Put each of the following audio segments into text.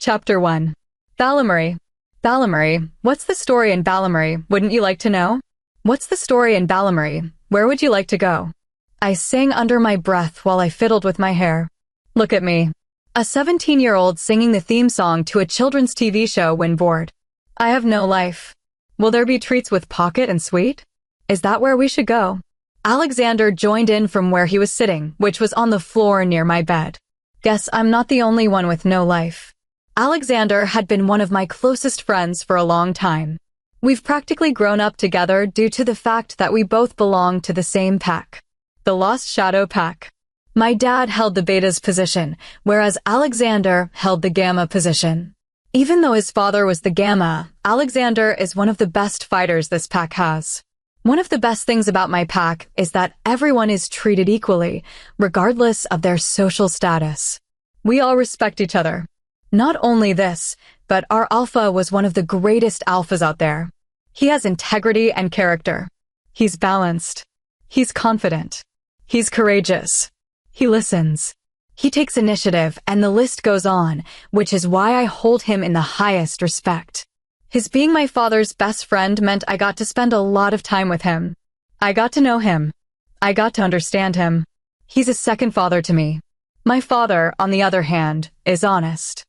Chapter 1. Balamory. Balamory. What's the story in Balamory? Wouldn't you like to know? What's the story in Balamory? Where would you like to go? I sang under my breath while I fiddled with my hair. Look at me. A 17-year-old singing the theme song to a children's TV show when bored. I have no life. Will there be treats with pocket and sweet? Is that where we should go? Alexander joined in from where he was sitting, which was on the floor near my bed. Guess I'm not the only one with no life. Alexander had been one of my closest friends for a long time. We've practically grown up together due to the fact that we both belong to the same pack. The Lost Shadow Pack. My dad held the Beta's position, whereas Alexander held the Gamma position. Even though his father was the Gamma, Alexander is one of the best fighters this pack has. One of the best things about my pack is that everyone is treated equally, regardless of their social status. We all respect each other. Not only this, but our alpha was one of the greatest alphas out there. He has integrity and character. He's balanced. He's confident. He's courageous. He listens. He takes initiative, and the list goes on, which is why I hold him in the highest respect. His being my father's best friend meant I got to spend a lot of time with him. I got to know him. I got to understand him. He's a second father to me. My father, on the other hand, is honest.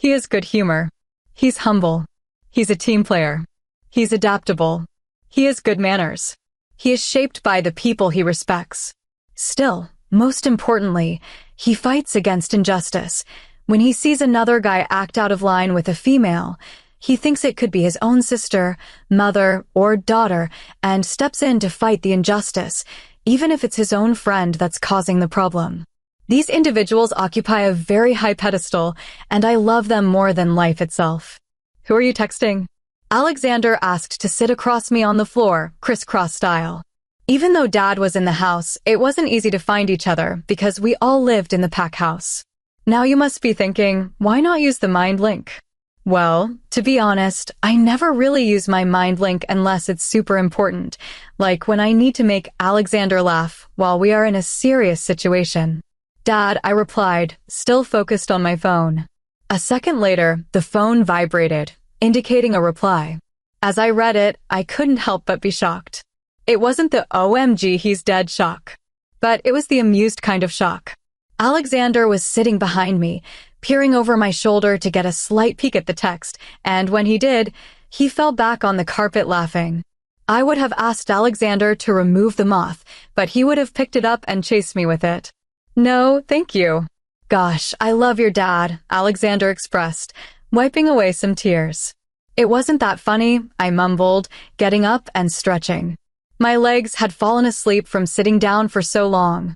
He has good humor. He's humble. He's a team player. He's adaptable. He has good manners. He is shaped by the people he respects. Still, most importantly, he fights against injustice. When he sees another guy act out of line with a female, he thinks it could be his own sister, mother, or daughter, and steps in to fight the injustice, even if it's his own friend that's causing the problem. These individuals occupy a very high pedestal, and I love them more than life itself. Who are you texting? Alexander asked to sit across me on the floor, crisscross style. Even though Dad was in the house, it wasn't easy to find each other because we all lived in the pack house. Now you must be thinking, why not use the mind link? Well, to be honest, I never really use my mind link unless it's super important, like when I need to make Alexander laugh while we are in a serious situation. Dad, I replied, still focused on my phone. A second later, the phone vibrated, indicating a reply. As I read it, I couldn't help but be shocked. It wasn't the OMG he's dead shock, but it was the amused kind of shock. Alexander was sitting behind me, peering over my shoulder to get a slight peek at the text, and when he did, he fell back on the carpet laughing. I would have asked Alexander to remove the moth, but he would have picked it up and chased me with it. No, thank you. Gosh, I love your dad, Alexander expressed, wiping away some tears. It wasn't that funny, I mumbled, getting up and stretching. My legs had fallen asleep from sitting down for so long.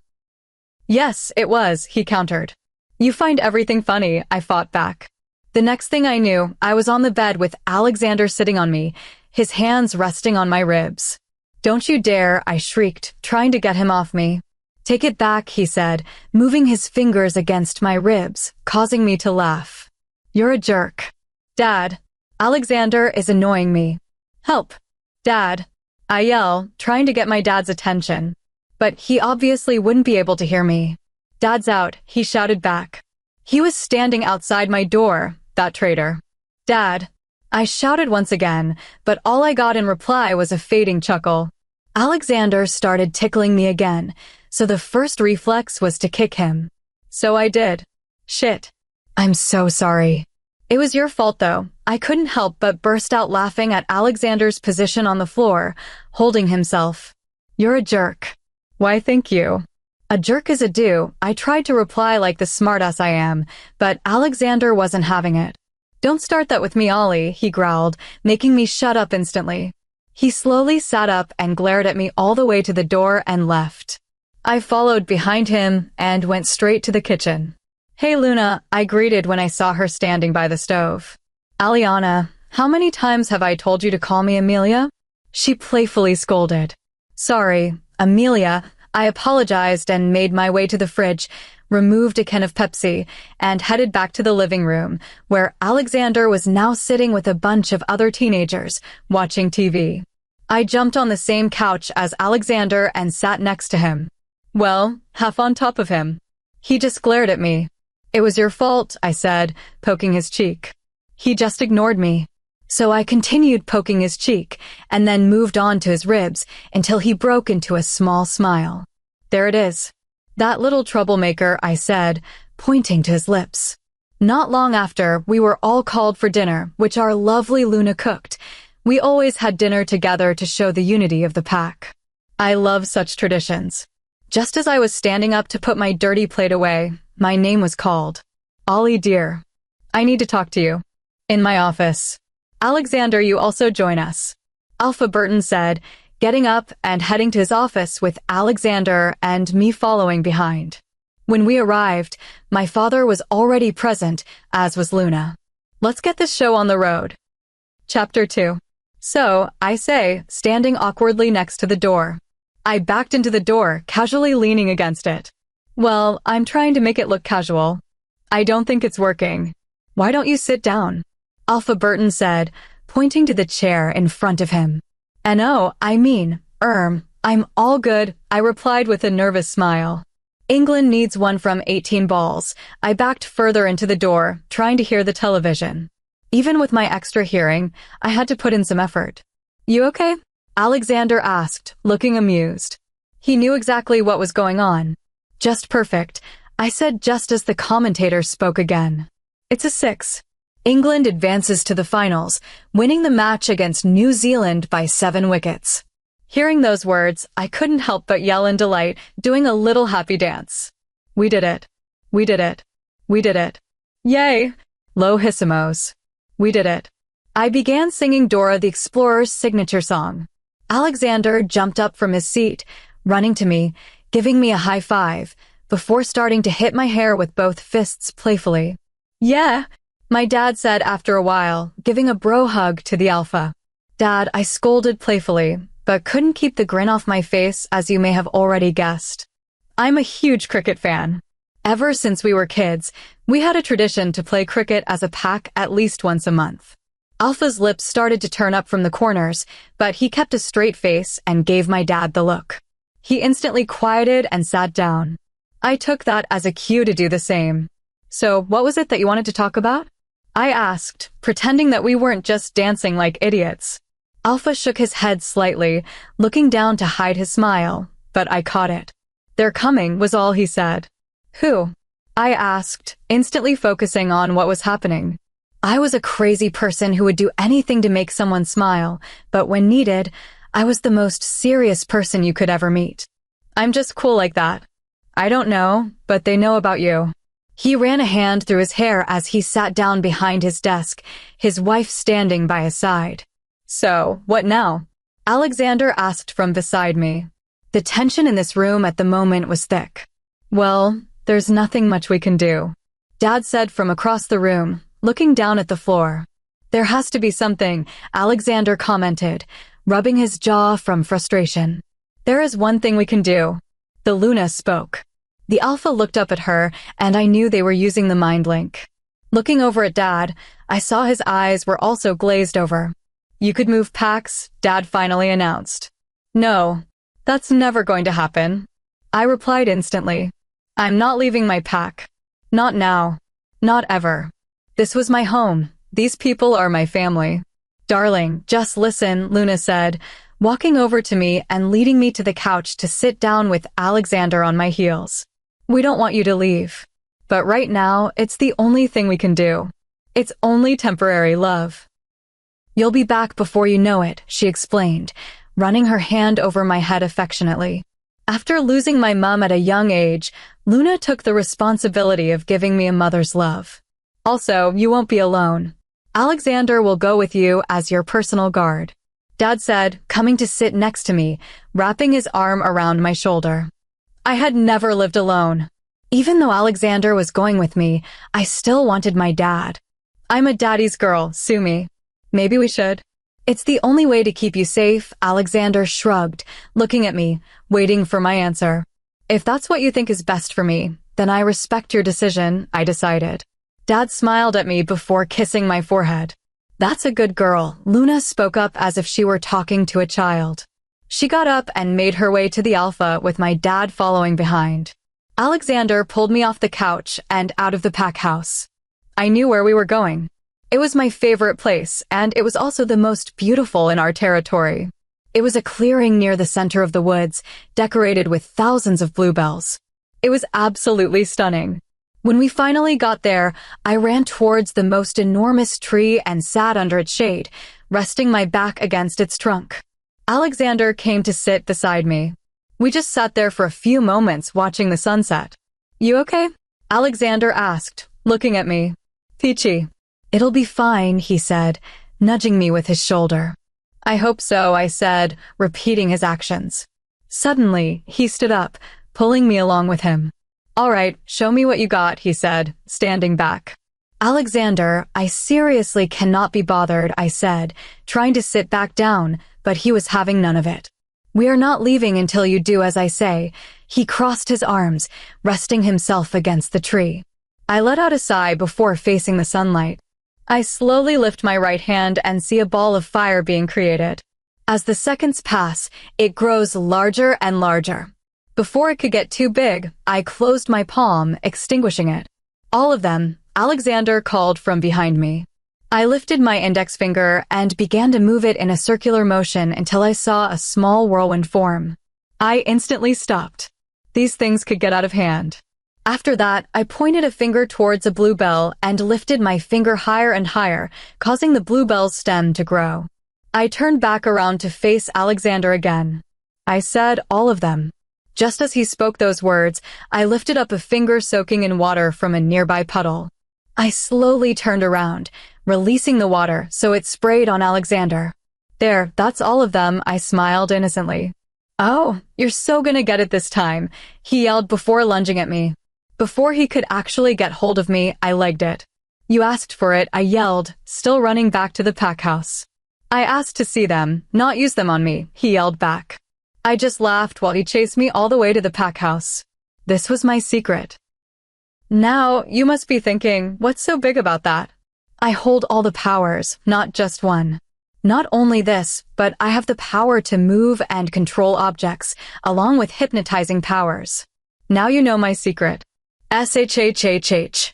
Yes, it was, he countered. You find everything funny, I fought back. The next thing I knew, I was on the bed with Alexander sitting on me, his hands resting on my ribs. Don't you dare, I shrieked, trying to get him off me. Take it back, he said, moving his fingers against my ribs, causing me to laugh. You're a jerk. Dad, Alexander is annoying me. Help. Dad, I yell, trying to get my dad's attention. But he obviously wouldn't be able to hear me. Dad's out, he shouted back. He was standing outside my door, that traitor. Dad, I shouted once again, but all I got in reply was a fading chuckle. Alexander started tickling me again, so the first reflex was to kick him. So I did. Shit. I'm so sorry. It was your fault though. I couldn't help but burst out laughing at Alexander's position on the floor, holding himself. You're a jerk. Why, thank you. A jerk is a do. I tried to reply like the smartass I am, but Alexander wasn't having it. Don't start that with me, Ollie, he growled, making me shut up instantly. He slowly sat up and glared at me all the way to the door and left. I followed behind him and went straight to the kitchen. Hey Luna, I greeted when I saw her standing by the stove. Aliana, how many times have I told you to call me Amelia? She playfully scolded. Sorry, Amelia, I apologized and made my way to the fridge, removed a can of Pepsi, and headed back to the living room, where Alexander was now sitting with a bunch of other teenagers, watching TV. I jumped on the same couch as Alexander and sat next to him. Well, half on top of him. He just glared at me. It was your fault, I said, poking his cheek. He just ignored me. So I continued poking his cheek and then moved on to his ribs until he broke into a small smile. There it is. That little troublemaker, I said, pointing to his lips. Not long after, we were all called for dinner, which our lovely Luna cooked. We always had dinner together to show the unity of the pack. I love such traditions. Just as I was standing up to put my dirty plate away, my name was called. Ollie, dear. I need to talk to you. In my office. Alexander, you also join us. Alpha Burton said, getting up and heading to his office with Alexander and me following behind. When we arrived, my father was already present, as was Luna. Let's get this show on the road. Chapter 2. So, I say, standing awkwardly next to the door. I backed into the door, casually leaning against it. Well, I'm trying to make it look casual. I don't think it's working. Why don't you sit down? Alpha Burton said, pointing to the chair in front of him. No, I'm all good, I replied with a nervous smile. England needs one from 18 balls. I backed further into the door, trying to hear the television. Even with my extra hearing, I had to put in some effort. You okay? Alexander asked, looking amused. He knew exactly what was going on. Just perfect, I said just as the commentator spoke again. It's a 6. England advances to the finals, winning the match against New Zealand by 7 wickets. Hearing those words, I couldn't help but yell in delight, doing a little happy dance. We did it. We did it. We did it. Yay! Low-hissimos. We did it. I began singing Dora the Explorer's signature song. Alexander jumped up from his seat, running to me, giving me a high five, before starting to hit my hair with both fists playfully. Yeah, my dad said after a while, giving a bro hug to the alpha. Dad, I scolded playfully, but couldn't keep the grin off my face, as you may have already guessed. I'm a huge cricket fan. Ever since we were kids, we had a tradition to play cricket as a pack at least once a month. Alpha's lips started to turn up from the corners, but he kept a straight face and gave my dad the look. He instantly quieted and sat down. I took that as a cue to do the same. So, what was it that you wanted to talk about? I asked, pretending that we weren't just dancing like idiots. Alpha shook his head slightly, looking down to hide his smile, but I caught it. They're coming, was all he said. Who? I asked, instantly focusing on what was happening. I was a crazy person who would do anything to make someone smile, but when needed, I was the most serious person you could ever meet. I'm just cool like that. I don't know, but they know about you. He ran a hand through his hair as he sat down behind his desk, his wife standing by his side. So, what now? Alexander asked from beside me. The tension in this room at the moment was thick. Well, there's nothing much we can do. Dad said from across the room, looking down at the floor. There has to be something, Alexander commented, rubbing his jaw from frustration. There is one thing we can do. The Luna spoke. The alpha looked up at her, and I knew they were using the mind link. Looking over at Dad, I saw his eyes were also glazed over. You could move packs, Dad finally announced. No, that's never going to happen. I replied instantly. I'm not leaving my pack. Not now. Not ever. This was my home. These people are my family. Darling, just listen, Luna said, walking over to me and leading me to the couch to sit down with Alexander on my heels. We don't want you to leave. But right now, it's the only thing we can do. It's only temporary love. You'll be back before you know it, she explained, running her hand over my head affectionately. After losing my mom at a young age, Luna took the responsibility of giving me a mother's love. Also, you won't be alone. Alexander will go with you as your personal guard. Dad said, coming to sit next to me, wrapping his arm around my shoulder. I had never lived alone. Even though Alexander was going with me, I still wanted my dad. I'm a daddy's girl, sue me. Maybe we should. It's the only way to keep you safe, Alexander shrugged, looking at me, waiting for my answer. If that's what you think is best for me, then I respect your decision, I decided. Dad smiled at me before kissing my forehead. That's a good girl, Luna spoke up as if she were talking to a child. She got up and made her way to the alpha with my dad following behind. Alexander pulled me off the couch and out of the pack house. I knew where we were going. It was my favorite place, and it was also the most beautiful in our territory. It was a clearing near the center of the woods, decorated with thousands of bluebells. It was absolutely stunning. When we finally got there, I ran towards the most enormous tree and sat under its shade, resting my back against its trunk. Alexander came to sit beside me. We just sat there for a few moments watching the sunset. "You okay?" Alexander asked, looking at me. "Peachy." "It'll be fine," he said, nudging me with his shoulder. "I hope so," I said, repeating his actions. Suddenly, he stood up, pulling me along with him. "All right, show me what you got," he said, standing back. "Alexander, I seriously cannot be bothered," I said, trying to sit back down, but he was having none of it. "We are not leaving until you do as I say." He crossed his arms, resting himself against the tree. I let out a sigh before facing the sunlight. I slowly lift my right hand and see a ball of fire being created. As the seconds pass, it grows larger and larger. Before it could get too big, I closed my palm, extinguishing it. "All of them," Alexander called from behind me. I lifted my index finger and began to move it in a circular motion until I saw a small whirlwind form. I instantly stopped. These things could get out of hand. After that, I pointed a finger towards a bluebell and lifted my finger higher and higher, causing the bluebell's stem to grow. I turned back around to face Alexander again. I said, "All of them." Just as he spoke those words, I lifted up a finger soaking in water from a nearby puddle. I slowly turned around, releasing the water so it sprayed on Alexander. "There, that's all of them," I smiled innocently. "Oh, you're so gonna get it this time," he yelled before lunging at me. Before he could actually get hold of me, I legged it. "You asked for it," I yelled, still running back to the pack house. "I asked to see them, not use them on me," he yelled back. I just laughed while he chased me all the way to the pack house. This was my secret. Now, you must be thinking, what's so big about that? I hold all the powers, not just one. Not only this, but I have the power to move and control objects, along with hypnotizing powers. Now you know my secret. SHHHH.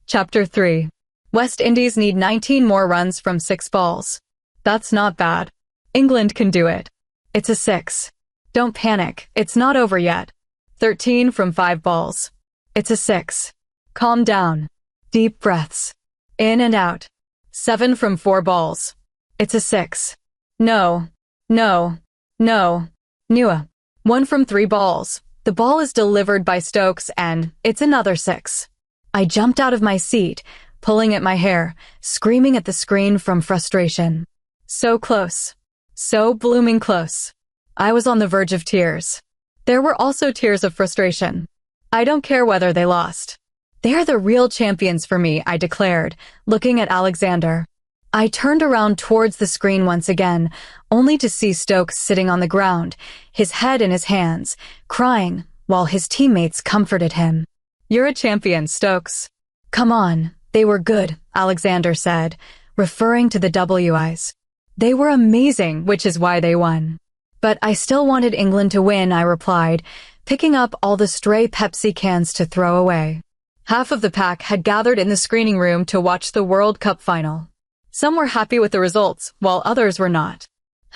Chapter 3. West Indies need 19 more runs from 6 balls. That's not bad. England can do it. It's a 6. Don't panic, it's not over yet. 13 from 5 balls. It's a 6. Calm down. Deep breaths. In and out. 7 from 4 balls. It's a 6. No. No. No. Nua. 1 from 3 balls. The ball is delivered by Stokes and it's another 6. I jumped out of my seat, pulling at my hair, screaming at the screen from frustration. So close. So blooming close. I was on the verge of tears. There were also tears of frustration. I don't care whether they lost. They are the real champions for me, I declared, looking at Alexander. I turned around towards the screen once again, only to see Stokes sitting on the ground, his head in his hands, crying, while his teammates comforted him. "You're a champion, Stokes." "Come on, they were good," Alexander said, referring to the WIs. "They were amazing, which is why they won." "But I still wanted England to win," I replied, picking up all the stray Pepsi cans to throw away. Half of the pack had gathered in the screening room to watch the World Cup final. Some were happy with the results, while others were not.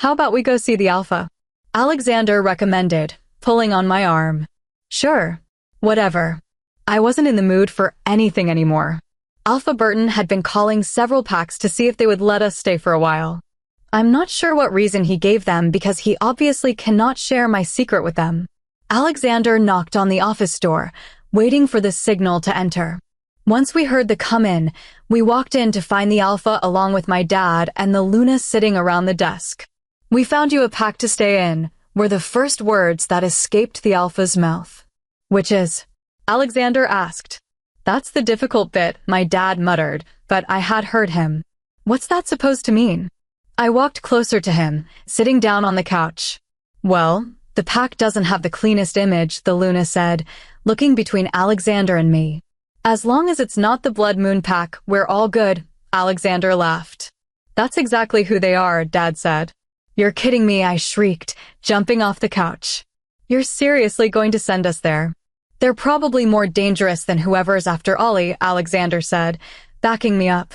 "How about we go see the Alpha?" Alexander recommended, pulling on my arm. "Sure. Whatever." I wasn't in the mood for anything anymore. Alpha Burton had been calling several packs to see if they would let us stay for a while. I'm not sure what reason he gave them because he obviously cannot share my secret with them. Alexander knocked on the office door, waiting for the signal to enter. Once we heard the come in, we walked in to find the Alpha along with my dad and the Luna sitting around the desk. "We found you a pack to stay in," were the first words that escaped the Alpha's mouth. "Which is?" Alexander asked. "That's the difficult bit," my dad muttered, but I had heard him. "What's that supposed to mean?" I walked closer to him, sitting down on the couch. "Well, the pack doesn't have the cleanest image," the Luna said, looking between Alexander and me. "As long as it's not the Blood Moon pack, we're all good," Alexander laughed. "That's exactly who they are," Dad said. "You're kidding me," I shrieked, jumping off the couch. "You're seriously going to send us there?" They're probably more dangerous than whoever's after Ollie, Alexander said, backing me up.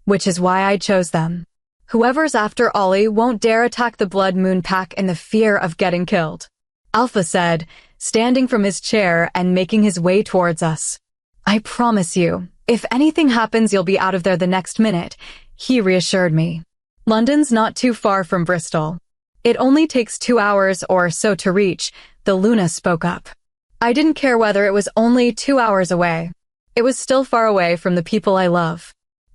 Which is why I chose them. Whoever's after Ollie won't dare attack the Blood Moon Pack in the fear of getting killed. Alpha said, standing from his chair and making his way towards us. I promise you, if anything happens you'll be out of there the next minute, he reassured me. London's not too far from Bristol. It only takes 2 hours or so to reach, the Luna spoke up. I didn't care whether it was only 2 hours away. It was still far away from the people I love.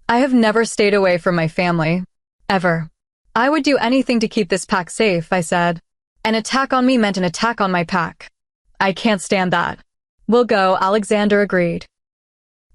I have never stayed away from my family. Ever. I would do anything to keep this pack safe, I said. An attack on me meant an attack on my pack. I can't stand that. We'll go, Alexander agreed.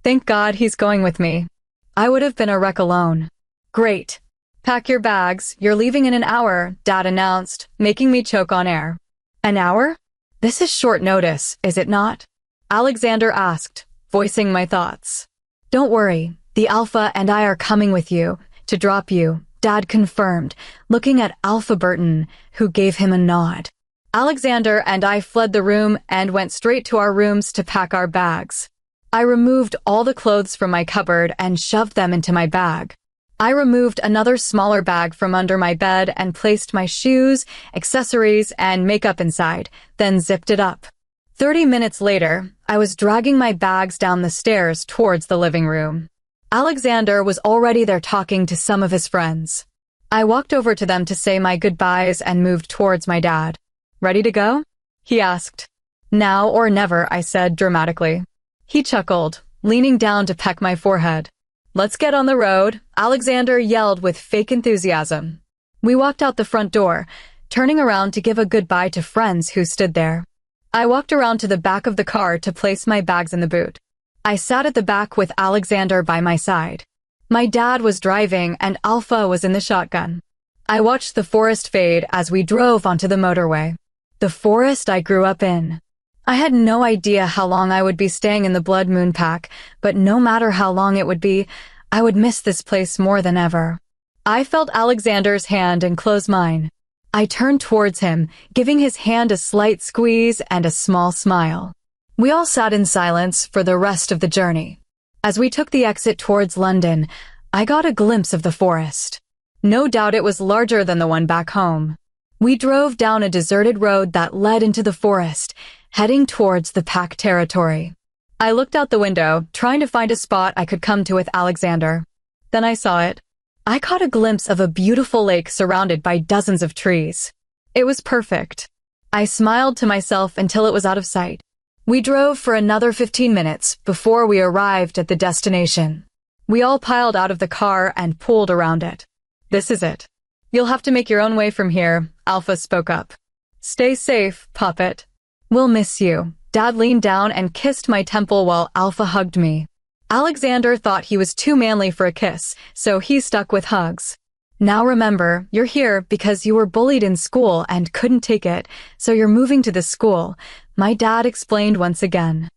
Thank God he's going with me. I would have been a wreck alone. Great. Pack your bags, you're leaving in an hour, Dad announced, making me choke on air. An hour? This is short notice, is it not? Alexander asked, voicing my thoughts. Don't worry, the Alpha and I are coming with you, to drop you, Dad confirmed, looking at Alpha Burton, who gave him a nod. Alexander and I fled the room and went straight to our rooms to pack our bags. I removed all the clothes from my cupboard and shoved them into my bag. I removed another smaller bag from under my bed and placed my shoes, accessories, and makeup inside, then zipped it up. 30 minutes later, I was dragging my bags down the stairs towards the living room. Alexander was already there talking to some of his friends. I walked over to them to say my goodbyes and moved towards my dad. Ready to go? He asked. Now or never, I said dramatically. He chuckled, leaning down to peck my forehead. Let's get on the road, Alexander yelled with fake enthusiasm. We walked out the front door, turning around to give a goodbye to friends who stood there. I walked around to the back of the car to place my bags in the boot. I sat at the back with Alexander by my side. My dad was driving and Alpha was in the shotgun. I watched the forest fade as we drove onto the motorway. The forest I grew up in. I had no idea how long I would be staying in the Blood Moon Pack, but no matter how long it would be, I would miss this place more than ever. I felt Alexander's hand enclose mine. I turned towards him, giving his hand a slight squeeze and a small smile. We all sat in silence for the rest of the journey. As we took the exit towards London, I got a glimpse of the forest. No doubt it was larger than the one back home. We drove down a deserted road that led into the forest, heading towards the pack territory. I looked out the window, trying to find a spot I could come to with Alexander. Then I saw it. I caught a glimpse of a beautiful lake surrounded by dozens of trees. It was perfect. I smiled to myself until it was out of sight. We drove for another 15 minutes before we arrived at the destination. We all piled out of the car and pulled around it. This is it. You'll have to make your own way from here, Alpha spoke up. Stay safe, Puppet. We'll miss you. Dad leaned down and kissed my temple while Alpha hugged me. Alexander thought he was too manly for a kiss, so he stuck with hugs. Now remember, you're here because you were bullied in school and couldn't take it, so you're moving to this school, my dad explained once again.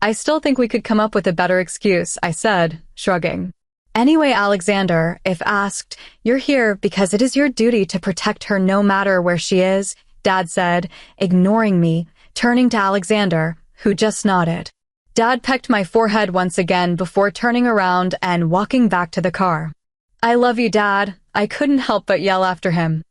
I still think we could come up with a better excuse, I said, shrugging. Anyway, Alexander, if asked, you're here because it is your duty to protect her no matter where she is, Dad said, ignoring me, turning to Alexander, who just nodded. Dad pecked my forehead once again before turning around and walking back to the car. I love you, Dad, I couldn't help but yell after him.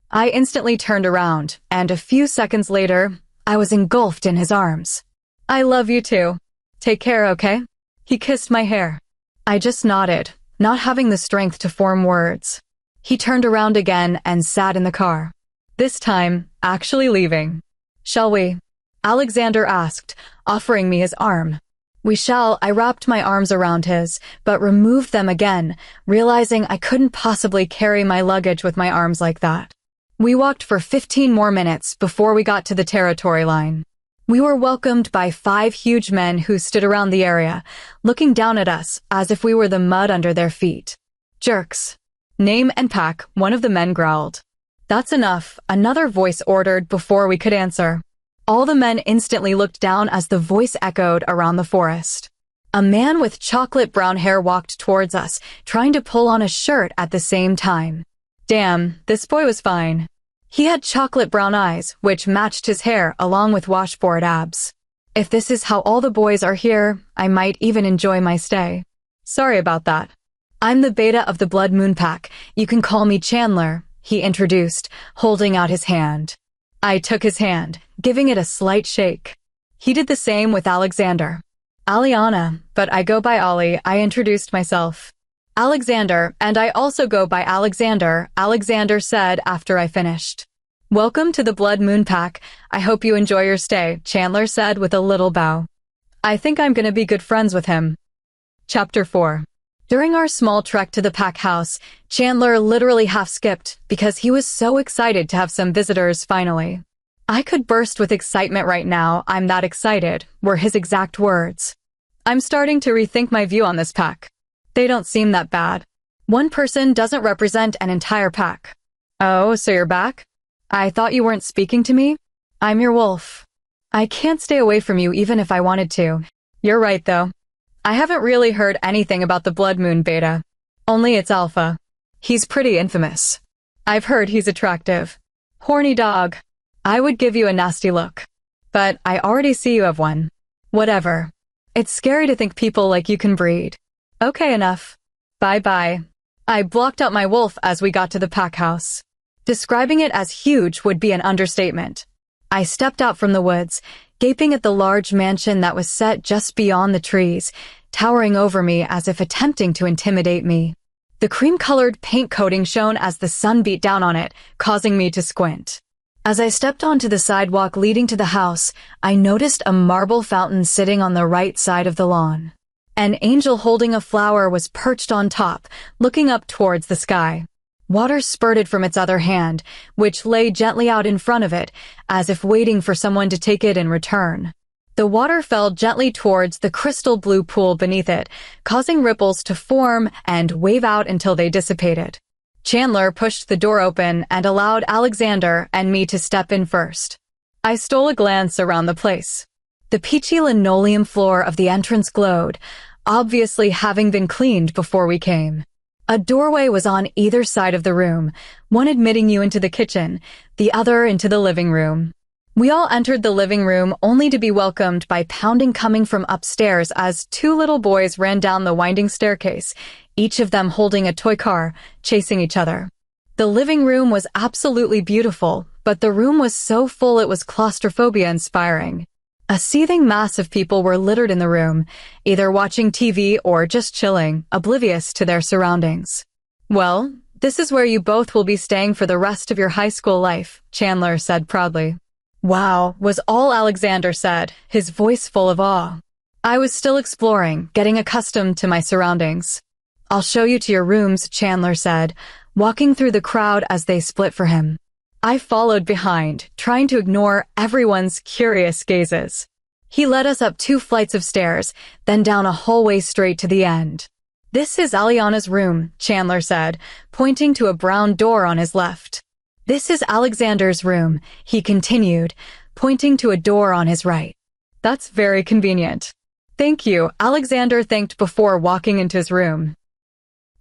I instantly turned around, and a few seconds later, I was engulfed in his arms. I love you too. Take care, okay? He kissed my hair. I just nodded, not having the strength to form words. He turned around again and sat in the car. This time, actually leaving. Shall we? Alexander asked, offering me his arm. We shall. I wrapped my arms around his, but removed them again, realizing I couldn't possibly carry my luggage with my arms like that. We walked for 15 more minutes before we got to the territory line. We were welcomed by 5 huge men who stood around the area, looking down at us as if we were the mud under their feet. Jerks. Name and pack, one of the men growled. That's enough, another voice ordered before we could answer. All the men instantly looked down as the voice echoed around the forest. A man with chocolate brown hair walked towards us, trying to pull on a shirt at the same time. Damn, this boy was fine. He had chocolate brown eyes, which matched his hair along with washboard abs. If this is how all the boys are here, I might even enjoy my stay. Sorry about that. I'm the beta of the Blood Moon Pack. You can call me Chandler, he introduced, holding out his hand. I took his hand, giving it a slight shake. He did the same with Alexander. Aliana, but I go by Ollie, I introduced myself. Alexander, and I also go by Alexander, Alexander said after I finished. Welcome to the Blood Moon Pack. I hope you enjoy your stay, Chandler said with a little bow. I think I'm gonna be good friends with him. Chapter 4. During our small trek to the pack house, Chandler literally half-skipped because he was so excited to have some visitors finally. I could burst with excitement right now, I'm that excited, were his exact words. I'm starting to rethink my view on this pack. They don't seem that bad. One person doesn't represent an entire pack. Oh, so you're back? I thought you weren't speaking to me? I'm your wolf. I can't stay away from you even if I wanted to. You're right, though. I haven't really heard anything about the Blood Moon beta. Only its alpha. He's pretty infamous. I've heard he's attractive. Horny dog. I would give you a nasty look. But I already see you have one. Whatever. It's scary to think people like you can breed. Okay, enough. Bye-bye. I blocked out my wolf as we got to the pack house. Describing it as huge would be an understatement. I stepped out from the woods, gaping at the large mansion that was set just beyond the trees, towering over me as if attempting to intimidate me. The cream-colored paint coating shone as the sun beat down on it, causing me to squint. As I stepped onto the sidewalk leading to the house, I noticed a marble fountain sitting on the right side of the lawn. An angel holding a flower was perched on top, looking up towards the sky. Water spurted from its other hand, which lay gently out in front of it, as if waiting for someone to take it in return. The water fell gently towards the crystal blue pool beneath it, causing ripples to form and wave out until they dissipated. Chandler pushed the door open and allowed Alexander and me to step in first. I stole a glance around the place. The peachy linoleum floor of the entrance glowed, obviously having been cleaned before we came. A doorway was on either side of the room, one admitting you into the kitchen, the other into the living room. We all entered the living room only to be welcomed by pounding coming from upstairs as two little boys ran down the winding staircase, each of them holding a toy car, chasing each other. The living room was absolutely beautiful, but the room was so full it was claustrophobia-inspiring. A seething mass of people were littered in the room, either watching TV or just chilling, oblivious to their surroundings. Well, this is where you both will be staying for the rest of your high school life, Chandler said proudly. Wow, was all Alexander said, his voice full of awe. I was still exploring, getting accustomed to my surroundings. I'll show you to your rooms, Chandler said, walking through the crowd as they split for him. I followed behind, trying to ignore everyone's curious gazes. He led us up 2 flights of stairs, then down a hallway straight to the end. This is Aliana's room, Chandler said, pointing to a brown door on his left. This is Alexander's room, he continued, pointing to a door on his right. That's very convenient. Thank you, Alexander thanked before walking into his room.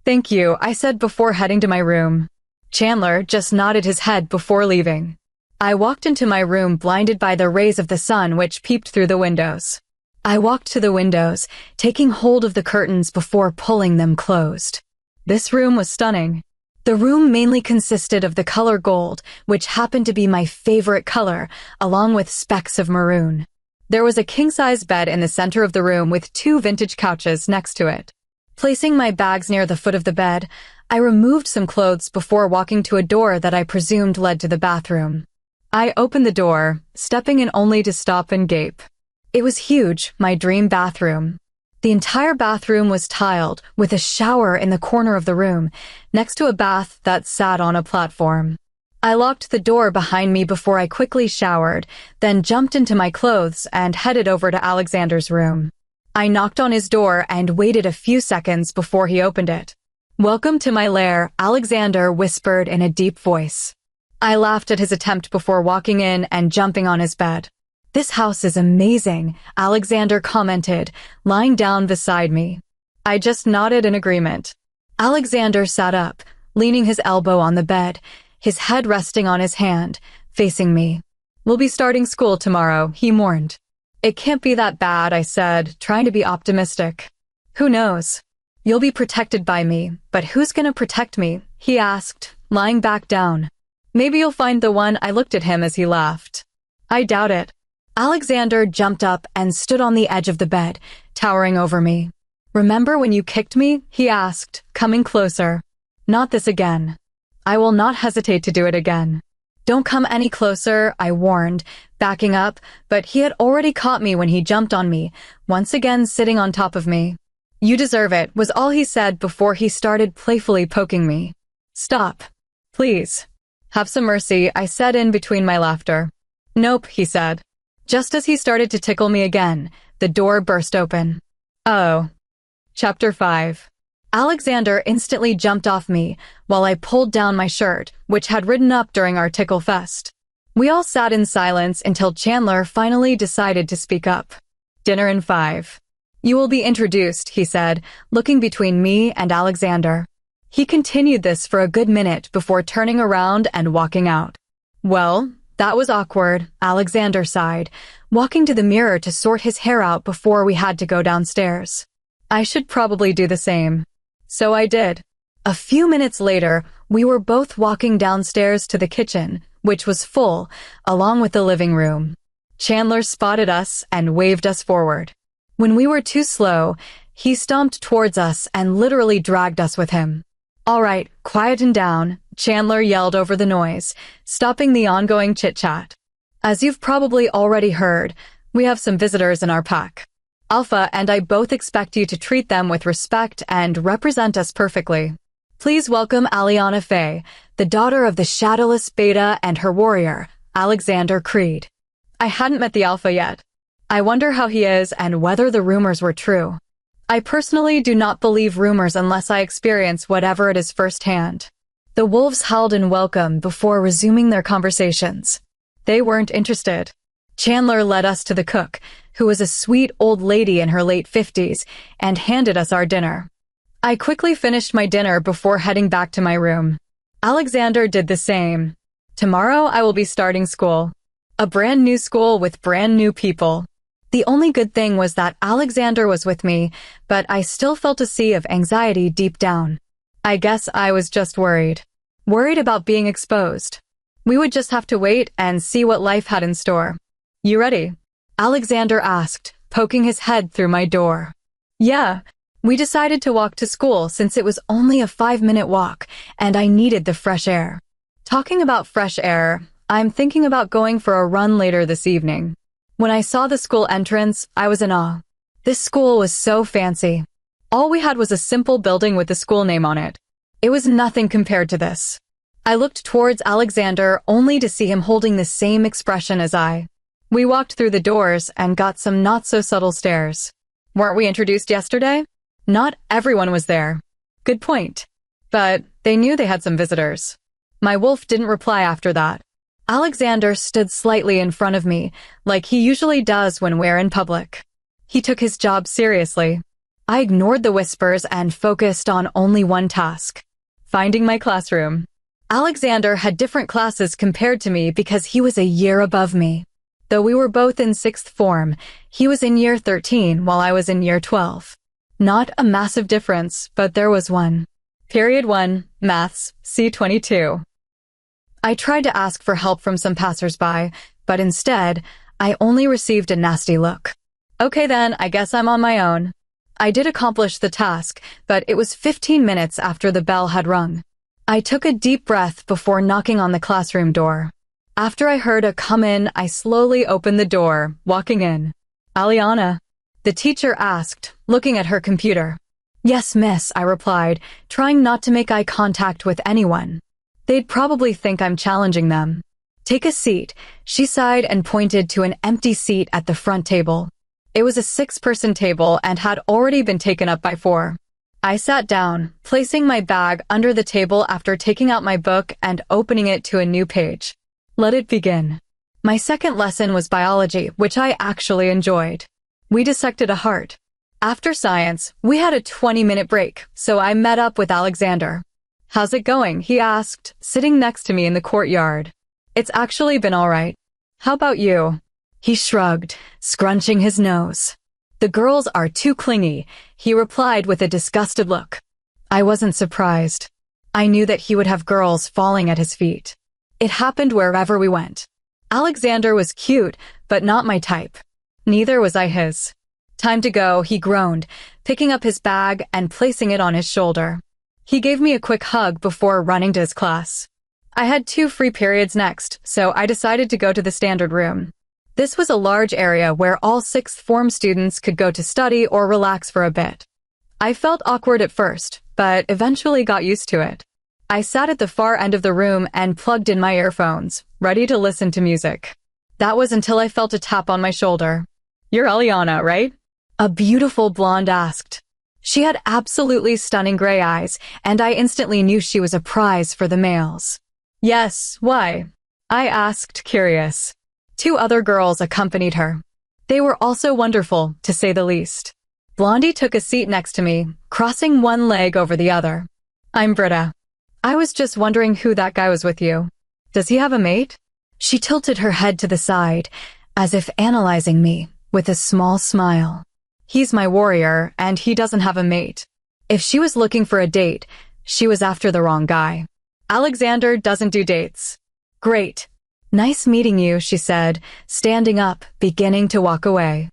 Thank you, I said before heading to my room. Chandler just nodded his head before leaving. I walked into my room blinded by the rays of the sun which peeped through the windows. I walked to the windows, taking hold of the curtains before pulling them closed. This room was stunning. The room mainly consisted of the color gold, which happened to be my favorite color, along with specks of maroon. There was a king-size bed in the center of the room with 2 vintage couches next to it. Placing my bags near the foot of the bed, I removed some clothes before walking to a door that I presumed led to the bathroom. I opened the door, stepping in only to stop and gape. It was huge, my dream bathroom. The entire bathroom was tiled, with a shower in the corner of the room, next to a bath that sat on a platform. I locked the door behind me before I quickly showered, then jumped into my clothes and headed over to Alexander's room. I knocked on his door and waited a few seconds before he opened it. Welcome to my lair, Alexander whispered in a deep voice. I laughed at his attempt before walking in and jumping on his bed. This house is amazing, Alexander commented, lying down beside me. I just nodded in agreement. Alexander sat up, leaning his elbow on the bed, his head resting on his hand, facing me. We'll be starting school tomorrow, he mourned. It can't be that bad, I said, trying to be optimistic. Who knows? You'll be protected by me, but who's gonna protect me? He asked, lying back down. Maybe you'll find the one. I looked at him as he laughed. I doubt it. Alexander jumped up and stood on the edge of the bed, towering over me. Remember when you kicked me? He asked, coming closer. Not this again. I will not hesitate to do it again. Don't come any closer, I warned, backing up, but he had already caught me when he jumped on me, once again sitting on top of me. You deserve it, was all he said before he started playfully poking me. Stop. Please. Have some mercy, I said in between my laughter. Nope, he said. Just as he started to tickle me again, the door burst open. Oh. Chapter 5. Alexander instantly jumped off me while I pulled down my shirt, which had ridden up during our tickle fest. We all sat in silence until Chandler finally decided to speak up. Dinner in 5. You will be introduced, he said, looking between me and Alexander. He continued this for a good minute before turning around and walking out. Well, that was awkward, Alexander sighed, walking to the mirror to sort his hair out before we had to go downstairs. I should probably do the same. So I did. A few minutes later, we were both walking downstairs to the kitchen, which was full, along with the living room. Chandler spotted us and waved us forward. When we were too slow, he stomped towards us and literally dragged us with him. All right, quieten down, Chandler yelled over the noise, stopping the ongoing chit-chat. As you've probably already heard, we have some visitors in our pack. Alpha and I both expect you to treat them with respect and represent us perfectly. Please welcome Aliana Faye, the daughter of the shadowless Beta and her warrior, Alexander Creed. I hadn't met the Alpha yet. I wonder how he is and whether the rumors were true. I personally do not believe rumors unless I experience whatever it is firsthand. The wolves howled in welcome before resuming their conversations. They weren't interested. Chandler led us to the cook, who was a sweet old lady in her late 50s, and handed us our dinner. I quickly finished my dinner before heading back to my room. Alexander did the same. Tomorrow I will be starting school. A brand new school with brand new people. The only good thing was that Alexander was with me, but I still felt a sea of anxiety deep down. I guess I was just worried. Worried about being exposed. We would just have to wait and see what life had in store. You ready? Alexander asked, poking his head through my door. Yeah, we decided to walk to school since it was only a 5-minute walk, and I needed the fresh air. Talking about fresh air, I'm thinking about going for a run later this evening. When I saw the school entrance, I was in awe. This school was so fancy. All we had was a simple building with the school name on it. It was nothing compared to this. I looked towards Alexander only to see him holding the same expression as I. We walked through the doors and got some not-so-subtle stares. Weren't we introduced yesterday? Not everyone was there. Good point. But they knew they had some visitors. My wolf didn't reply after that. Alexander stood slightly in front of me, like he usually does when we're in public. He took his job seriously. I ignored the whispers and focused on only one task: finding my classroom. Alexander had different classes compared to me because he was a year above me. Though we were both in 6th form, he was in year 13 while I was in year 12. Not a massive difference, but there was one. Period 1, Maths, C22. I tried to ask for help from some passersby, but instead, I only received a nasty look. Okay then, I guess I'm on my own. I did accomplish the task, but it was 15 minutes after the bell had rung. I took a deep breath before knocking on the classroom door. After I heard a come in, I slowly opened the door, walking in. Aliana, the teacher asked, looking at her computer. Yes, miss, I replied, trying not to make eye contact with anyone. They'd probably think I'm challenging them. Take a seat, she sighed and pointed to an empty seat at the front table. It was a 6-person table and had already been taken up by 4. I sat down, placing my bag under the table after taking out my book and opening it to a new page. Let it begin. My second lesson was biology, which I actually enjoyed. We dissected a heart. After science, we had a 20-minute break, so I met up with Alexander. How's it going? He asked, sitting next to me in the courtyard. It's actually been all right. How about you? He shrugged, scrunching his nose. The girls are too clingy, he replied with a disgusted look. I wasn't surprised. I knew that he would have girls falling at his feet. It happened wherever we went. Alexander was cute, but not my type. Neither was I his. Time to go, he groaned, picking up his bag and placing it on his shoulder. He gave me a quick hug before running to his class. I had 2 free periods next, so I decided to go to the standard room. This was a large area where all 6th form students could go to study or relax for a bit. I felt awkward at first, but eventually got used to it. I sat at the far end of the room and plugged in my earphones, ready to listen to music. That was until I felt a tap on my shoulder. You're Eliana, right? A beautiful blonde asked. She had absolutely stunning gray eyes, and I instantly knew she was a prize for the males. Yes, why? I asked, curious. 2 other girls accompanied her. They were also wonderful, to say the least. Blondie took a seat next to me, crossing one leg over the other. I'm Britta. I was just wondering who that guy was with you. Does he have a mate? She tilted her head to the side, as if analyzing me, with a small smile. He's my warrior, and he doesn't have a mate. If she was looking for a date, she was after the wrong guy. Alexander doesn't do dates. Great. Nice meeting you, she said, standing up, beginning to walk away.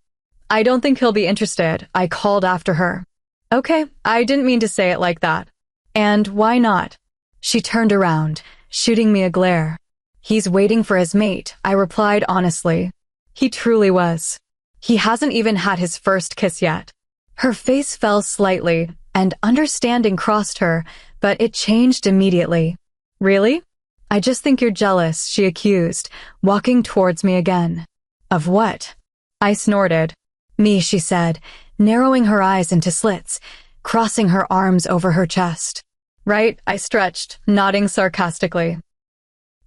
I don't think he'll be interested, I called after her. Okay, I didn't mean to say it like that. And why not? She turned around, shooting me a glare. He's waiting for his mate, I replied honestly. He truly was. He hasn't even had his first kiss yet. Her face fell slightly, and understanding crossed her, but it changed immediately. Really? I just think you're jealous, she accused, walking towards me again. Of what? I snorted. Me, she said, narrowing her eyes into slits, crossing her arms over her chest. Right, I stretched, nodding sarcastically.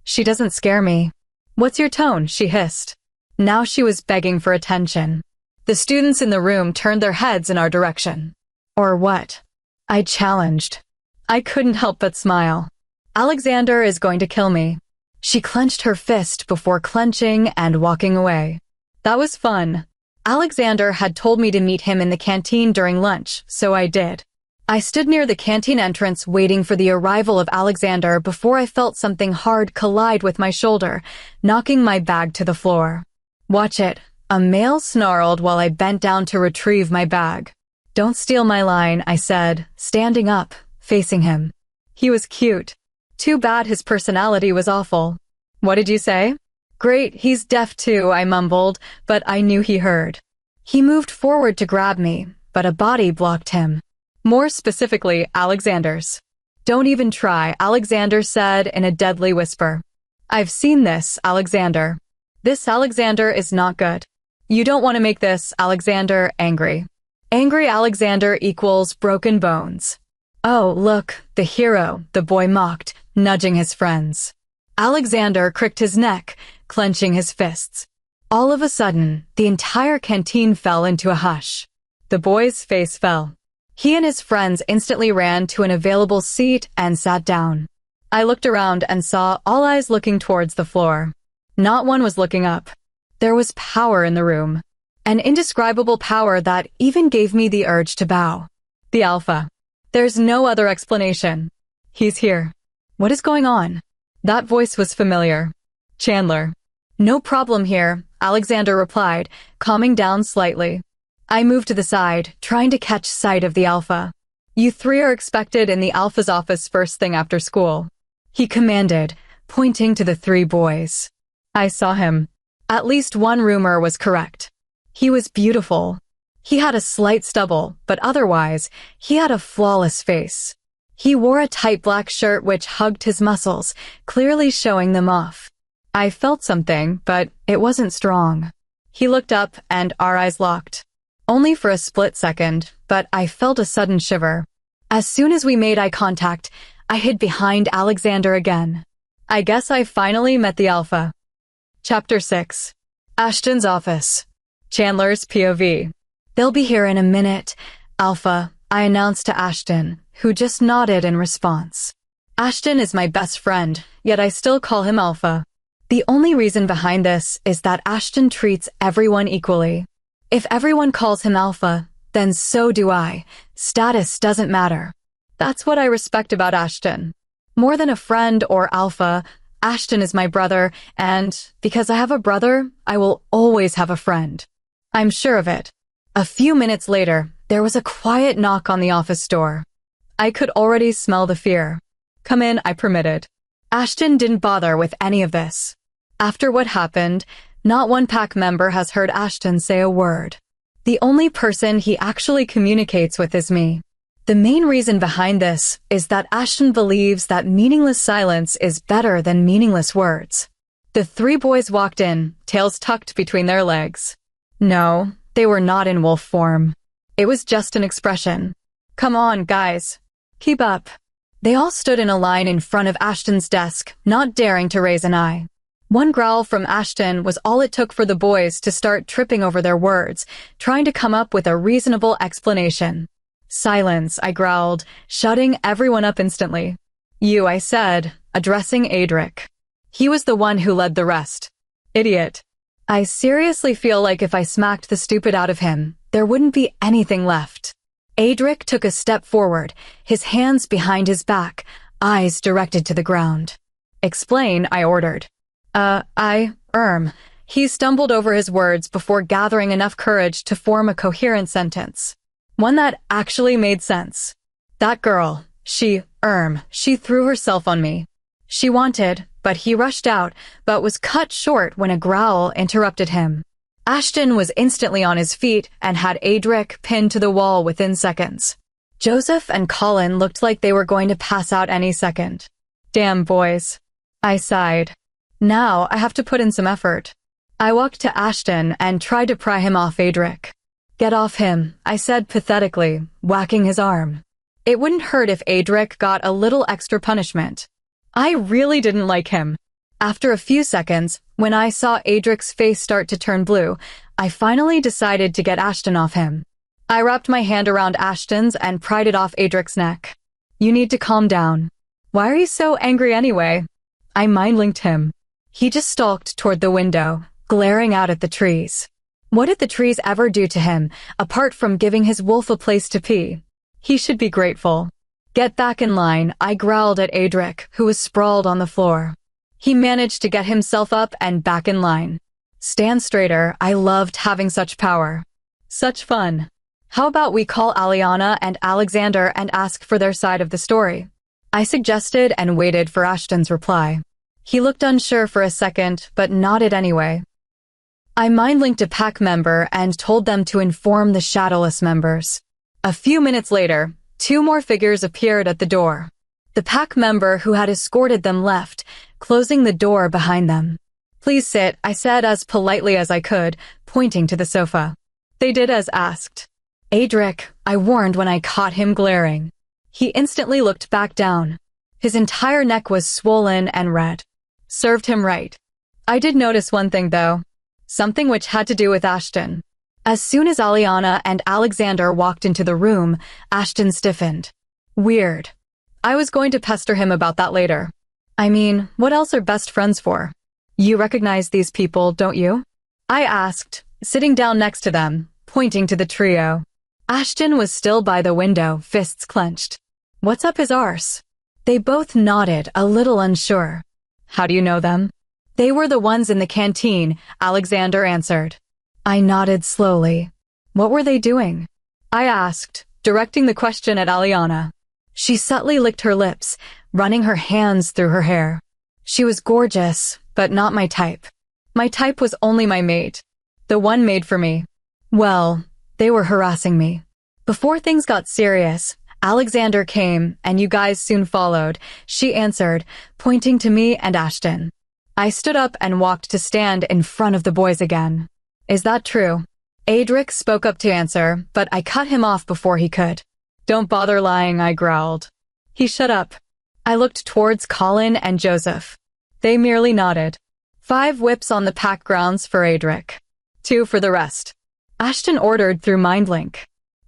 She doesn't scare me. What's your tone? She hissed. Now she was begging for attention. The students in the room turned their heads in our direction. Or what? I challenged. I couldn't help but smile. Alexander is going to kill me. She clenched her fist before clenching and walking away. That was fun. Alexander had told me to meet him in the canteen during lunch, so I did. I stood near the canteen entrance waiting for the arrival of Alexander before I felt something hard collide with my shoulder, knocking my bag to the floor. Watch it, a male snarled while I bent down to retrieve my bag. Don't steal my line, I said, standing up, facing him. He was cute. Too bad his personality was awful. What did you say? Great, he's deaf too, I mumbled, but I knew he heard. He moved forward to grab me, but a body blocked him. More specifically, Alexander's. Don't even try, Alexander said in a deadly whisper. I've seen this, Alexander. This Alexander is not good. You don't want to make this Alexander angry. Angry Alexander equals broken bones. Oh, look, the hero, the boy mocked, nudging his friends. Alexander cricked his neck, clenching his fists. All of a sudden, the entire canteen fell into a hush. The boy's face fell. He and his friends instantly ran to an available seat and sat down. I looked around and saw all eyes looking towards the floor. Not one was looking up. There was power in the room. An indescribable power that even gave me the urge to bow. The Alpha. There's no other explanation. He's here. What is going on? That voice was familiar. Chandler. No problem here, Alexander replied, calming down slightly. I moved to the side, trying to catch sight of the Alpha. You 3 are expected in the Alpha's office first thing after school. He commanded, pointing to the 3 boys. I saw him. At least one rumor was correct. He was beautiful. He had a slight stubble, but otherwise, he had a flawless face. He wore a tight black shirt which hugged his muscles, clearly showing them off. I felt something, but it wasn't strong. He looked up and our eyes locked. Only for a split second, but I felt a sudden shiver. As soon as we made eye contact, I hid behind Alexander again. I guess I finally met the Alpha. Chapter 6. Ashton's office. Chandler's POV. They'll be here in a minute, Alpha, I announced to Ashton, who just nodded in response. Ashton is my best friend, yet I still call him Alpha. The only reason behind this is that Ashton treats everyone equally. If everyone calls him Alpha, then so do I. Status doesn't matter. That's what I respect about Ashton. More than a friend or Alpha, Ashton is my brother, and because I have a brother, I will always have a friend. I'm sure of it. A few minutes later, there was a quiet knock on the office door. I could already smell the fear. Come in, I permitted. Ashton didn't bother with any of this. After what happened, not one pack member has heard Ashton say a word. The only person he actually communicates with is me. The main reason behind this is that Ashton believes that meaningless silence is better than meaningless words. The three boys walked in, tails tucked between their legs. No, they were not in wolf form. It was just an expression. Come on, guys. Keep up. They all stood in a line in front of Ashton's desk, not daring to raise an eye. One growl from Ashton was all it took for the boys to start tripping over their words, trying to come up with a reasonable explanation. Silence, I growled, shutting everyone up instantly. You, I said, addressing Adric. He was the one who led the rest. Idiot. I seriously feel like if I smacked the stupid out of him, there wouldn't be anything left. Adric took a step forward, his hands behind his back, eyes directed to the ground. Explain, I ordered. He stumbled over his words before gathering enough courage to form a coherent sentence. One that actually made sense. That girl, she threw herself on me. She wanted, but he rushed out, but was cut short when a growl interrupted him. Ashton was instantly on his feet and had Adric pinned to the wall within seconds. Joseph and Colin looked like they were going to pass out any second. Damn boys. I sighed. Now I have to put in some effort. I walked to Ashton and tried to pry him off Adric. Get off him, I said pathetically, whacking his arm. It wouldn't hurt if Adric got a little extra punishment. I really didn't like him. After a few seconds, when I saw Adric's face start to turn blue, I finally decided to get Ashton off him. I wrapped my hand around Ashton's and pried it off Adric's neck. You need to calm down. Why are you so angry anyway? I mind-linked him. He just stalked toward the window, glaring out at the trees. What did the trees ever do to him, apart from giving his wolf a place to pee? He should be grateful. Get back in line, I growled at Adric, who was sprawled on the floor. He managed to get himself up and back in line. Stand straighter, I loved having such power. Such fun. How about we call Aliana and Alexander and ask for their side of the story? I suggested and waited for Ashton's reply. He looked unsure for a second, but nodded anyway. I mind-linked a pack member and told them to inform the Shadowless members. A few minutes later, 2 more figures appeared at the door. The pack member who had escorted them left, closing the door behind them. Please sit, I said as politely as I could, pointing to the sofa. They did as asked. Adric, I warned when I caught him glaring. He instantly looked back down. His entire neck was swollen and red. Served him right. I did notice one thing though. Something which had to do with Ashton. As soon as Aliana and Alexander walked into the room, Ashton stiffened. Weird. I was going to pester him about that later. I mean, what else are best friends for? You recognize these people, don't you? I asked, sitting down next to them, pointing to the trio. Ashton was still by the window, fists clenched. What's up his arse? They both nodded, a little unsure. How do you know them? They were the ones in the canteen, Alexander answered. I nodded slowly. What were they doing? I asked, directing the question at Aliana. She subtly licked her lips, running her hands through her hair. She was gorgeous, but not my type. My type was only my mate. The one made for me. Well, they were harassing me. Before things got serious, Alexander came, and you guys soon followed, she answered, pointing to me and Ashton. I stood up and walked to stand in front of the boys again. Is that true? Adric spoke up to answer, but I cut him off before he could. Don't bother lying, I growled. He shut up. I looked towards Colin and Joseph. They merely nodded. 5 whips on the pack grounds for Adric. 2 for the rest. Ashton ordered through MindLink.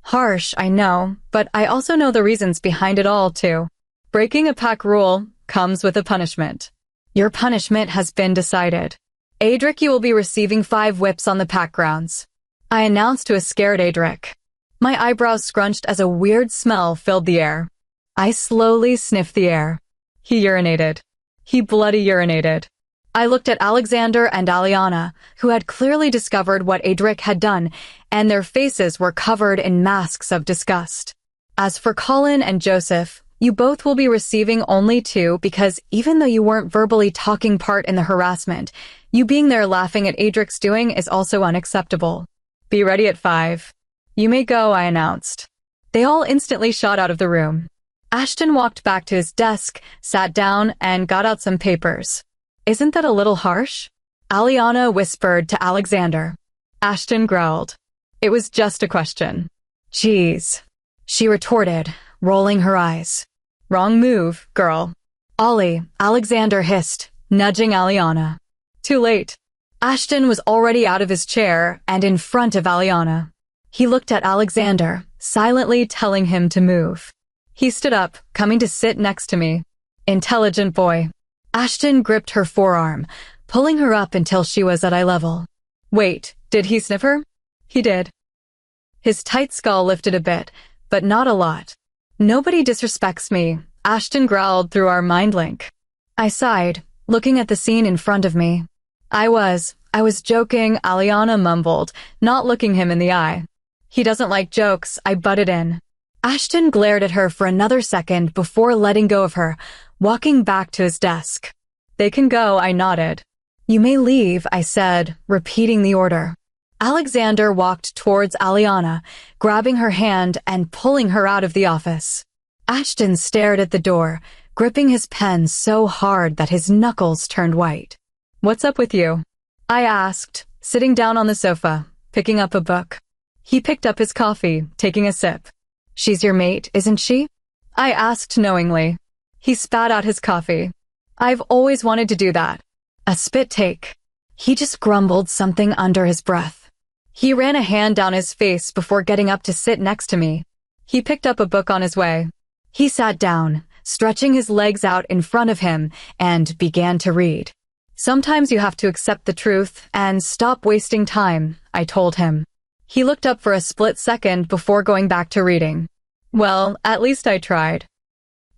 Harsh, I know, but I also know the reasons behind it all, too. Breaking a pack rule comes with a punishment. Your punishment has been decided. Adric, you will be receiving 5 whips on the pack grounds. I announced to a scared Adric. My eyebrows scrunched as a weird smell filled the air. I slowly sniffed the air. He urinated. He bloody urinated. I looked at Alexander and Aliana, who had clearly discovered what Adric had done, and their faces were covered in masks of disgust. As for Colin and Joseph, you both will be receiving only 2 because even though you weren't verbally taking part in the harassment, you being there laughing at Adric's doing is also unacceptable. Be ready at 5. You may go, I announced. They all instantly shot out of the room. Ashton walked back to his desk, sat down, and got out some papers. Isn't that a little harsh? Aliana whispered to Alexander. Ashton growled. It was just a question. Geez, she retorted, rolling her eyes. Wrong move, girl. Ollie, Alexander hissed, nudging Aliana. Too late. Ashton was already out of his chair and in front of Aliana. He looked at Alexander, silently telling him to move. He stood up, coming to sit next to me. Intelligent boy. Ashton gripped her forearm, pulling her up until she was at eye level. Wait, did he sniff her? He did. His tight skull lifted a bit, but not a lot. Nobody disrespects me, Ashton growled through our mind link. I sighed, looking at the scene in front of me. I was joking, Aliana mumbled, not looking him in the eye. He doesn't like jokes, I butted in. Ashton glared at her for another second before letting go of her, walking back to his desk. They can go, I nodded. You may leave, I said, repeating the order. Alexander walked towards Aliana, grabbing her hand and pulling her out of the office. Ashton stared at the door, gripping his pen so hard that his knuckles turned white. What's up with you? I asked, sitting down on the sofa, picking up a book. He picked up his coffee, taking a sip. She's your mate, isn't she? I asked knowingly. He spat out his coffee. I've always wanted to do that. A spit take. He just grumbled something under his breath. He ran a hand down his face before getting up to sit next to me. He picked up a book on his way. He sat down, stretching his legs out in front of him, and began to read. Sometimes you have to accept the truth and stop wasting time, I told him. He looked up for a split second before going back to reading. Well, at least I tried.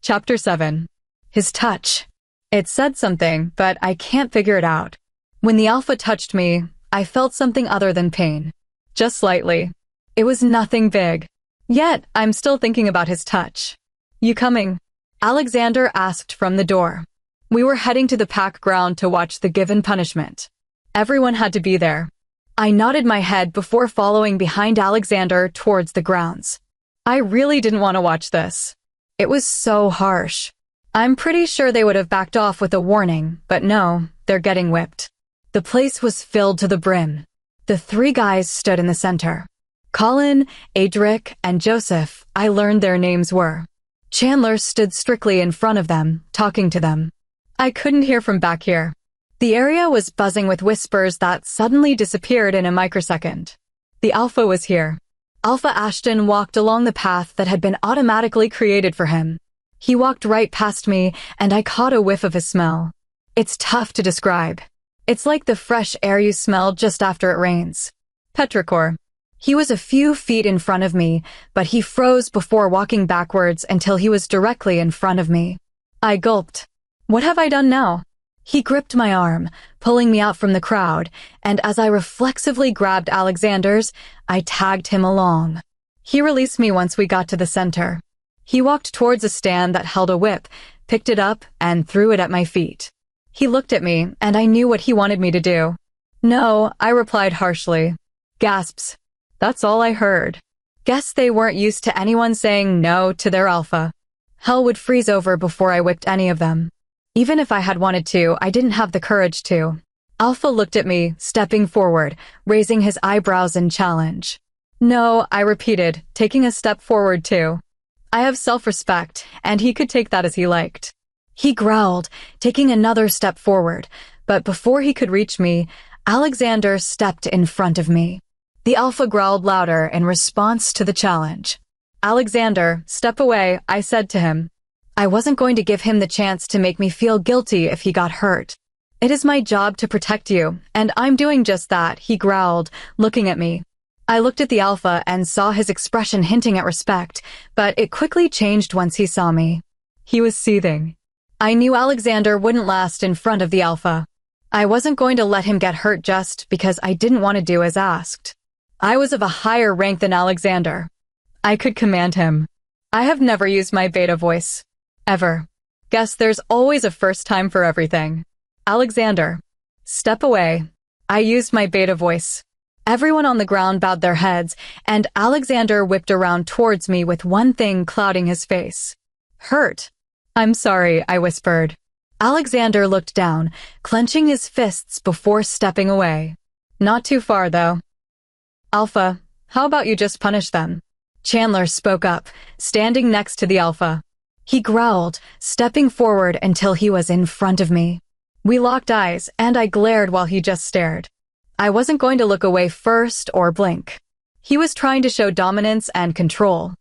Chapter 7. His touch. It said something, but I can't figure it out. When the alpha touched me, I felt something other than pain. Just slightly. It was nothing big. Yet, I'm still thinking about his touch. You coming? Alexander asked from the door. We were heading to the pack ground to watch the given punishment. Everyone had to be there. I nodded my head before following behind Alexander towards the grounds. I really didn't want to watch this. It was so harsh. I'm pretty sure they would have backed off with a warning, but no, they're getting whipped. The place was filled to the brim. The 3 guys stood in the center. Colin, Adric, and Joseph, I learned their names were. Chandler stood strictly in front of them, talking to them. I couldn't hear from back here. The area was buzzing with whispers that suddenly disappeared in a microsecond. The Alpha was here. Alpha Ashton walked along the path that had been automatically created for him. He walked right past me, and I caught a whiff of his smell. It's tough to describe. It's like the fresh air you smell just after it rains. Petrichor. He was a few feet in front of me, but he froze before walking backwards until he was directly in front of me. I gulped. What have I done now? He gripped my arm, pulling me out from the crowd, and as I reflexively grabbed Alexander's, I tagged him along. He released me once we got to the center. He walked towards a stand that held a whip, picked it up, and threw it at my feet. He looked at me, and I knew what he wanted me to do. No, I replied harshly. Gasps. That's all I heard. Guess they weren't used to anyone saying no to their alpha. Hell would freeze over before I whipped any of them. Even if I had wanted to, I didn't have the courage to. Alpha looked at me, stepping forward, raising his eyebrows in challenge. No, I repeated, taking a step forward too. I have self-respect, and he could take that as he liked. He growled, taking another step forward, but before he could reach me, Alexander stepped in front of me. The Alpha growled louder in response to the challenge. Alexander, step away, I said to him. I wasn't going to give him the chance to make me feel guilty if he got hurt. It is my job to protect you, and I'm doing just that, he growled, looking at me. I looked at the alpha and saw his expression hinting at respect, but it quickly changed once he saw me. He was seething. I knew Alexander wouldn't last in front of the alpha. I wasn't going to let him get hurt just because I didn't want to do as asked. I was of a higher rank than Alexander. I could command him. I have never used my beta voice. Ever. Guess there's always a first time for everything. Alexander. Step away. I used my beta voice. Everyone on the ground bowed their heads, and Alexander whipped around towards me with one thing clouding his face. Hurt. I'm sorry, I whispered. Alexander looked down, clenching his fists before stepping away. Not too far, though. Alpha, how about you just punish them? Chandler spoke up, standing next to the alpha. He growled, stepping forward until he was in front of me. We locked eyes, and I glared while he just stared. I wasn't going to look away first or blink. He was trying to show dominance and control.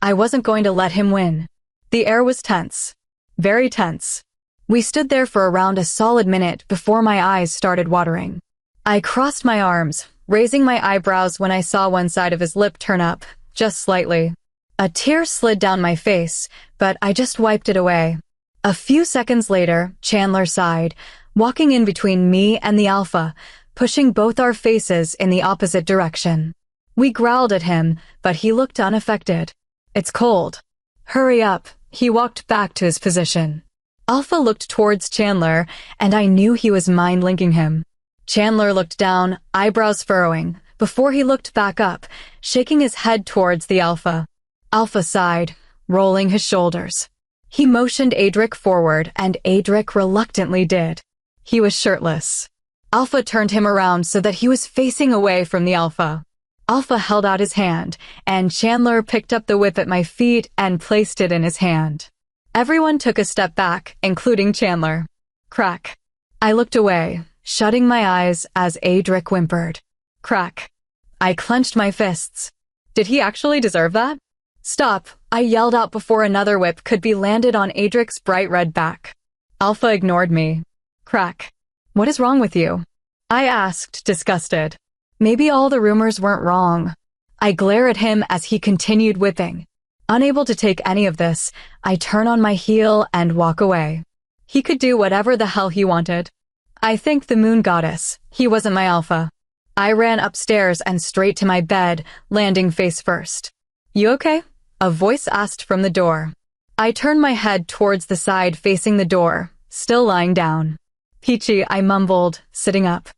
I wasn't going to let him win. The air was tense. Very tense. We stood there for around a solid minute before my eyes started watering. I crossed my arms, raising my eyebrows when I saw one side of his lip turn up, just slightly. A tear slid down my face, but I just wiped it away. A few seconds later, Chandler sighed, walking in between me and the alpha, pushing both our faces in the opposite direction. We growled at him, but he looked unaffected. It's cold. Hurry up. He walked back to his position. Alpha looked towards Chandler, and I knew he was mind-linking him. Chandler looked down, eyebrows furrowing, before he looked back up, shaking his head towards the alpha. Alpha sighed, rolling his shoulders. He motioned Adric forward, and Adric reluctantly did. He was shirtless. Alpha turned him around so that he was facing away from the alpha. Alpha held out his hand, and Chandler picked up the whip at my feet and placed it in his hand. Everyone took a step back, including Chandler. Crack. I looked away, shutting my eyes as Adric whimpered. Crack. I clenched my fists. Did he actually deserve that? Stop, I yelled out before another whip could be landed on Adric's bright red back. Alpha ignored me. Crack. What is wrong with you? I asked, disgusted. Maybe all the rumors weren't wrong. I glare at him as he continued whipping. Unable to take any of this, I turn on my heel and walk away. He could do whatever the hell he wanted. I thanked the moon goddess. He wasn't my alpha. I ran upstairs and straight to my bed, landing face first. You okay? A voice asked from the door. I turned my head towards the side facing the door, still lying down. Peachy, I mumbled, sitting up.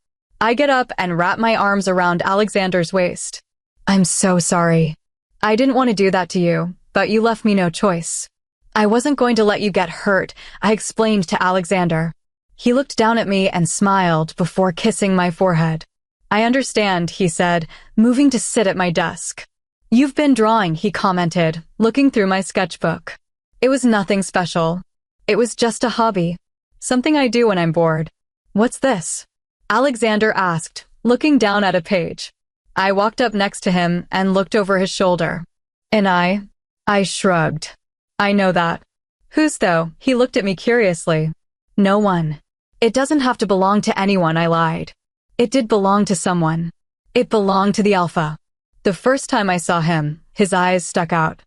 I get up and wrap my arms around Alexander's waist. I'm so sorry. I didn't want to do that to you, but you left me no choice. I wasn't going to let you get hurt, I explained to Alexander. He looked down at me and smiled before kissing my forehead. I understand, he said, moving to sit at my desk. You've been drawing, he commented, looking through my sketchbook. It was nothing special. It was just a hobby. Something I do when I'm bored. What's this? Alexander asked, looking down at a page. I walked up next to him and looked over his shoulder. And I shrugged. I know that. Whose though? He looked at me curiously. No one. It doesn't have to belong to anyone, I lied. It did belong to someone. It belonged to the alpha. The first time I saw him, his eyes stuck out.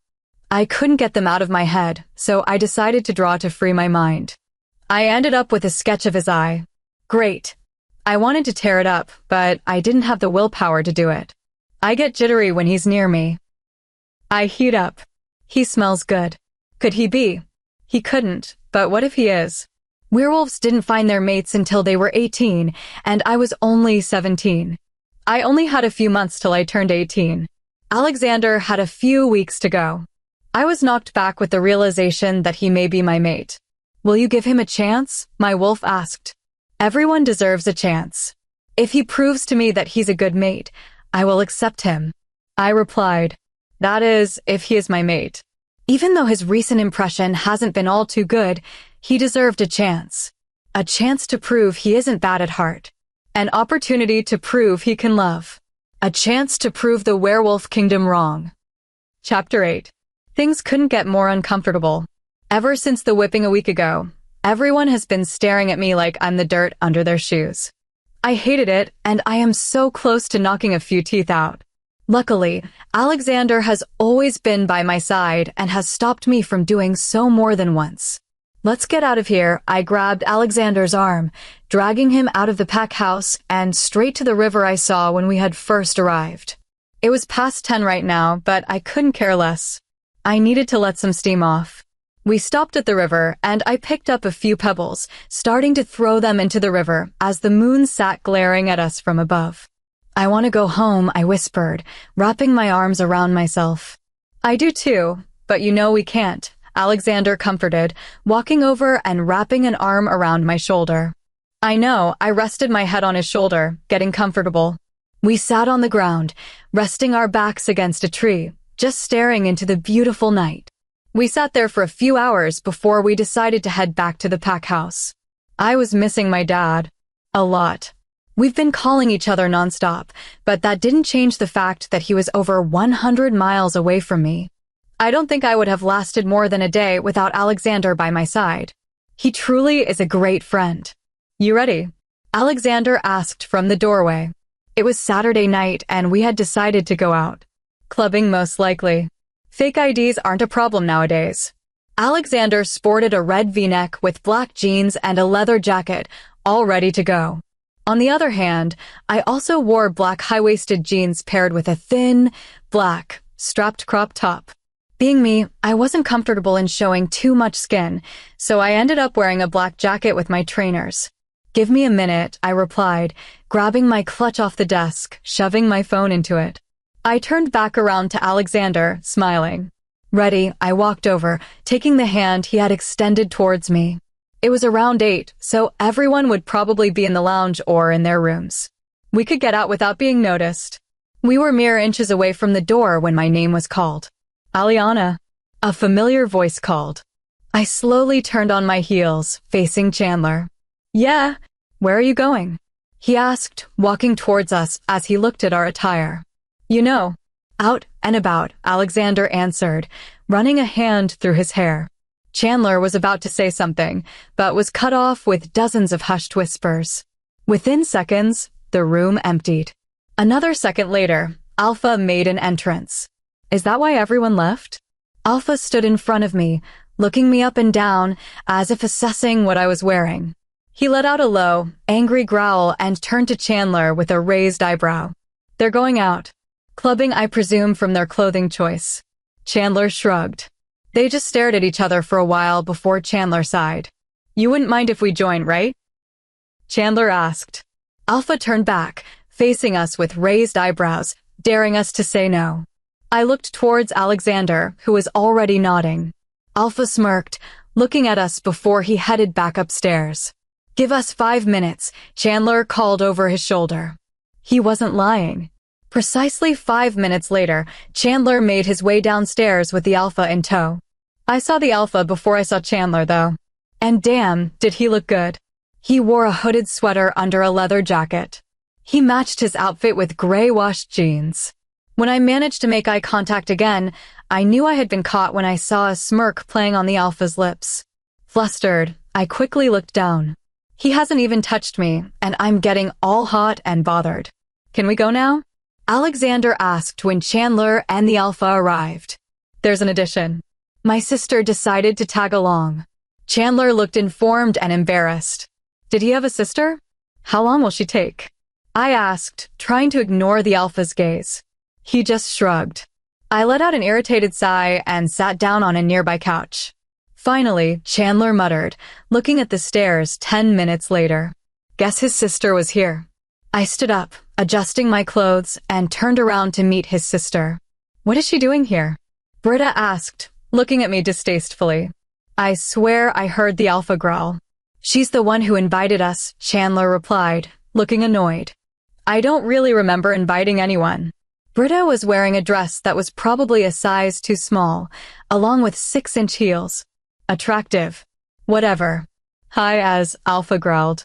I couldn't get them out of my head, so I decided to draw to free my mind. I ended up with a sketch of his eye. Great. I wanted to tear it up, but I didn't have the willpower to do it. I get jittery when he's near me. I heat up. He smells good. Could he be? He couldn't, but what if he is? Werewolves didn't find their mates until they were 18, and I was only 17. I only had a few months till I turned 18. Alexander had a few weeks to go. I was knocked back with the realization that he may be my mate. Will you give him a chance? My wolf asked. Everyone deserves a chance. If he proves to me that he's a good mate, I will accept him. I replied. That is, if he is my mate. Even though his recent impression hasn't been all too good, he deserved a chance. A chance to prove he isn't bad at heart. An opportunity to prove he can love. A chance to prove the werewolf kingdom wrong. Chapter 8. Things couldn't get more uncomfortable. Ever since the whipping a week ago, everyone has been staring at me like I'm the dirt under their shoes. I hated it, and I am so close to knocking a few teeth out. Luckily, Alexander has always been by my side and has stopped me from doing so more than once. Let's get out of here. I grabbed Alexander's arm, dragging him out of the pack house and straight to the river I saw when we had first arrived. It was past 10 right now, but I couldn't care less. I needed to let some steam off. We stopped at the river, and I picked up a few pebbles, starting to throw them into the river as the moon sat glaring at us from above. I want to go home, I whispered, wrapping my arms around myself. I do too, but you know we can't, Alexander comforted, walking over and wrapping an arm around my shoulder. I know, I rested my head on his shoulder, getting comfortable. We sat on the ground, resting our backs against a tree, just staring into the beautiful night. We sat there for a few hours before we decided to head back to the pack house. I was missing my dad. A lot. We've been calling each other nonstop, but that didn't change the fact that he was over 100 miles away from me. I don't think I would have lasted more than a day without Alexander by my side. He truly is a great friend. You ready? Alexander asked from the doorway. It was Saturday night and we had decided to go out. Clubbing most likely. Fake IDs aren't a problem nowadays. Alexander sported a red V-neck with black jeans and a leather jacket, all ready to go. On the other hand, I also wore black high-waisted jeans paired with a thin, black, strapped crop top. Being me, I wasn't comfortable in showing too much skin, so I ended up wearing a black jacket with my trainers. Give me a minute, I replied, grabbing my clutch off the desk, shoving my phone into it. I turned back around to Alexander, smiling. Ready, I walked over, taking the hand he had extended towards me. It was around 8, so everyone would probably be in the lounge or in their rooms. We could get out without being noticed. We were mere inches away from the door when my name was called. Aliana. A familiar voice called. I slowly turned on my heels, facing Chandler. Yeah, where are you going? He asked, walking towards us as he looked at our attire. You know, out and about, Alexander answered, running a hand through his hair. Chandler was about to say something, but was cut off with dozens of hushed whispers. Within seconds, the room emptied. Another second later, Alpha made an entrance. Is that why everyone left? Alpha stood in front of me, looking me up and down as if assessing what I was wearing. He let out a low, angry growl and turned to Chandler with a raised eyebrow. They're going out. Clubbing, I presume, from their clothing choice. Chandler shrugged. They just stared at each other for a while before Chandler sighed. You wouldn't mind if we joined, right? Chandler asked. Alpha turned back, facing us with raised eyebrows, daring us to say no. I looked towards Alexander, who was already nodding. Alpha smirked, looking at us before he headed back upstairs. Give us 5 minutes, Chandler called over his shoulder. He wasn't lying. Precisely 5 minutes later, Chandler made his way downstairs with the Alpha in tow. I saw the Alpha before I saw Chandler, though. And damn, did he look good. He wore a hooded sweater under a leather jacket. He matched his outfit with gray-washed jeans. When I managed to make eye contact again, I knew I had been caught when I saw a smirk playing on the Alpha's lips. Flustered, I quickly looked down. He hasn't even touched me, and I'm getting all hot and bothered. Can we go now? Alexander asked when Chandler and the Alpha arrived. There's an addition. My sister decided to tag along. Chandler looked informed and embarrassed. Did he have a sister? How long will she take? I asked, trying to ignore the Alpha's gaze. He just shrugged. I let out an irritated sigh and sat down on a nearby couch. Finally, Chandler muttered, looking at the stairs 10 minutes later. Guess his sister was here. I stood up, adjusting my clothes, and turned around to meet his sister. What is she doing here? Britta asked, looking at me distastefully. I swear I heard the Alpha growl. She's the one who invited us, Chandler replied, looking annoyed. I don't really remember inviting anyone. Britta was wearing a dress that was probably a size too small, along with 6-inch heels. Attractive. Whatever. Hi, as Alpha growled.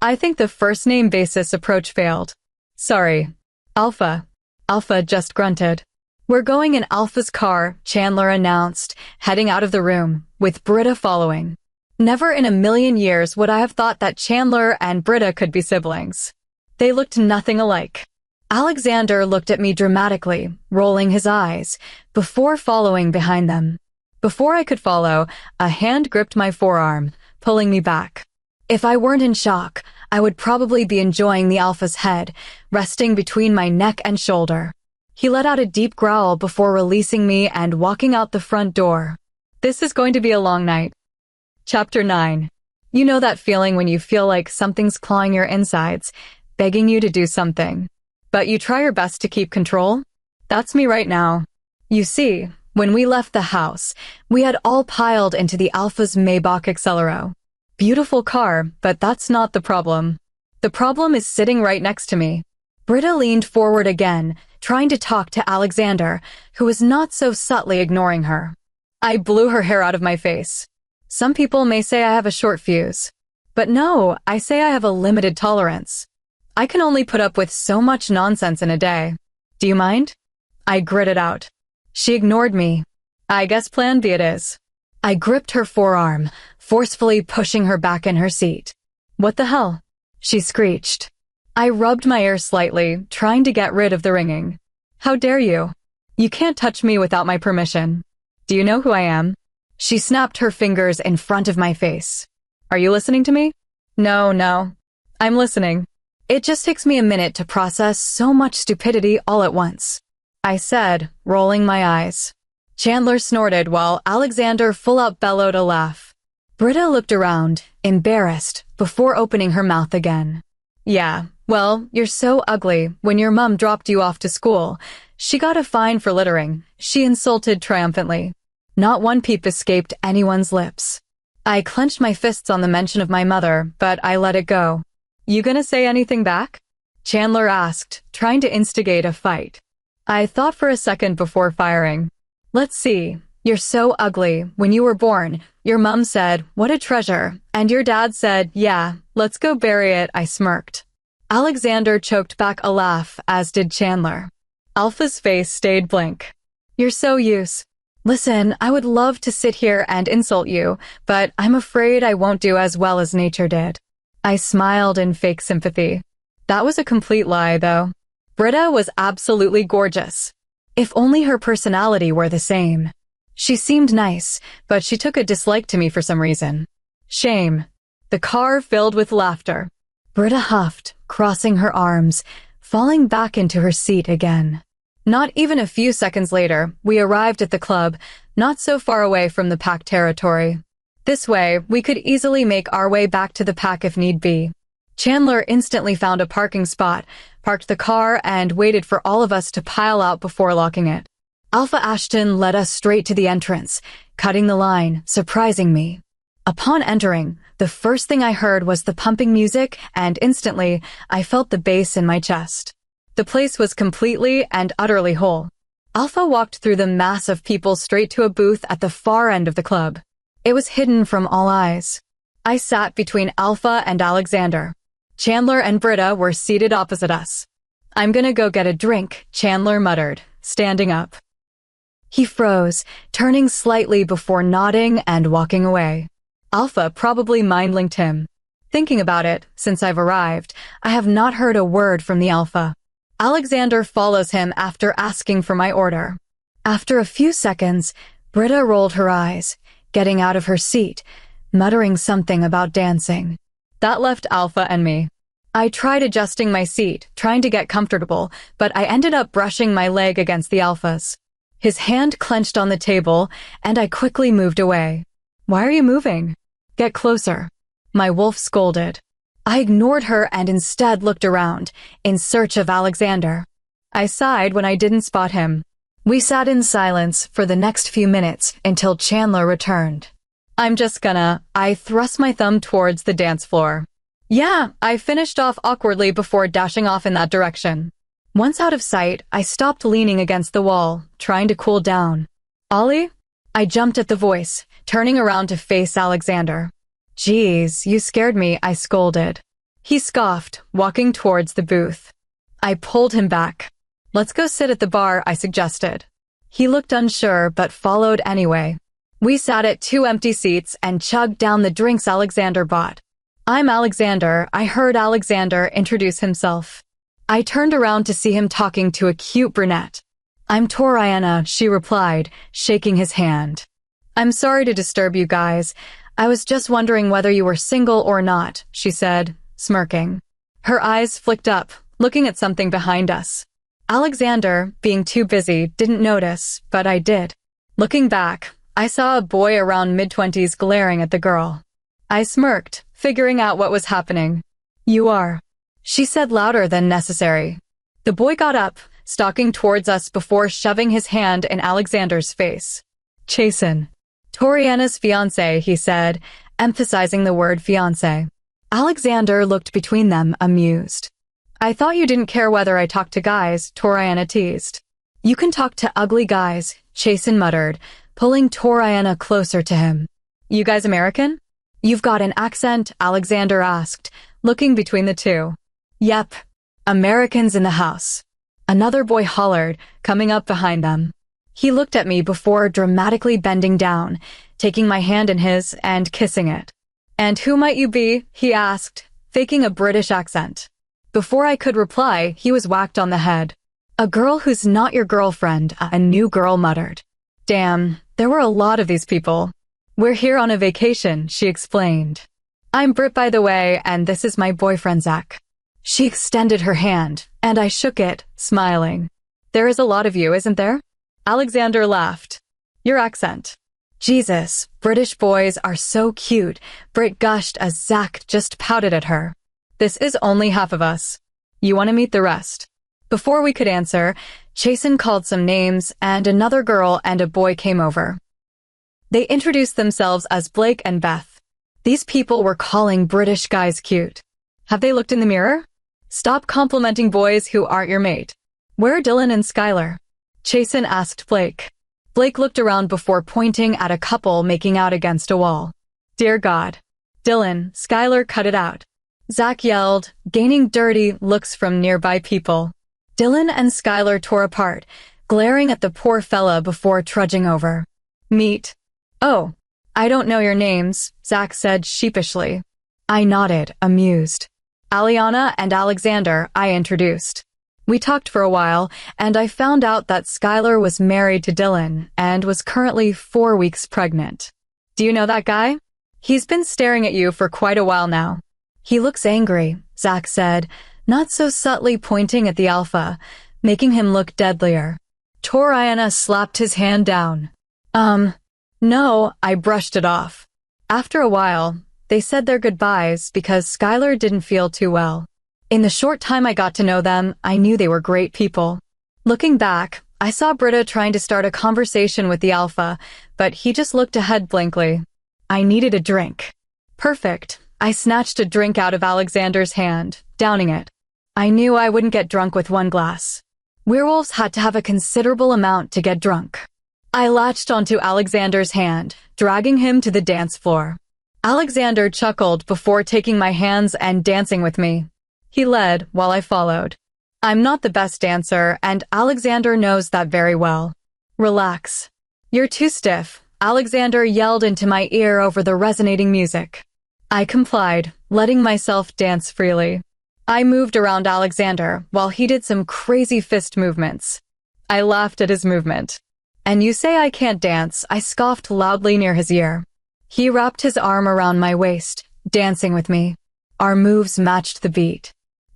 I think the first name basis approach failed. Sorry. Alpha. Alpha just grunted. "We're going in Alpha's car," Chandler announced, heading out of the room, with Britta following. Never in a million years would I have thought that Chandler and Britta could be siblings. They looked nothing alike. Alexander looked at me dramatically, rolling his eyes, before following behind them. Before I could follow, a hand gripped my forearm, pulling me back. If I weren't in shock, I would probably be enjoying the Alpha's head, resting between my neck and shoulder. He let out a deep growl before releasing me and walking out the front door. This is going to be a long night. Chapter 9. You know that feeling when you feel like something's clawing your insides, begging you to do something, but you try your best to keep control? That's me right now. You see, when we left the house, we had all piled into the Alpha's Maybach Accelero. Beautiful car, but that's not the problem. The problem is sitting right next to me. Britta leaned forward again, trying to talk to Alexander, who was not so subtly ignoring her. I blew her hair out of my face. Some people may say I have a short fuse. But no, I say I have a limited tolerance. I can only put up with so much nonsense in a day. Do you mind? I gritted out. She ignored me. I guess plan B it is. I gripped her forearm, forcefully pushing her back in her seat. What the hell? She screeched. I rubbed my ear slightly, trying to get rid of the ringing. How dare you? You can't touch me without my permission. Do you know who I am? She snapped her fingers in front of my face. Are you listening to me? No. I'm listening. It just takes me a minute to process so much stupidity all at once, I said, rolling my eyes. Chandler snorted while Alexander full-out bellowed a laugh. Britta looked around, embarrassed, before opening her mouth again. Yeah, well, you're so ugly. When your mom dropped you off to school, she got a fine for littering, she insulted triumphantly. Not one peep escaped anyone's lips. I clenched my fists on the mention of my mother, but I let it go. You gonna say anything back? Chandler asked, trying to instigate a fight. I thought for a second before firing. Let's see. You're so ugly. When you were born, your mom said, "What a treasure," and your dad said, "Yeah, let's go bury it," I smirked. Alexander choked back a laugh, as did Chandler. Alpha's face stayed blank. You're so used. Listen, I would love to sit here and insult you, but I'm afraid I won't do as well as nature did. I smiled in fake sympathy. That was a complete lie, though. Britta was absolutely gorgeous. If only her personality were the same. She seemed nice, but she took a dislike to me for some reason. Shame. The car filled with laughter. Britta huffed, crossing her arms, falling back into her seat again. Not even a few seconds later, we arrived at the club, not so far away from the pack territory. This way, we could easily make our way back to the pack if need be. Chandler instantly found a parking spot, parked the car, and waited for all of us to pile out before locking it. Alpha Ashton led us straight to the entrance, cutting the line, surprising me. Upon entering, the first thing I heard was the pumping music, and instantly, I felt the bass in my chest. The place was completely and utterly whole. Alpha walked through the mass of people straight to a booth at the far end of the club. It was hidden from all eyes. I sat between Alpha and Alexander. Chandler and Britta were seated opposite us. I'm gonna go get a drink, Chandler muttered, standing up. He froze, turning slightly before nodding and walking away. Alpha probably mind-linked him. Thinking about it, since I've arrived, I have not heard a word from the Alpha. Alexander follows him after asking for my order. After a few seconds, Britta rolled her eyes, getting out of her seat, muttering something about dancing. That left Alpha and me. I tried adjusting my seat, trying to get comfortable, but I ended up brushing my leg against the Alpha's. His hand clenched on the table, and I quickly moved away. Why are you moving? Get closer. My wolf scolded. I ignored her and instead looked around, in search of Alexander. I sighed when I didn't spot him. We sat in silence for the next few minutes until Chandler returned. I thrust my thumb towards the dance floor. Yeah, I finished off awkwardly before dashing off in that direction. Once out of sight, I stopped leaning against the wall, trying to cool down. Ollie? I jumped at the voice, turning around to face Alexander. Geez, you scared me, I scolded. He scoffed, walking towards the booth. I pulled him back. Let's go sit at the bar, I suggested. He looked unsure but followed anyway. We sat at 2 empty seats and chugged down the drinks Alexander bought. "I'm Alexander," I heard Alexander introduce himself. I turned around to see him talking to a cute brunette. "I'm Toriana," she replied, shaking his hand. "I'm sorry to disturb you guys. I was just wondering whether you were single or not," she said, smirking. Her eyes flicked up, looking at something behind us. Alexander, being too busy, didn't notice, but I did. Looking back, I saw a boy around mid-20s glaring at the girl. I smirked, figuring out what was happening. "You are," she said louder than necessary. The boy got up, stalking towards us before shoving his hand in Alexander's face. "Chasen. Toriana's fiancé," he said, emphasizing the word fiancé. Alexander looked between them, amused. "I thought you didn't care whether I talked to guys," Toriana teased. "You can talk to ugly guys," Chasen muttered, pulling Toriana closer to him. "You guys American?" "You've got an accent?" Alexander asked, looking between the two. "Yep. Americans in the house," another boy hollered, coming up behind them. He looked at me before dramatically bending down, taking my hand in his and kissing it. "And who might you be?" he asked, faking a British accent. Before I could reply, he was whacked on the head. "A girl who's not your girlfriend," a new girl muttered. "Damn, there were a lot of these people." "We're here on a vacation," she explained. "I'm Brit, by the way, and this is my boyfriend, Zach." She extended her hand, and I shook it, smiling. "There is a lot of you, isn't there?" Alexander laughed. "Your accent." "Jesus, British boys are so cute," Brit gushed as Zach just pouted at her. "This is only half of us. You want to meet the rest?" Before we could answer, Chasen called some names, and another girl and a boy came over. They introduced themselves as Blake and Beth. These people were calling British guys cute. "Have they looked in the mirror?" "Stop complimenting boys who aren't your mate." "Where are Dylan and Skylar?" Chasen asked Blake. Blake looked around before pointing at a couple making out against a wall. "Dear God. Dylan, Skylar, cut it out." Zach yelled, gaining dirty looks from nearby people. Dylan and Skylar tore apart, glaring at the poor fella before trudging over. "Meet." "Oh, I don't know your names," Zach said sheepishly. I nodded, amused. "Aliana and Alexander," I introduced. We talked for a while, and I found out that Skylar was married to Dylan and was currently 4 weeks pregnant. "Do you know that guy? He's been staring at you for quite a while now." "He looks angry," Zach said, not so subtly pointing at the alpha, making him look deadlier. Toriana slapped his hand down. No, I brushed it off. After a while, they said their goodbyes because Skylar didn't feel too well. In the short time I got to know them, I knew they were great people. Looking back, I saw Britta trying to start a conversation with the alpha, but he just looked ahead blankly. I needed a drink. Perfect. I snatched a drink out of Alexander's hand, downing it. I knew I wouldn't get drunk with one glass. Werewolves had to have a considerable amount to get drunk. I latched onto Alexander's hand, dragging him to the dance floor. Alexander chuckled before taking my hands and dancing with me. He led while I followed. I'm not the best dancer, and Alexander knows that very well. "Relax. You're too stiff," Alexander yelled into my ear over the resonating music. I complied, letting myself dance freely. I moved around Alexander while he did some crazy fist movements. I laughed at his movement. "And you say I can't dance," I scoffed loudly near his ear. He wrapped his arm around my waist, dancing with me. Our moves matched the beat.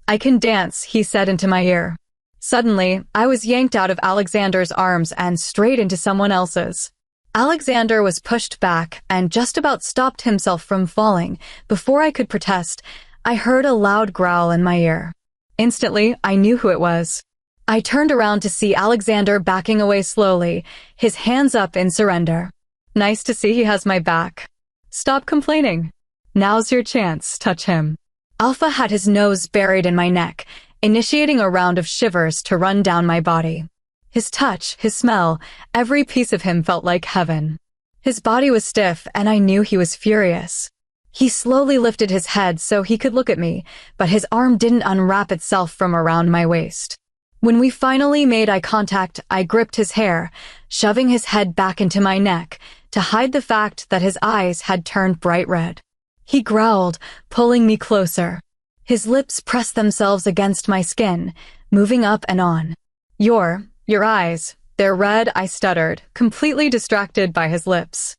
"I can dance," he said into my ear. Suddenly, I was yanked out of Alexander's arms and straight into someone else's. Alexander was pushed back and just about stopped himself from falling. Before I could protest, I heard a loud growl in my ear. Instantly, I knew who it was. I turned around to see Alexander backing away slowly, his hands up in surrender. Nice to see he has my back. Stop complaining. Now's your chance, touch him. Alpha had his nose buried in my neck, initiating a round of shivers to run down my body. His touch, his smell, every piece of him felt like heaven. His body was stiff, and I knew he was furious. He slowly lifted his head so he could look at me, but his arm didn't unwrap itself from around my waist. When we finally made eye contact, I gripped his hair, shoving his head back into my neck to hide the fact that his eyes had turned bright red. He growled, pulling me closer. His lips pressed themselves against my skin, moving up and on. Your eyes, they're red," I stuttered, completely distracted by his lips.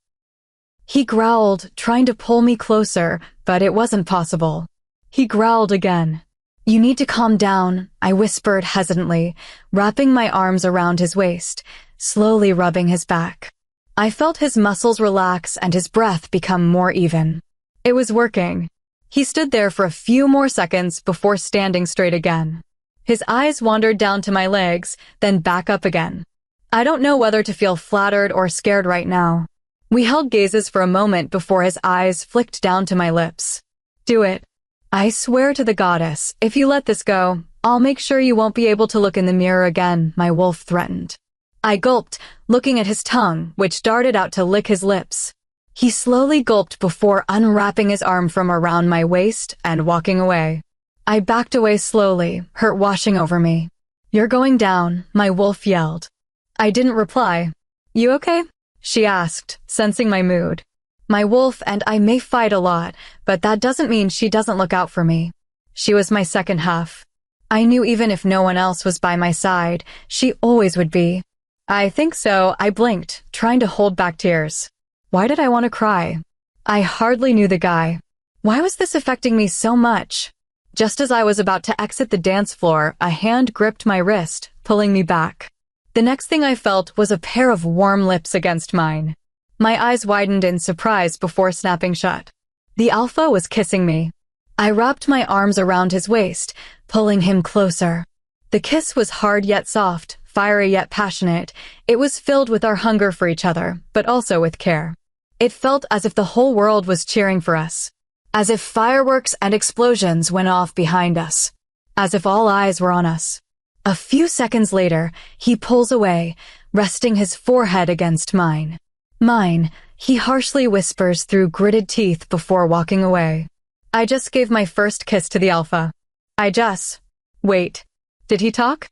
He growled, trying to pull me closer, but it wasn't possible. He growled again. "You need to calm down," I whispered hesitantly, wrapping my arms around his waist, slowly rubbing his back. I felt his muscles relax and his breath become more even. It was working. He stood there for a few more seconds before standing straight again. His eyes wandered down to my legs, then back up again. I don't know whether to feel flattered or scared right now. We held gazes for a moment before his eyes flicked down to my lips. "Do it. I swear to the goddess, if you let this go, I'll make sure you won't be able to look in the mirror again," my wolf threatened. I gulped, looking at his tongue, which darted out to lick his lips. He slowly gulped before unwrapping his arm from around my waist and walking away. I backed away slowly, hurt washing over me. "You're going down," my wolf yelled. I didn't reply. "You okay?" she asked, sensing my mood. My wolf and I may fight a lot, but that doesn't mean she doesn't look out for me. She was my second half. I knew even if no one else was by my side, she always would be. "I think so," I blinked, trying to hold back tears. Why did I want to cry? I hardly knew the guy. Why was this affecting me so much? Just as I was about to exit the dance floor, a hand gripped my wrist, pulling me back. The next thing I felt was a pair of warm lips against mine. My eyes widened in surprise before snapping shut. The alpha was kissing me. I wrapped my arms around his waist, pulling him closer. The kiss was hard yet soft, fiery yet passionate. It was filled with our hunger for each other, but also with care. It felt as if the whole world was cheering for us. As if fireworks and explosions went off behind us. As if all eyes were on us. A few seconds later, he pulls away, resting his forehead against mine. "Mine," he harshly whispers through gritted teeth before walking away. I just gave my first kiss to the alpha. Wait. Did he talk?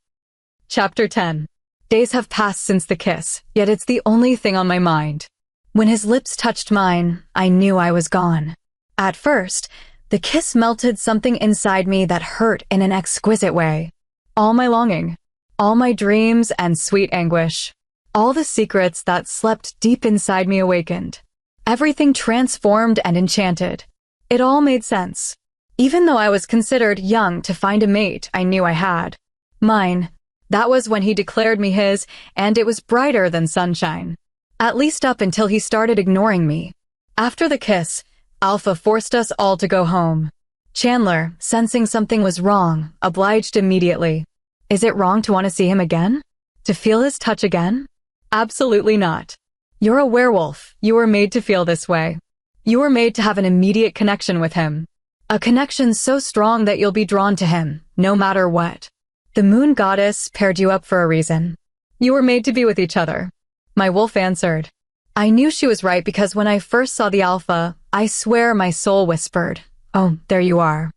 Chapter 10. Days have passed since the kiss, yet it's the only thing on my mind. When his lips touched mine, I knew I was gone. At first, the kiss melted something inside me that hurt in an exquisite way. All my longing, all my dreams and sweet anguish. All the secrets that slept deep inside me awakened. Everything transformed and enchanted. It all made sense. Even though I was considered young to find a mate I knew I had. Mine. That was when he declared me his, and it was brighter than sunshine. At least up until he started ignoring me. After the kiss, Alpha forced us all to go home. Chandler, sensing something was wrong, obliged immediately. Is it wrong to want to see him again? To feel his touch again? Absolutely not. You're a werewolf. You were made to feel this way. You were made to have an immediate connection with him. A connection so strong that you'll be drawn to him, no matter what. The moon goddess paired you up for a reason. You were made to be with each other. My wolf answered. I knew she was right because when I first saw the alpha, I swear my soul whispered, "Oh, there you are."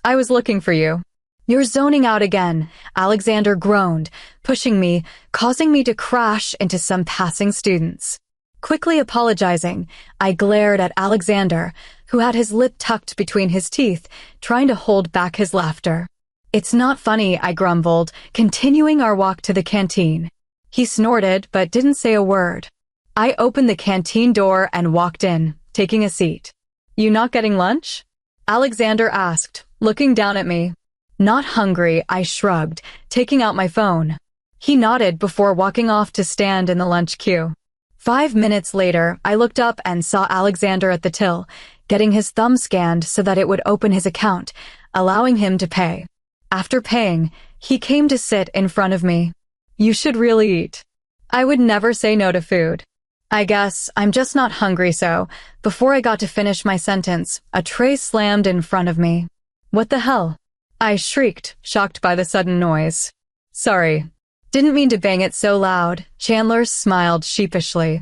I was looking for you. You're zoning out again, Alexander groaned, pushing me, causing me to crash into some passing students. Quickly apologizing, I glared at Alexander, who had his lip tucked between his teeth, trying to hold back his laughter. It's not funny, I grumbled, continuing our walk to the canteen. He snorted, but didn't say a word. I opened the canteen door and walked in, taking a seat. You not getting lunch? Alexander asked, looking down at me. Not hungry, I shrugged, taking out my phone. He nodded before walking off to stand in the lunch queue. 5 minutes later, I looked up and saw Alexander at the till, getting his thumb scanned so that it would open his account, allowing him to pay. After paying, he came to sit in front of me. You should really eat. I would never say no to food. I guess I'm just not hungry, so before I got to finish my sentence, a tray slammed in front of me. What the hell? I shrieked, shocked by the sudden noise. Sorry. Didn't mean to bang it so loud. Chandler smiled sheepishly.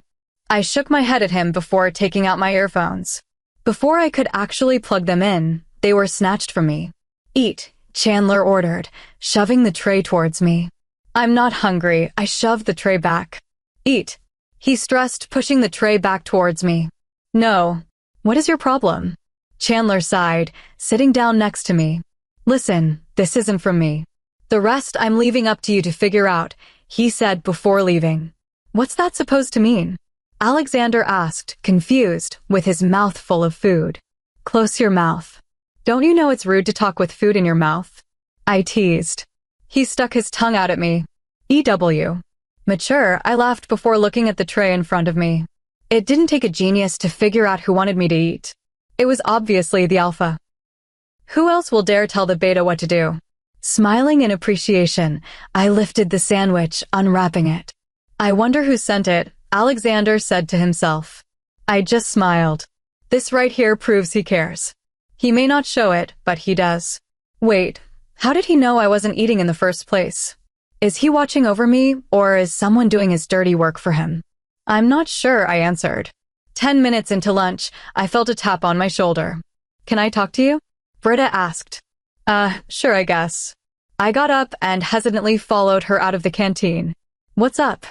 I shook my head at him before taking out my earphones. Before I could actually plug them in, they were snatched from me. Eat, Chandler ordered, shoving the tray towards me. I'm not hungry. I shoved the tray back. Eat. He stressed, pushing the tray back towards me. No. What is your problem? Chandler sighed, sitting down next to me. Listen, this isn't from me. The rest I'm leaving up to you to figure out, he said before leaving. What's that supposed to mean? Alexander asked, confused, with his mouth full of food. Close your mouth. Don't you know it's rude to talk with food in your mouth? I teased. He stuck his tongue out at me. EW. Mature, I laughed before looking at the tray in front of me. It didn't take a genius to figure out who wanted me to eat. It was obviously the alpha. Who else will dare tell the beta what to do? Smiling in appreciation, I lifted the sandwich, unwrapping it. I wonder who sent it, Alexander said to himself. I just smiled. This right here proves he cares. He may not show it, but he does. Wait, how did he know I wasn't eating in the first place? Is he watching over me, or is someone doing his dirty work for him? I'm not sure, I answered. 10 minutes into lunch, I felt a tap on my shoulder. Can I talk to you? Britta asked. Sure, I guess. I got up and hesitantly followed her out of the canteen. What's up?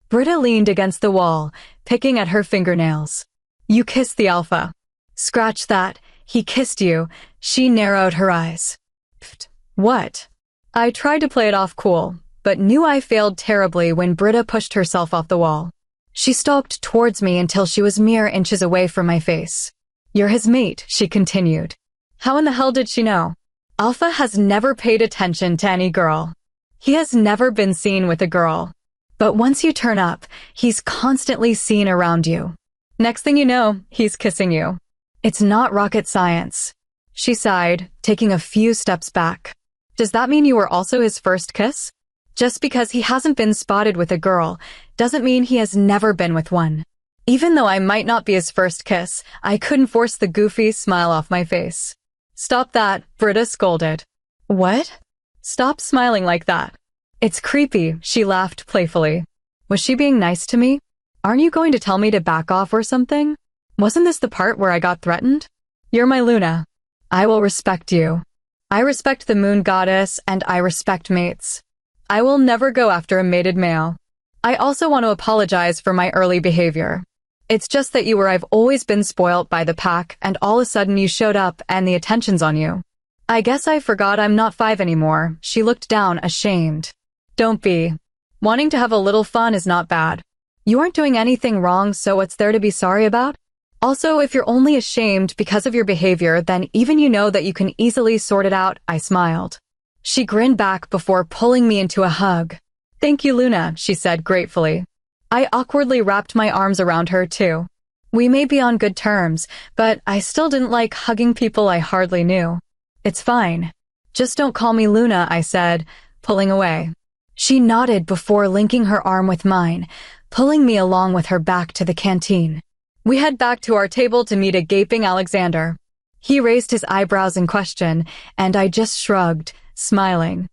Britta leaned against the wall, picking at her fingernails. You kissed the alpha. Scratch that. He kissed you. She narrowed her eyes. Pfft. What? I tried to play it off cool, but knew I failed terribly when Britta pushed herself off the wall. She stalked towards me until she was mere inches away from my face. You're his mate, she continued. How in the hell did she know? Alpha has never paid attention to any girl. He has never been seen with a girl. But once you turn up, he's constantly seen around you. Next thing you know, he's kissing you. It's not rocket science. She sighed, taking a few steps back. Does that mean you were also his first kiss? Just because he hasn't been spotted with a girl doesn't mean he has never been with one. Even though I might not be his first kiss, I couldn't force the goofy smile off my face. Stop that, Britta scolded. What? Stop smiling like that. It's creepy, she laughed playfully. Was she being nice to me? Aren't you going to tell me to back off or something? Wasn't this the part where I got threatened? You're my Luna. I will respect you. I respect the moon goddess and I respect mates. I will never go after a mated male. I also want to apologize for my early behavior. It's just that I've always been spoilt by the pack and all of a sudden you showed up and the attention's on you. I guess I forgot I'm not 5 anymore. She looked down, ashamed. Don't be. Wanting to have a little fun is not bad. You aren't doing anything wrong, so what's there to be sorry about? Also, if you're only ashamed because of your behavior, then even you know that you can easily sort it out, I smiled. She grinned back before pulling me into a hug. Thank you, Luna, she said gratefully. I awkwardly wrapped my arms around her, too. We may be on good terms, but I still didn't like hugging people I hardly knew. It's fine. Just don't call me Luna, I said, pulling away. She nodded before linking her arm with mine, pulling me along with her back to the canteen. We head back to our table to meet a gaping Alexander. He raised his eyebrows in question, and I just shrugged, smiling.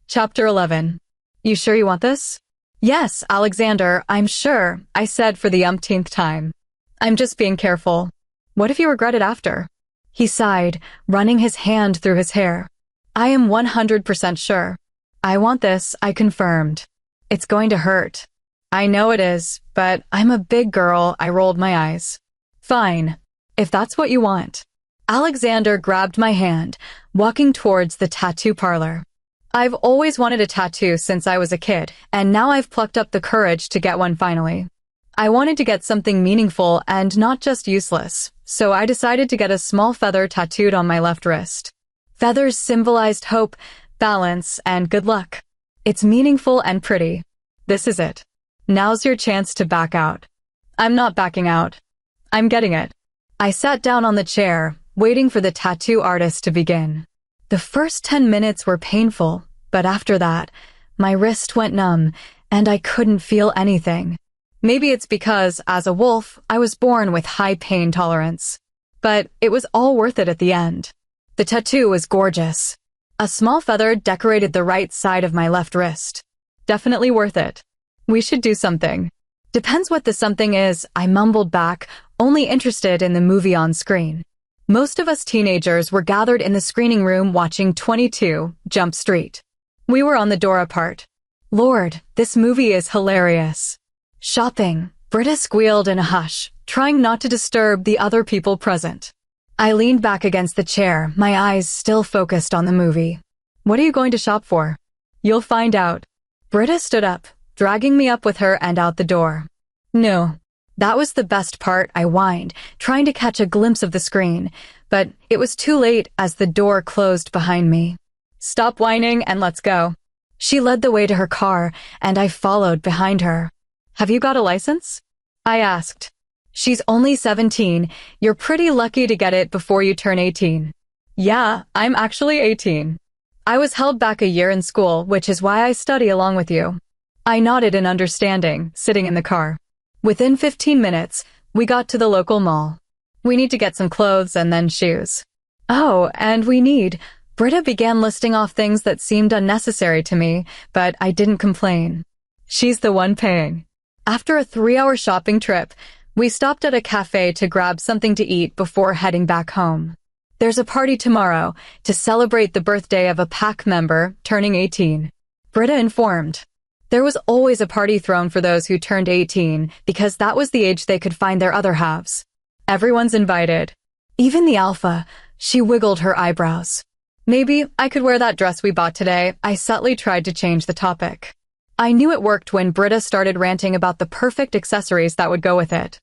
Chapter 11. You sure you want this? Yes, Alexander, I'm sure, I said for the umpteenth time. I'm just being careful. What if you regret it after? He sighed, running his hand through his hair. I am 100% sure. I want this, I confirmed. It's going to hurt. I know it is, but I'm a big girl, I rolled my eyes. Fine, if that's what you want. Alexander grabbed my hand, walking towards the tattoo parlor. I've always wanted a tattoo since I was a kid, and now I've plucked up the courage to get one finally. I wanted to get something meaningful and not just useless, so I decided to get a small feather tattooed on my left wrist. Feathers symbolized hope, balance, and good luck. It's meaningful and pretty. This is it. Now's your chance to back out. I'm not backing out. I'm getting it. I sat down on the chair, waiting for the tattoo artist to begin. The first 10 minutes were painful, but after that, my wrist went numb, and I couldn't feel anything. Maybe it's because, as a wolf, I was born with high pain tolerance. But it was all worth it at the end. The tattoo was gorgeous. A small feather decorated the right side of my left wrist. Definitely worth it. We should do something. Depends what the something is, I mumbled back, only interested in the movie on screen. Most of us teenagers were gathered in the screening room watching 22 Jump Street. We were on the door apart. Lord, this movie is hilarious. Shopping. Britta squealed in a hush, trying not to disturb the other people present. I leaned back against the chair, my eyes still focused on the movie. What are you going to shop for? You'll find out. Britta stood up, dragging me up with her and out the door. No. That was the best part, I whined, trying to catch a glimpse of the screen, but it was too late as the door closed behind me. Stop whining and let's go. She led the way to her car, and I followed behind her. Have you got a license? I asked. She's only 17. You're pretty lucky to get it before you turn 18. Yeah, I'm actually 18. I was held back a year in school, which is why I study along with you. I nodded in understanding, sitting in the car. Within 15 minutes, we got to the local mall. We need to get some clothes and then shoes. Oh, and Britta began listing off things that seemed unnecessary to me, but I didn't complain. She's the one paying. After a 3-hour shopping trip, we stopped at a cafe to grab something to eat before heading back home. There's a party tomorrow to celebrate the birthday of a pack member turning 18. Britta informed. There was always a party thrown for those who turned 18 because that was the age they could find their other halves. Everyone's invited. Even the alpha. She wiggled her eyebrows. Maybe I could wear that dress we bought today. I subtly tried to change the topic. I knew it worked when Britta started ranting about the perfect accessories that would go with it.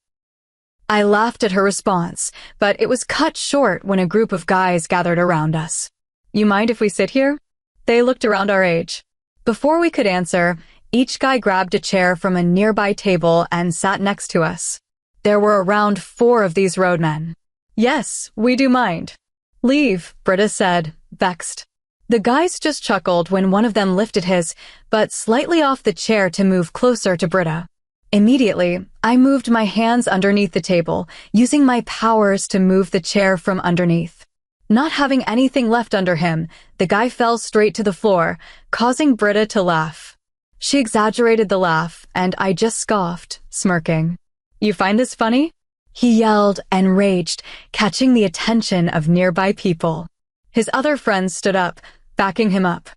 I laughed at her response, but it was cut short when a group of guys gathered around us. You mind if we sit here? They looked around our age. Before we could answer, each guy grabbed a chair from a nearby table and sat next to us. There were around 4 of these roadmen. Yes, we do mind. Leave, Britta said, vexed. The guys just chuckled when one of them lifted his, but slightly off the chair to move closer to Britta. Immediately, I moved my hands underneath the table, using my powers to move the chair from underneath. Not having anything left under him, the guy fell straight to the floor, causing Britta to laugh. She exaggerated the laugh, and I just scoffed, smirking. You find this funny? He yelled and raged, catching the attention of nearby people. His other friends stood up, backing him up.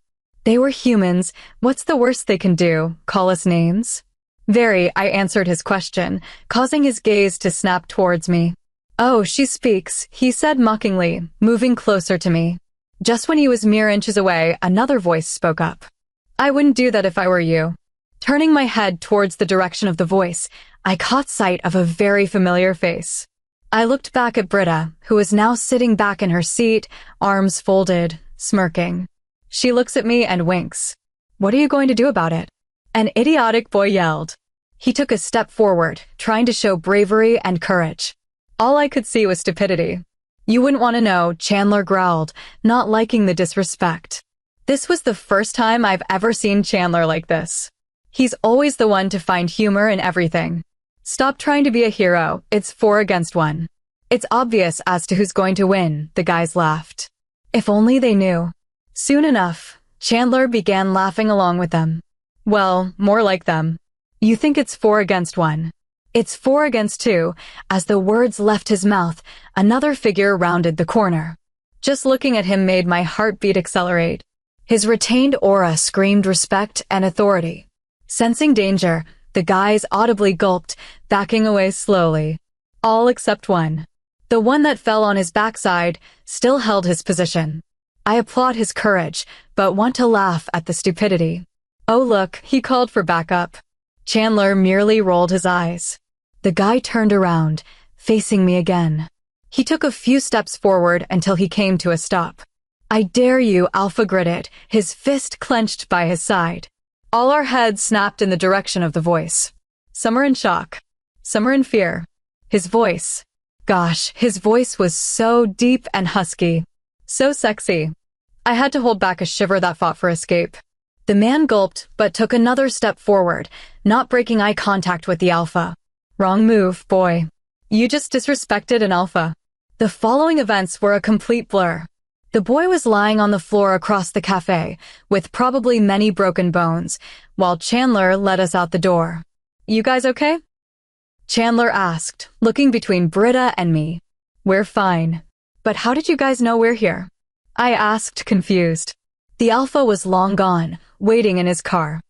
They were humans. What's the worst they can do? Call us names? Very, I answered his question, causing his gaze to snap towards me. Oh, she speaks, he said mockingly, moving closer to me. Just when he was mere inches away, another voice spoke up. I wouldn't do that if I were you. Turning my head towards the direction of the voice, I caught sight of a very familiar face. I looked back at Britta, who was now sitting back in her seat, arms folded, smirking. She looks at me and winks. What are you going to do about it? An idiotic boy yelled. He took a step forward, trying to show bravery and courage. All I could see was stupidity. You wouldn't want to know, Chandler growled, not liking the disrespect. This was the first time I've ever seen Chandler like this. He's always the one to find humor in everything. Stop trying to be a hero, it's 4 against 1. It's obvious as to who's going to win, the guys laughed. If only they knew. Soon enough, Chandler began laughing along with them. Well, more like them. You think it's 4 against 1. It's 4 against 2. As the words left his mouth, another figure rounded the corner. Just looking at him made my heartbeat accelerate. His retained aura screamed respect and authority. Sensing danger, the guys audibly gulped, backing away slowly. All except one. The one that fell on his backside still held his position. I applaud his courage, but want to laugh at the stupidity. Oh look, he called for backup. Chandler merely rolled his eyes. The guy turned around, facing me again. He took a few steps forward until he came to a stop. I dare you, Alpha gritted, his fist clenched by his side. All our heads snapped in the direction of the voice. Some are in shock. Some are in fear. His voice. Gosh, his voice was so deep and husky. So sexy. I had to hold back a shiver that fought for escape. The man gulped, but took another step forward, not breaking eye contact with the alpha. Wrong move, boy. You just disrespected an alpha. The following events were a complete blur. The boy was lying on the floor across the cafe, with probably many broken bones, while Chandler led us out the door. You guys okay? Chandler asked, looking between Britta and me. We're fine. But how did you guys know we're here? I asked, confused. The alpha was long gone, waiting in his car.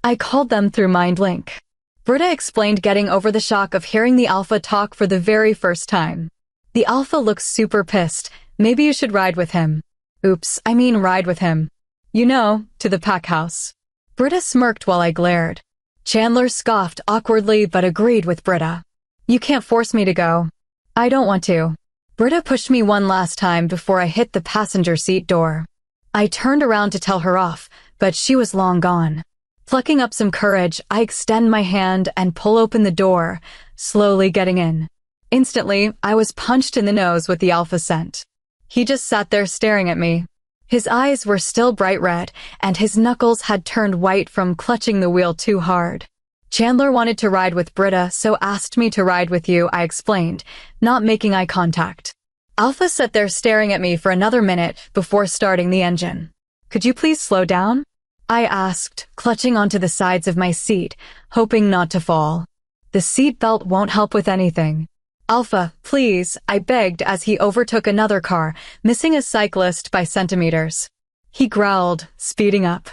I called them through Mind Link. Britta explained getting over the shock of hearing the alpha talk for the very first time. The alpha looks super pissed. Maybe you should ride with him. Oops, I mean ride with him. You know, to the pack house. Britta smirked while I glared. Chandler scoffed awkwardly but agreed with Britta. You can't force me to go. I don't want to. Britta pushed me one last time before I hit the passenger seat door. I turned around to tell her off, but she was long gone. Plucking up some courage, I extend my hand and pull open the door, slowly getting in. Instantly, I was punched in the nose with the alpha scent. He just sat there staring at me. His eyes were still bright red, and his knuckles had turned white from clutching the wheel too hard. Chandler wanted to ride with Britta, so asked me to ride with you, I explained, not making eye contact. Alpha sat there staring at me for another minute before starting the engine. Could you please slow down? I asked, clutching onto the sides of my seat, hoping not to fall. The seat belt won't help with anything. Alpha, please, I begged as he overtook another car, missing a cyclist by centimeters. He growled, speeding up.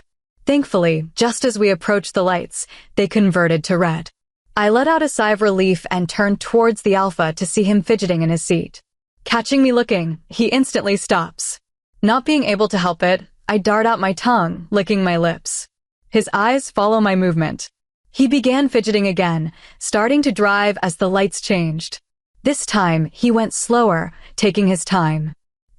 Thankfully, just as we approached the lights, they converted to red. I let out a sigh of relief and turned towards the alpha to see him fidgeting in his seat. Catching me looking, he instantly stops. Not being able to help it, I dart out my tongue, licking my lips. His eyes follow my movement. He began fidgeting again, starting to drive as the lights changed. This time, he went slower, taking his time.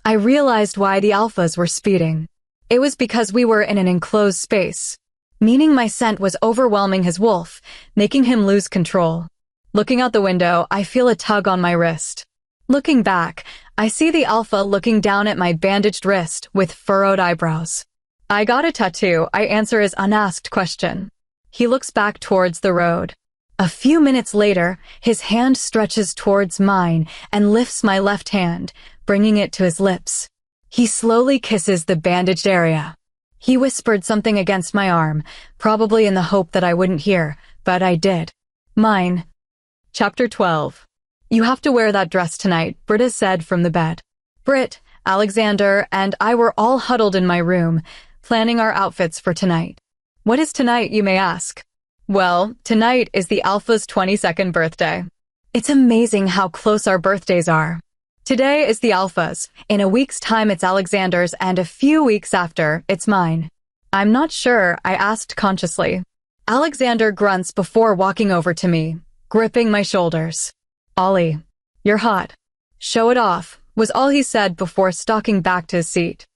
I realized why the alphas were speeding. It was because we were in an enclosed space, meaning my scent was overwhelming his wolf, making him lose control. Looking out the window, I feel a tug on my wrist. Looking back, I see the alpha looking down at my bandaged wrist with furrowed eyebrows. I got a tattoo, I answer his unasked question. He looks back towards the road. A few minutes later, his hand stretches towards mine and lifts my left hand, bringing it to his lips. He slowly kisses the bandaged area. He whispered something against my arm, probably in the hope that I wouldn't hear, but I did. Mine. Chapter 12. You have to wear that dress tonight, Britta said from the bed. Britt, Alexander, and I were all huddled in my room, planning our outfits for tonight. What is tonight, you may ask? Well, tonight is the Alpha's 22nd birthday. It's amazing how close our birthdays are. Today is the Alpha's, in a week's time it's Alexander's, and a few weeks after, it's mine. I'm not sure, I asked consciously. Alexander grunts before walking over to me, gripping my shoulders. Ollie, you're hot. Show it off, was all he said before stalking back to his seat.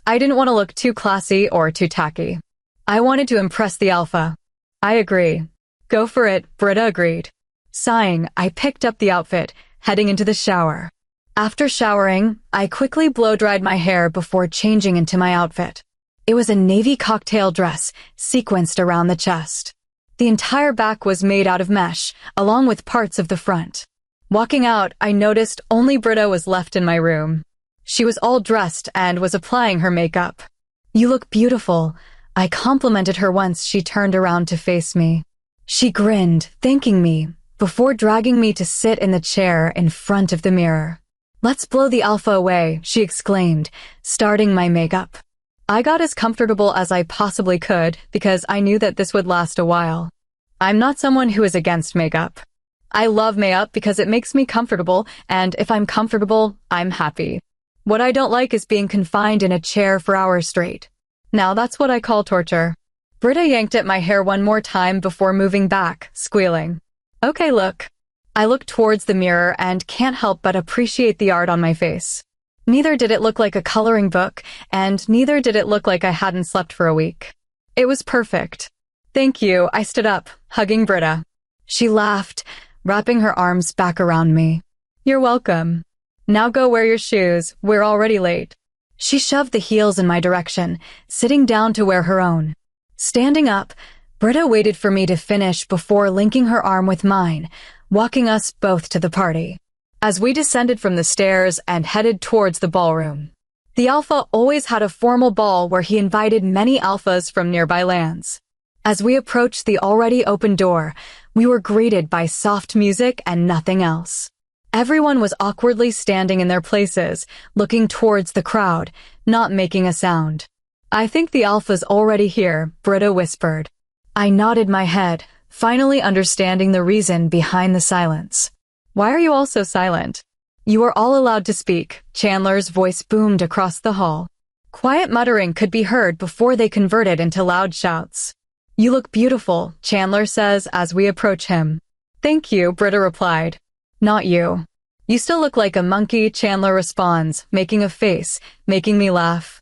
I didn't want to look too classy or too tacky. I wanted to impress the alpha. I agree. Go for it, Britta agreed. Sighing, I picked up the outfit, heading into the shower. After showering, I quickly blow-dried my hair before changing into my outfit. It was a navy cocktail dress, sequenced around the chest. The entire back was made out of mesh, along with parts of the front. Walking out, I noticed only Britta was left in my room. She was all dressed and was applying her makeup. You look beautiful, I complimented her once she turned around to face me. She grinned, thanking me, before dragging me to sit in the chair in front of the mirror. Let's blow the alpha away, she exclaimed, starting my makeup. I got as comfortable as I possibly could because I knew that this would last a while. I'm not someone who is against makeup. I love makeup because it makes me comfortable, and if I'm comfortable, I'm happy. What I don't like is being confined in a chair for hours straight. Now that's what I call torture. Britta yanked at my hair one more time before moving back, squealing. Okay, look. I looked towards the mirror and can't help but appreciate the art on my face. Neither did it look like a coloring book, and neither did it look like I hadn't slept for a week. It was perfect. Thank you, I stood up, hugging Britta. She laughed, wrapping her arms back around me. You're welcome. Now go wear your shoes, we're already late. She shoved the heels in my direction, sitting down to wear her own. Standing up, Britta waited for me to finish before linking her arm with mine, walking us both to the party. As we descended from the stairs and headed towards the ballroom. The alpha always had a formal ball where he invited many alphas from nearby lands. As we approached the already open door, we were greeted by soft music and nothing else. Everyone was awkwardly standing in their places, looking towards the crowd, not making a sound. I think the alpha's already here, Britta whispered. I nodded my head, finally understanding the reason behind the silence. Why are you all so silent? You are all allowed to speak, Chandler's voice boomed across the hall. Quiet muttering could be heard before they converted into loud shouts. You look beautiful, Chandler says as we approach him. Thank you, Britta replied. Not you. You still look like a monkey, Chandler responds, making a face, making me laugh.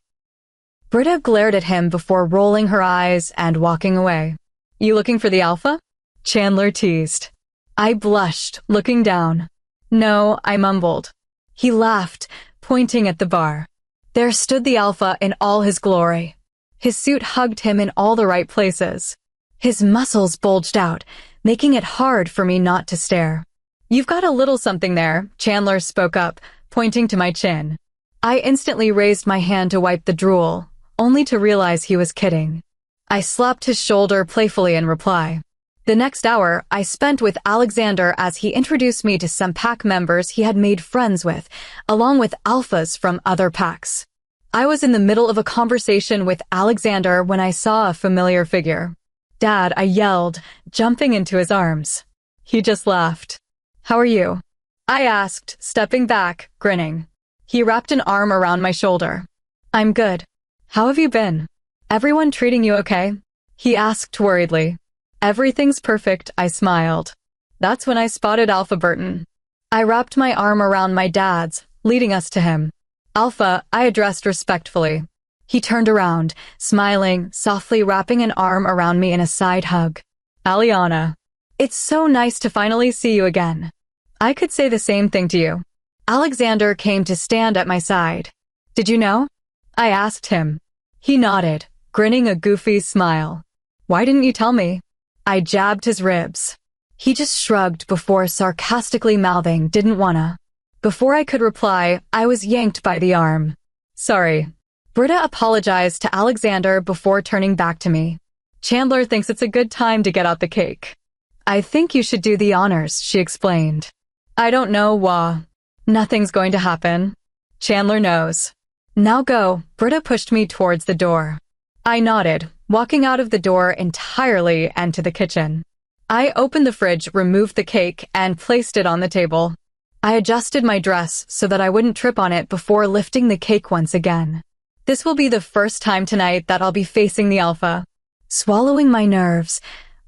Britta glared at him before rolling her eyes and walking away. You looking for the alpha? Chandler teased. I blushed, looking down. No, I mumbled. He laughed, pointing at the bar. There stood the alpha in all his glory. His suit hugged him in all the right places. His muscles bulged out, making it hard for me not to stare. You've got a little something there, Chandler spoke up, pointing to my chin. I instantly raised my hand to wipe the drool, only to realize he was kidding. I slapped his shoulder playfully in reply. The next hour, I spent with Alexander as he introduced me to some pack members he had made friends with, along with alphas from other packs. I was in the middle of a conversation with Alexander when I saw a familiar figure. Dad, I yelled, jumping into his arms. He just laughed. How are you? I asked, stepping back, grinning. He wrapped an arm around my shoulder. I'm good. How have you been? Everyone treating you okay? He asked worriedly. Everything's perfect, I smiled. That's when I spotted Alpha Burton. I wrapped my arm around my dad's, leading us to him. Alpha, I addressed respectfully. He turned around, smiling, softly wrapping an arm around me in a side hug. Aliana. It's so nice to finally see you again. I could say the same thing to you. Alexander came to stand at my side. Did you know? I asked him. He nodded, grinning a goofy smile. Why didn't you tell me? I jabbed his ribs. He just shrugged before sarcastically mouthing, didn't wanna. Before I could reply, I was yanked by the arm. Sorry. Britta apologized to Alexander before turning back to me. Chandler thinks it's a good time to get out the cake. I think you should do the honors, she explained. I don't know, Wah. Nothing's going to happen. Chandler knows. Now go, Britta pushed me towards the door. I nodded, walking out of the door entirely and to the kitchen. I opened the fridge, removed the cake, and placed it on the table. I adjusted my dress so that I wouldn't trip on it before lifting the cake once again. This will be the first time tonight that I'll be facing the alpha. Swallowing my nerves,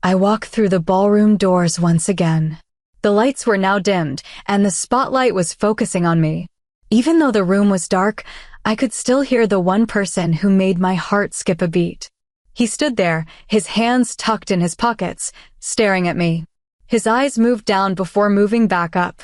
I walked through the ballroom doors once again. The lights were now dimmed, and the spotlight was focusing on me. Even though the room was dark, I could still hear the one person who made my heart skip a beat. He stood there, his hands tucked in his pockets, staring at me. His eyes moved down before moving back up.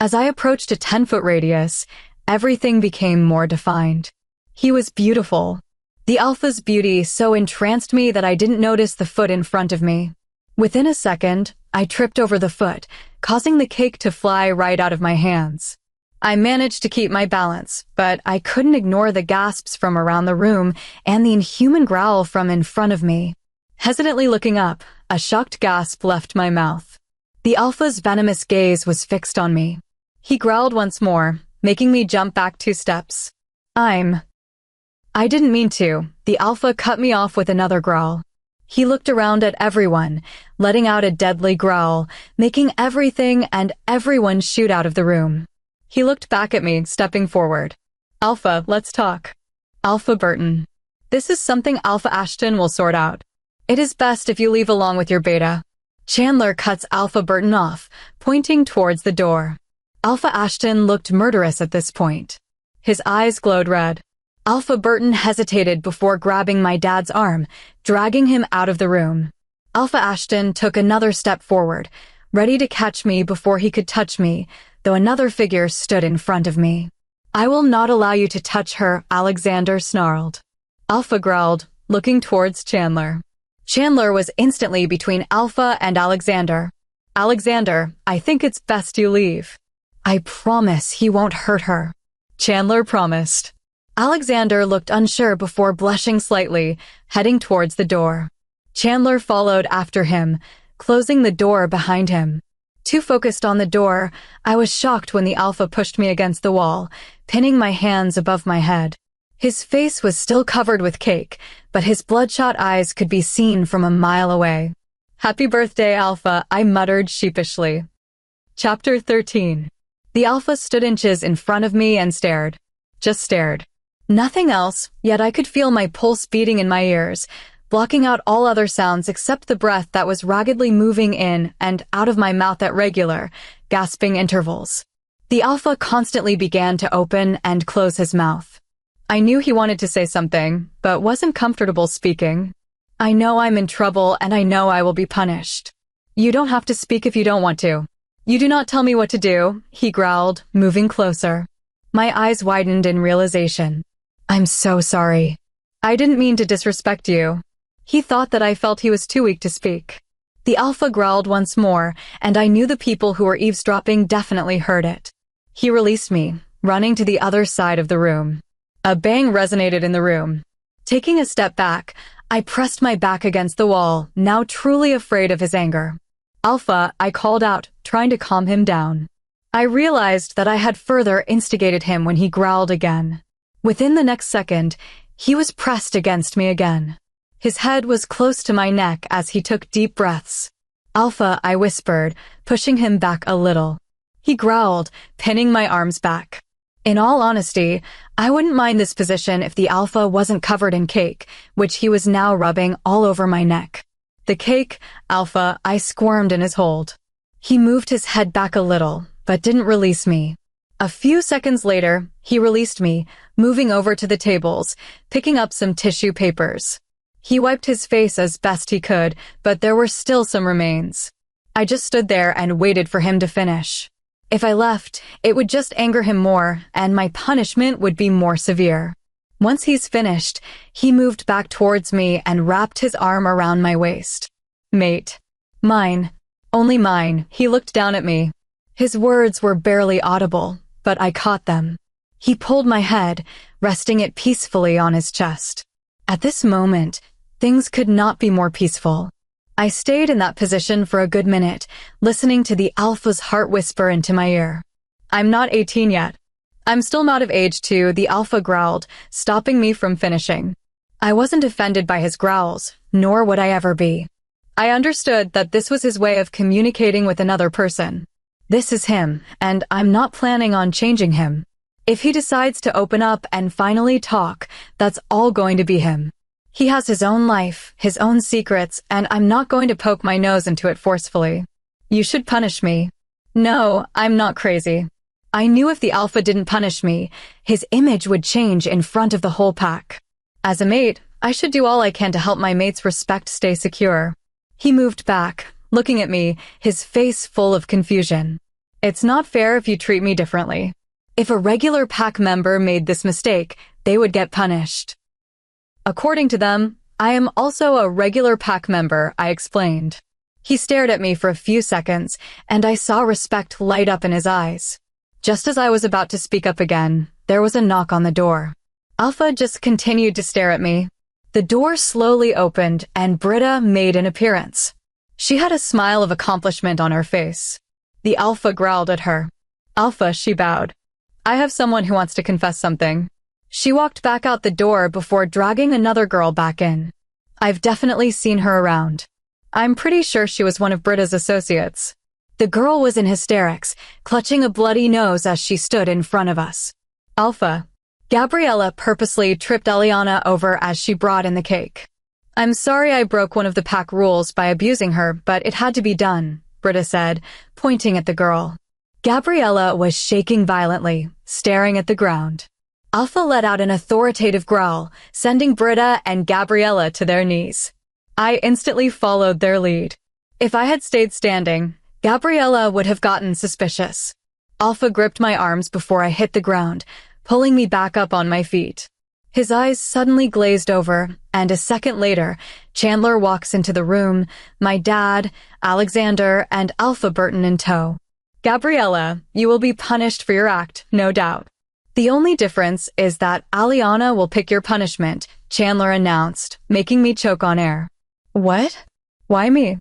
As I approached a 10-foot radius, everything became more defined. He was beautiful. The alpha's beauty so entranced me that I didn't notice the foot in front of me. Within a second, I tripped over the foot, causing the cake to fly right out of my hands. I managed to keep my balance, but I couldn't ignore the gasps from around the room and the inhuman growl from in front of me. Hesitantly looking up, a shocked gasp left my mouth. The alpha's venomous gaze was fixed on me. He growled once more, making me jump back 2 steps. I didn't mean to. The alpha cut me off with another growl. He looked around at everyone, letting out a deadly growl, making everything and everyone shoot out of the room. He looked back at me, stepping forward. Alpha, let's talk. Alpha Burton. This is something Alpha Ashton will sort out. It is best if you leave along with your beta. Chandler cuts Alpha Burton off, pointing towards the door. Alpha Ashton looked murderous at this point. His eyes glowed red. Alpha Burton hesitated before grabbing my dad's arm, dragging him out of the room. Alpha Ashton took another step forward, ready to catch me before he could touch me, though another figure stood in front of me. I will not allow you to touch her, Alexander snarled. Alpha growled, looking towards Chandler. Chandler was instantly between Alpha and Alexander. Alexander, I think it's best you leave. I promise he won't hurt her. Chandler promised. Alexander looked unsure before blushing slightly, heading towards the door. Chandler followed after him, closing the door behind him. Too focused on the door, I was shocked when the alpha pushed me against the wall, pinning my hands above my head. His face was still covered with cake, but his bloodshot eyes could be seen from a mile away. "Happy birthday, Alpha," I muttered sheepishly. Chapter 13. The Alpha stood inches in front of me and stared. Just stared. Nothing else, yet I could feel my pulse beating in my ears, blocking out all other sounds except the breath that was raggedly moving in and out of my mouth at regular, gasping intervals. The Alpha constantly began to open and close his mouth. I knew he wanted to say something, but wasn't comfortable speaking. "I know I'm in trouble and I know I will be punished." "You don't have to speak if you don't want to." "You do not tell me what to do," he growled, moving closer. My eyes widened in realization. "I'm so sorry. I didn't mean to disrespect you." He thought that I felt he was too weak to speak. The Alpha growled once more, and I knew the people who were eavesdropping definitely heard it. He released me, running to the other side of the room. A bang resonated in the room. Taking a step back, I pressed my back against the wall, now truly afraid of his anger. "Alpha," I called out, trying to calm him down. I realized that I had further instigated him when he growled again. Within the next second, he was pressed against me again. His head was close to my neck as he took deep breaths. "Alpha," I whispered, pushing him back a little. He growled, pinning my arms back. In all honesty, I wouldn't mind this position if the Alpha wasn't covered in cake, which he was now rubbing all over my neck. "The cake, Alpha," I squirmed in his hold. He moved his head back a little, but didn't release me. A few seconds later, he released me, moving over to the tables, picking up some tissue papers. He wiped his face as best he could, but there were still some remains. I just stood there and waited for him to finish. If I left, it would just anger him more, and my punishment would be more severe. Once he's finished, he moved back towards me and wrapped his arm around my waist. "Mate. Mine. Only mine." He looked down at me. His words were barely audible, but I caught them. He pulled my head, resting it peacefully on his chest. At this moment, things could not be more peaceful. I stayed in that position for a good minute, listening to the Alpha's heart whisper into my ear. "I'm not 18 yet." "I'm still not of age to," the Alpha growled, stopping me from finishing. I wasn't offended by his growls, nor would I ever be. I understood that this was his way of communicating with another person. This is him, and I'm not planning on changing him. If he decides to open up and finally talk, that's all going to be him. He has his own life, his own secrets, and I'm not going to poke my nose into it forcefully. "You should punish me." "No, I'm not crazy." I knew if the Alpha didn't punish me, his image would change in front of the whole pack. As a mate, I should do all I can to help my mate's respect stay secure. He moved back, looking at me, his face full of confusion. "It's not fair if you treat me differently. If a regular pack member made this mistake, they would get punished." "According to them, I am also a regular pack member," I explained. He stared at me for a few seconds, and I saw respect light up in his eyes. Just as I was about to speak up again, there was a knock on the door. Alpha just continued to stare at me. The door slowly opened, and Britta made an appearance. She had a smile of accomplishment on her face. The Alpha growled at her. "Alpha," she bowed. "I have someone who wants to confess something." She walked back out the door before dragging another girl back in. I've definitely seen her around. I'm pretty sure she was one of Britta's associates. The girl was in hysterics, clutching a bloody nose as she stood in front of us. "Alpha." Gabriella purposely tripped Aliana over as she brought in the cake. "I'm sorry I broke one of the pack rules by abusing her, but it had to be done," Britta said, pointing at the girl. Gabriella was shaking violently, staring at the ground. Alpha let out an authoritative growl, sending Britta and Gabriella to their knees. I instantly followed their lead. If I had stayed standing, Gabriella would have gotten suspicious. Alpha gripped my arms before I hit the ground, pulling me back up on my feet. His eyes suddenly glazed over, and a second later, Chandler walks into the room, my dad, Alexander, and Alpha Burton in tow. "Gabriella, you will be punished for your act, no doubt. The only difference is that Aliana will pick your punishment," Chandler announced, making me choke on air. "What? Why me?"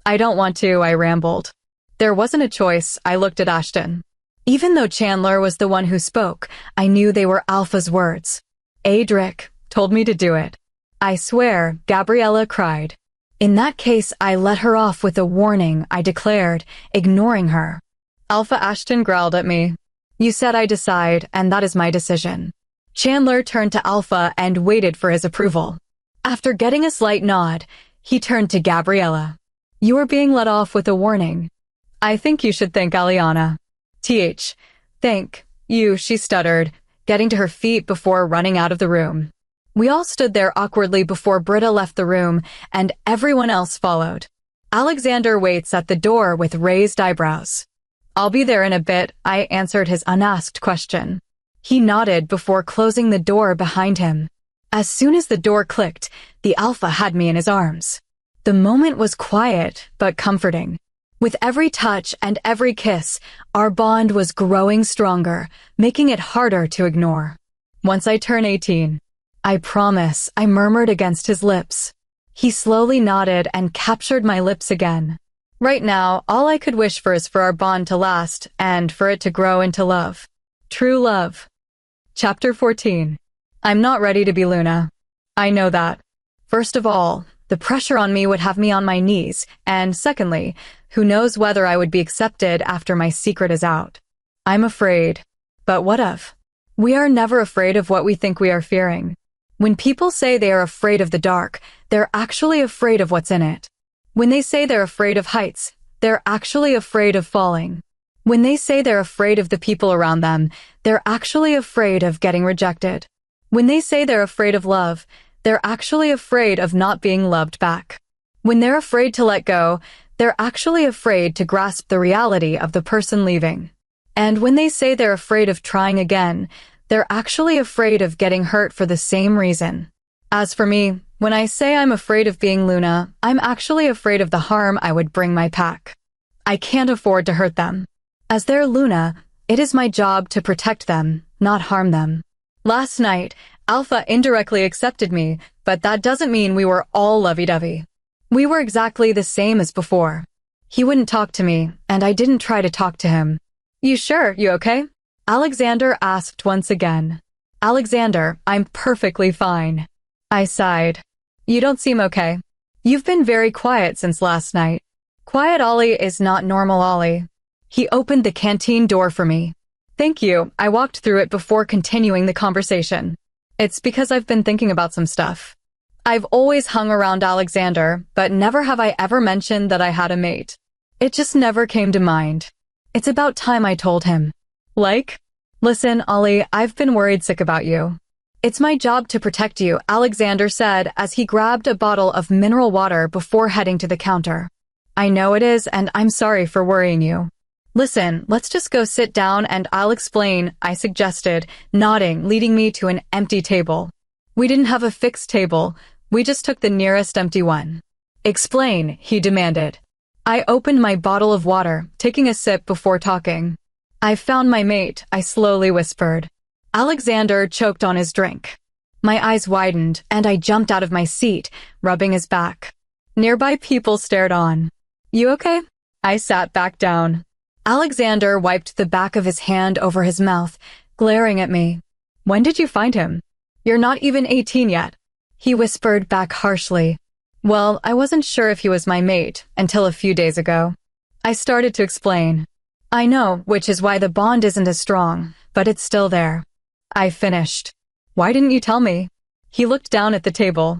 "I don't want to," I rambled. There wasn't a choice. I looked at Ashton. Even though Chandler was the one who spoke, I knew they were Alpha's words. Adric told me to do it. I swear, Gabriella cried. In that case, I let her off with a warning, I declared, ignoring her. Alpha Ashton growled at me. You said I decide, and that is my decision. Chandler turned to Alpha and waited for his approval. After getting a slight nod, he turned to Gabriella. You are being let off with a warning. I think you should thank Aliana. Thank you, she stuttered, getting to her feet before running out of the room. We all stood there awkwardly before Britta left the room, and everyone else followed. Alexander waits at the door with raised eyebrows. I'll be there in a bit, I answered his unasked question. He nodded before closing the door behind him. As soon as the door clicked, the Alpha had me in his arms. The moment was quiet, but comforting. With every touch and every kiss, our bond was growing stronger, making it harder to ignore. Once I turn 18, I promise, I murmured against his lips. He slowly nodded and captured my lips again. Right now, all I could wish for is for our bond to last and for it to grow into love. True love. Chapter 14. I'm not ready to be Luna. I know that. First of all, the pressure on me would have me on my knees, and secondly, who knows whether I would be accepted after my secret is out. I'm afraid. But what of? We are never afraid of what we think we are fearing. When people say they are afraid of the dark, they're actually afraid of what's in it. When they say they're afraid of heights, they're actually afraid of falling. When they say they're afraid of the people around them, they're actually afraid of getting rejected. When they say they're afraid of love, they're actually afraid of not being loved back. When they're afraid to let go, they're actually afraid to grasp the reality of the person leaving. And when they say they're afraid of trying again, they're actually afraid of getting hurt for the same reason. As for me, when I say I'm afraid of being Luna, I'm actually afraid of the harm I would bring my pack. I can't afford to hurt them. As their Luna, it is my job to protect them, not harm them. Last night, Alpha indirectly accepted me, but that doesn't mean we were all lovey-dovey. We were exactly the same as before. He wouldn't talk to me, and I didn't try to talk to him. You sure? You okay? Alexander asked once again. Alexander, I'm perfectly fine. I sighed. You don't seem okay. You've been very quiet since last night. Quiet Ollie is not normal Ollie. He opened the canteen door for me. Thank you, I walked through it before continuing the conversation. It's because I've been thinking about some stuff. I've always hung around Alexander, but never have I ever mentioned that I had a mate. It just never came to mind. It's about time I told him. Like? Listen, Ollie, I've been worried sick about you. It's my job to protect you, Alexander said as he grabbed a bottle of mineral water before heading to the counter. I know it is, and I'm sorry for worrying you. Listen, let's just go sit down and I'll explain, I suggested, nodding, leading me to an empty table. We didn't have a fixed table, we just took the nearest empty one. Explain, he demanded. I opened my bottle of water, taking a sip before talking. I've found my mate, I slowly whispered. Alexander choked on his drink. My eyes widened, and I jumped out of my seat, rubbing his back. Nearby people stared on. You okay? I sat back down. Alexander wiped the back of his hand over his mouth, glaring at me. When did you find him? You're not even 18 yet. He whispered back harshly. Well, I wasn't sure if he was my mate until a few days ago. I started to explain. I know, which is why the bond isn't as strong, but it's still there. I finished. Why didn't you tell me? He looked down at the table.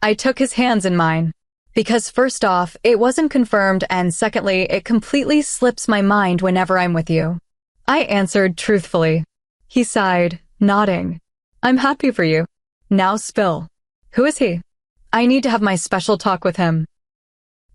I took his hands in mine. Because first off, it wasn't confirmed, and secondly, it completely slips my mind whenever I'm with you. I answered truthfully. He sighed, nodding. I'm happy for you. Now spill. Who is he? I need to have my special talk with him.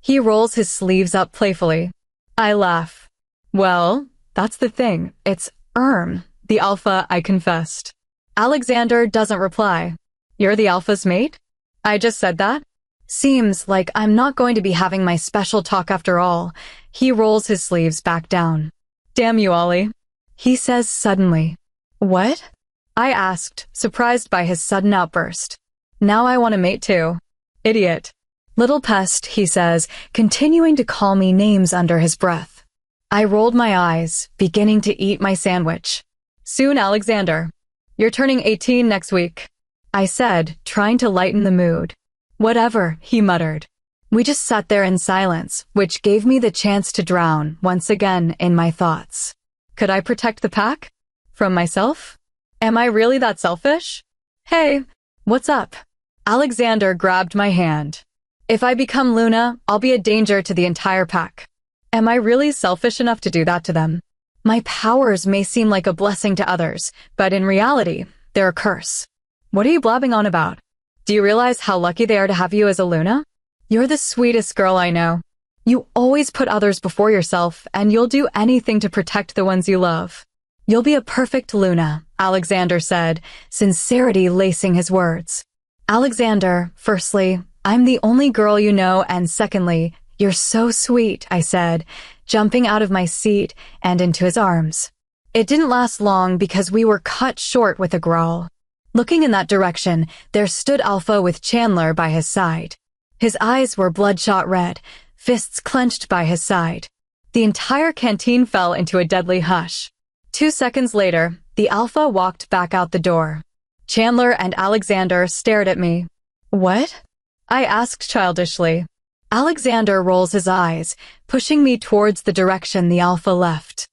He rolls his sleeves up playfully. I laugh. Well, that's the thing. It's the Alpha, I confessed. Alexander doesn't reply. You're the Alpha's mate? I just said that? Seems like I'm not going to be having my special talk after all. He rolls his sleeves back down. Damn you, Ollie. He says suddenly. What? I asked, surprised by his sudden outburst. Now I want a mate too. Idiot. Little pest, he says, continuing to call me names under his breath. I rolled my eyes, beginning to eat my sandwich. Soon, Alexander. You're turning 18 next week. I said, trying to lighten the mood. Whatever, he muttered. We just sat there in silence, which gave me the chance to drown, once again, in my thoughts. Could I protect the pack? From myself? Am I really that selfish? Hey, what's up? Alexander grabbed my hand. If I become Luna, I'll be a danger to the entire pack. Am I really selfish enough to do that to them? My powers may seem like a blessing to others, but in reality, they're a curse. What are you blabbing on about? Do you realize how lucky they are to have you as a Luna? You're the sweetest girl I know. You always put others before yourself, and you'll do anything to protect the ones you love. You'll be a perfect Luna, Alexander said, sincerity lacing his words. Alexander, firstly, I'm the only girl you know, and secondly, you're so sweet, I said, jumping out of my seat and into his arms. It didn't last long because we were cut short with a growl. Looking in that direction, there stood Alpha with Chandler by his side. His eyes were bloodshot red, fists clenched by his side. The entire canteen fell into a deadly hush. 2 seconds later, the Alpha walked back out the door. Chandler and Alexander stared at me. What? I asked childishly. Alexander rolls his eyes, pushing me towards the direction the Alpha left.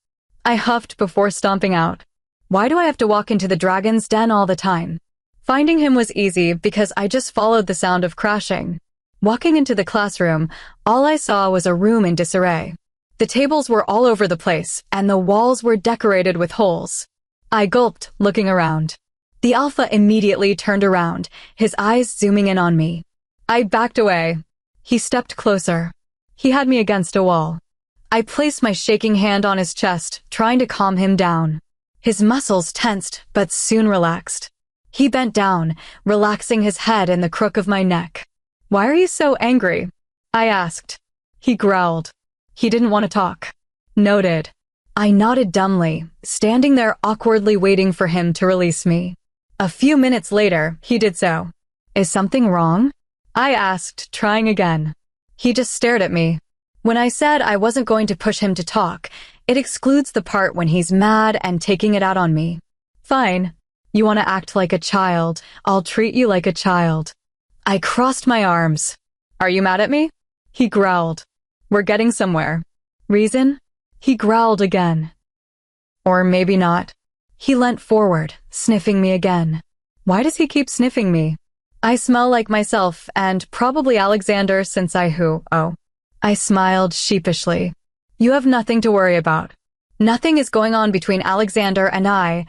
I huffed before stomping out. Why do I have to walk into the dragon's den all the time? Finding him was easy because I just followed the sound of crashing. Walking into the classroom, all I saw was a room in disarray. The tables were all over the place, and the walls were decorated with holes. I gulped, looking around. The Alpha immediately turned around, his eyes zooming in on me. I backed away. He stepped closer. He had me against a wall. I placed my shaking hand on his chest, trying to calm him down. His muscles tensed, but soon relaxed. He bent down, relaxing his head in the crook of my neck. Why are you so angry? I asked. He growled. He didn't want to talk. Noted. I nodded dumbly, standing there awkwardly waiting for him to release me. A few minutes later, he did so. Is something wrong? I asked, trying again. He just stared at me. When I said I wasn't going to push him to talk, it excludes the part when he's mad and taking it out on me. Fine. You want to act like a child. I'll treat you like a child. I crossed my arms. Are you mad at me? He growled. We're getting somewhere. Reason? He growled again. Or maybe not. He leant forward, sniffing me again. Why does he keep sniffing me? I smell like myself, and probably Alexander since I smiled sheepishly. You have nothing to worry about. Nothing is going on between Alexander and I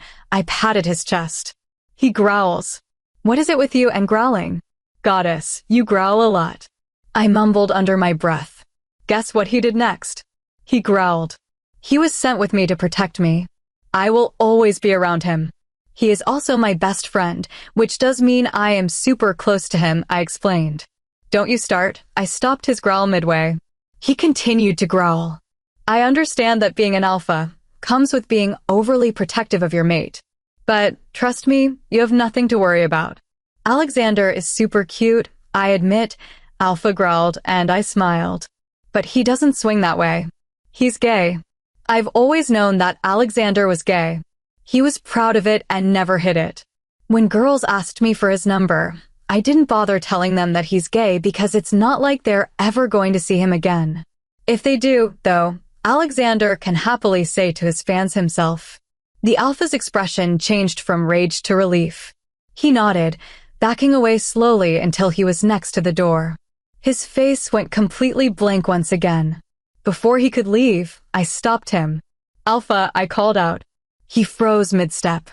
patted his chest. He growls. What is it with you and growling? Goddess, you growl a lot. I mumbled under my breath. Guess what he did next? He growled. He was sent with me to protect me. I will always be around him. He is also my best friend, which does mean I am super close to him, I explained. Don't you start. I stopped his growl midway. He continued to growl. I understand that being an alpha comes with being overly protective of your mate. But trust me, you have nothing to worry about. Alexander is super cute, I admit, Alpha growled, and I smiled. But he doesn't swing that way. He's gay. I've always known that Alexander was gay. He was proud of it and never hid it. When girls asked me for his number, I didn't bother telling them that he's gay because it's not like they're ever going to see him again. If they do, though, Alexander can happily say to his fans himself. The Alpha's expression changed from rage to relief. He nodded, backing away slowly until he was next to the door. His face went completely blank once again. Before he could leave, I stopped him. Alpha, I called out. He froze mid-step.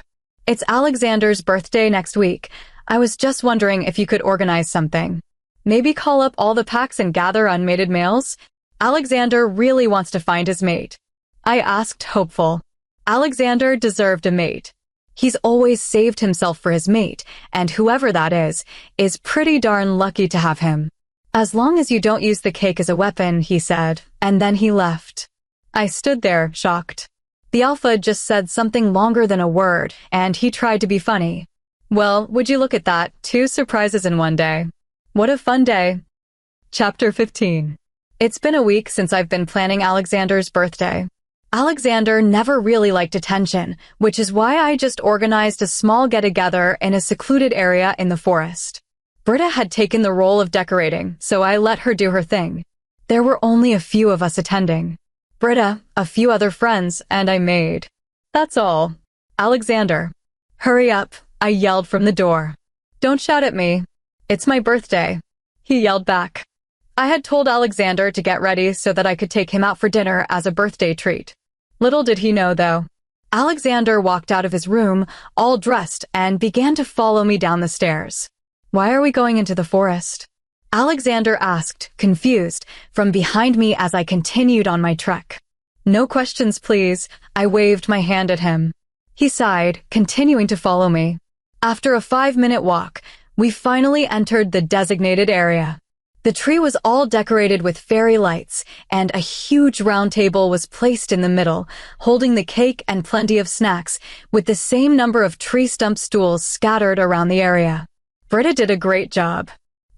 It's Alexander's birthday next week. I was just wondering if you could organize something. Maybe call up all the packs and gather unmated males? Alexander really wants to find his mate. I asked, hopeful. Alexander deserved a mate. He's always saved himself for his mate, and whoever that is pretty darn lucky to have him. As long as you don't use the cake as a weapon, he said, and then he left. I stood there, shocked. The Alpha just said something longer than a word, and he tried to be funny. Well, would you look at that, 2 surprises in one day. What a fun day. Chapter 15. It's been a week since I've been planning Alexander's birthday. Alexander never really liked attention, which is why I just organized a small get-together in a secluded area in the forest. Britta had taken the role of decorating, so I let her do her thing. There were only a few of us attending. Britta, a few other friends, and I maid. That's all. Alexander. Hurry up, I yelled from the door. Don't shout at me. It's my birthday. He yelled back. I had told Alexander to get ready so that I could take him out for dinner as a birthday treat. Little did he know, though. Alexander walked out of his room, all dressed, and began to follow me down the stairs. Why are we going into the forest? Alexander asked, confused, from behind me as I continued on my trek. No questions, please. I waved my hand at him. He sighed, continuing to follow me. After a 5-minute walk, we finally entered the designated area. The tree was all decorated with fairy lights, and a huge round table was placed in the middle, holding the cake and plenty of snacks, with the same number of tree stump stools scattered around the area. Britta did a great job.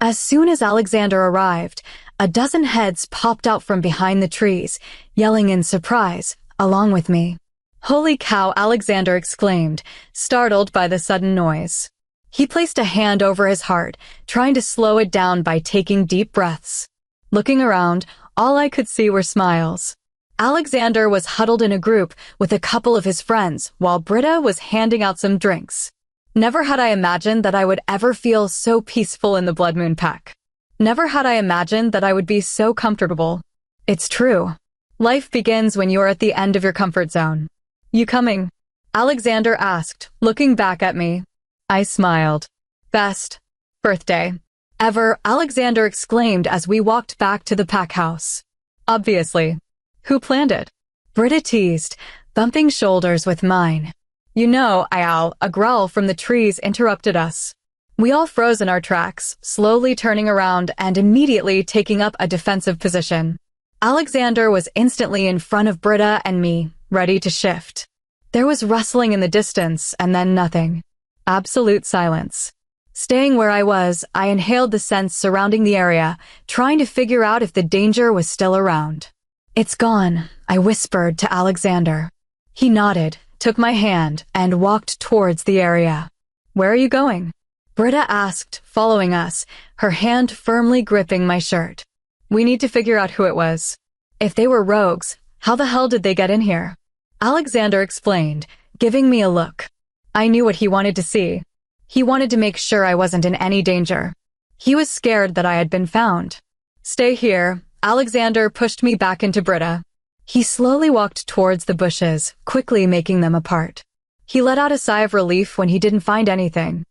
As soon as Alexander arrived, a dozen heads popped out from behind the trees, yelling in surprise, along with me. Holy cow, Alexander exclaimed, startled by the sudden noise. He placed a hand over his heart, trying to slow it down by taking deep breaths. Looking around, all I could see were smiles. Alexander was huddled in a group with a couple of his friends, while Britta was handing out some drinks. Never had I imagined that I would ever feel so peaceful in the Blood Moon Pack. Never had I imagined that I would be so comfortable. It's true. Life begins when you are at the end of your comfort zone. You coming? Alexander asked, looking back at me. I smiled. Best birthday ever, Alexander exclaimed as we walked back to the pack house. Obviously. Who planned it? Britta teased, bumping shoulders with mine. You know, a growl from the trees interrupted us. We all froze in our tracks, slowly turning around and immediately taking up a defensive position. Alexander was instantly in front of Britta and me, ready to shift. There was rustling in the distance and then nothing. Absolute silence. Staying where I was, I inhaled the scents surrounding the area, trying to figure out if the danger was still around. It's gone, I whispered to Alexander. He nodded, took my hand, and walked towards the area. Where are you going? Britta asked, following us, her hand firmly gripping my shirt. We need to figure out who it was. If they were rogues, how the hell did they get in here? Alexander explained, giving me a look. I knew what he wanted to see. He wanted to make sure I wasn't in any danger. He was scared that I had been found. Stay here. Alexander pushed me back into Britta. He slowly walked towards the bushes, quickly making them apart. He let out a sigh of relief when he didn't find anything.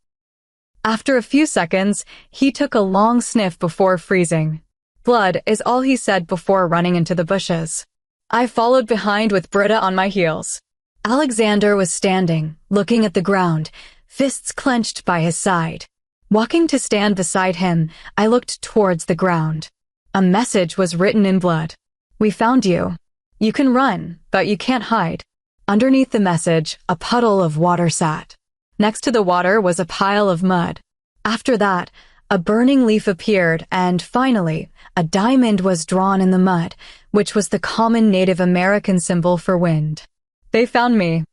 After a few seconds, he took a long sniff before freezing. Blood is all he said before running into the bushes. I followed behind with Britta on my heels. Alexander was standing, looking at the ground, fists clenched by his side. Walking to stand beside him, I looked towards the ground. A message was written in blood. We found you. You can run, but you can't hide. Underneath the message, a puddle of water sat. Next to the water was a pile of mud. After that, a burning leaf appeared, and finally, a diamond was drawn in the mud, which was the common Native American symbol for wind. They found me.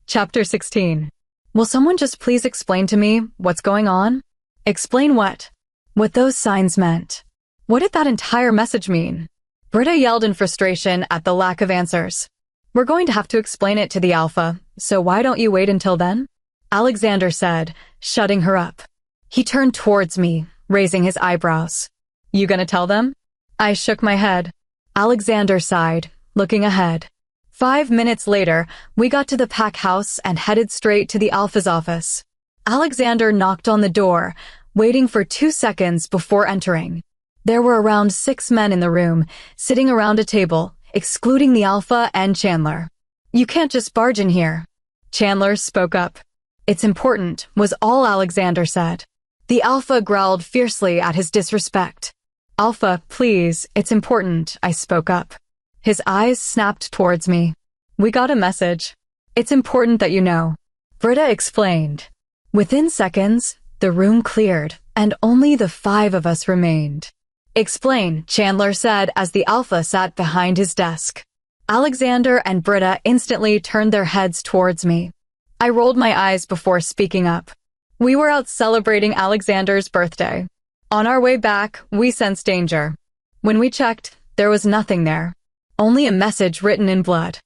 Chapter 16. Will someone just please explain to me what's going on? Explain what? What those signs meant. What did that entire message mean? Britta yelled in frustration at the lack of answers. We're going to have to explain it to the Alpha, so why don't you wait until then? Alexander said, shutting her up. He turned towards me, raising his eyebrows. You gonna tell them? I shook my head. Alexander sighed, looking ahead. 5 minutes later, we got to the pack house and headed straight to the Alpha's office. Alexander knocked on the door, waiting for 2 seconds before entering. There were around 6 men in the room, sitting around a table, excluding the Alpha and Chandler. You can't just barge in here. Chandler spoke up. It's important, was all Alexander said. The Alpha growled fiercely at his disrespect. Alpha, please, it's important, I spoke up. His eyes snapped towards me. We got a message. It's important that you know. Britta explained. Within seconds, the room cleared, and only the 5 of us remained. Explain, Chandler said as the Alpha sat behind his desk. Alexander and Britta instantly turned their heads towards me. I rolled my eyes before speaking up. We were out celebrating Alexander's birthday. On our way back, we sensed danger. When we checked, there was nothing there. Only a message written in blood.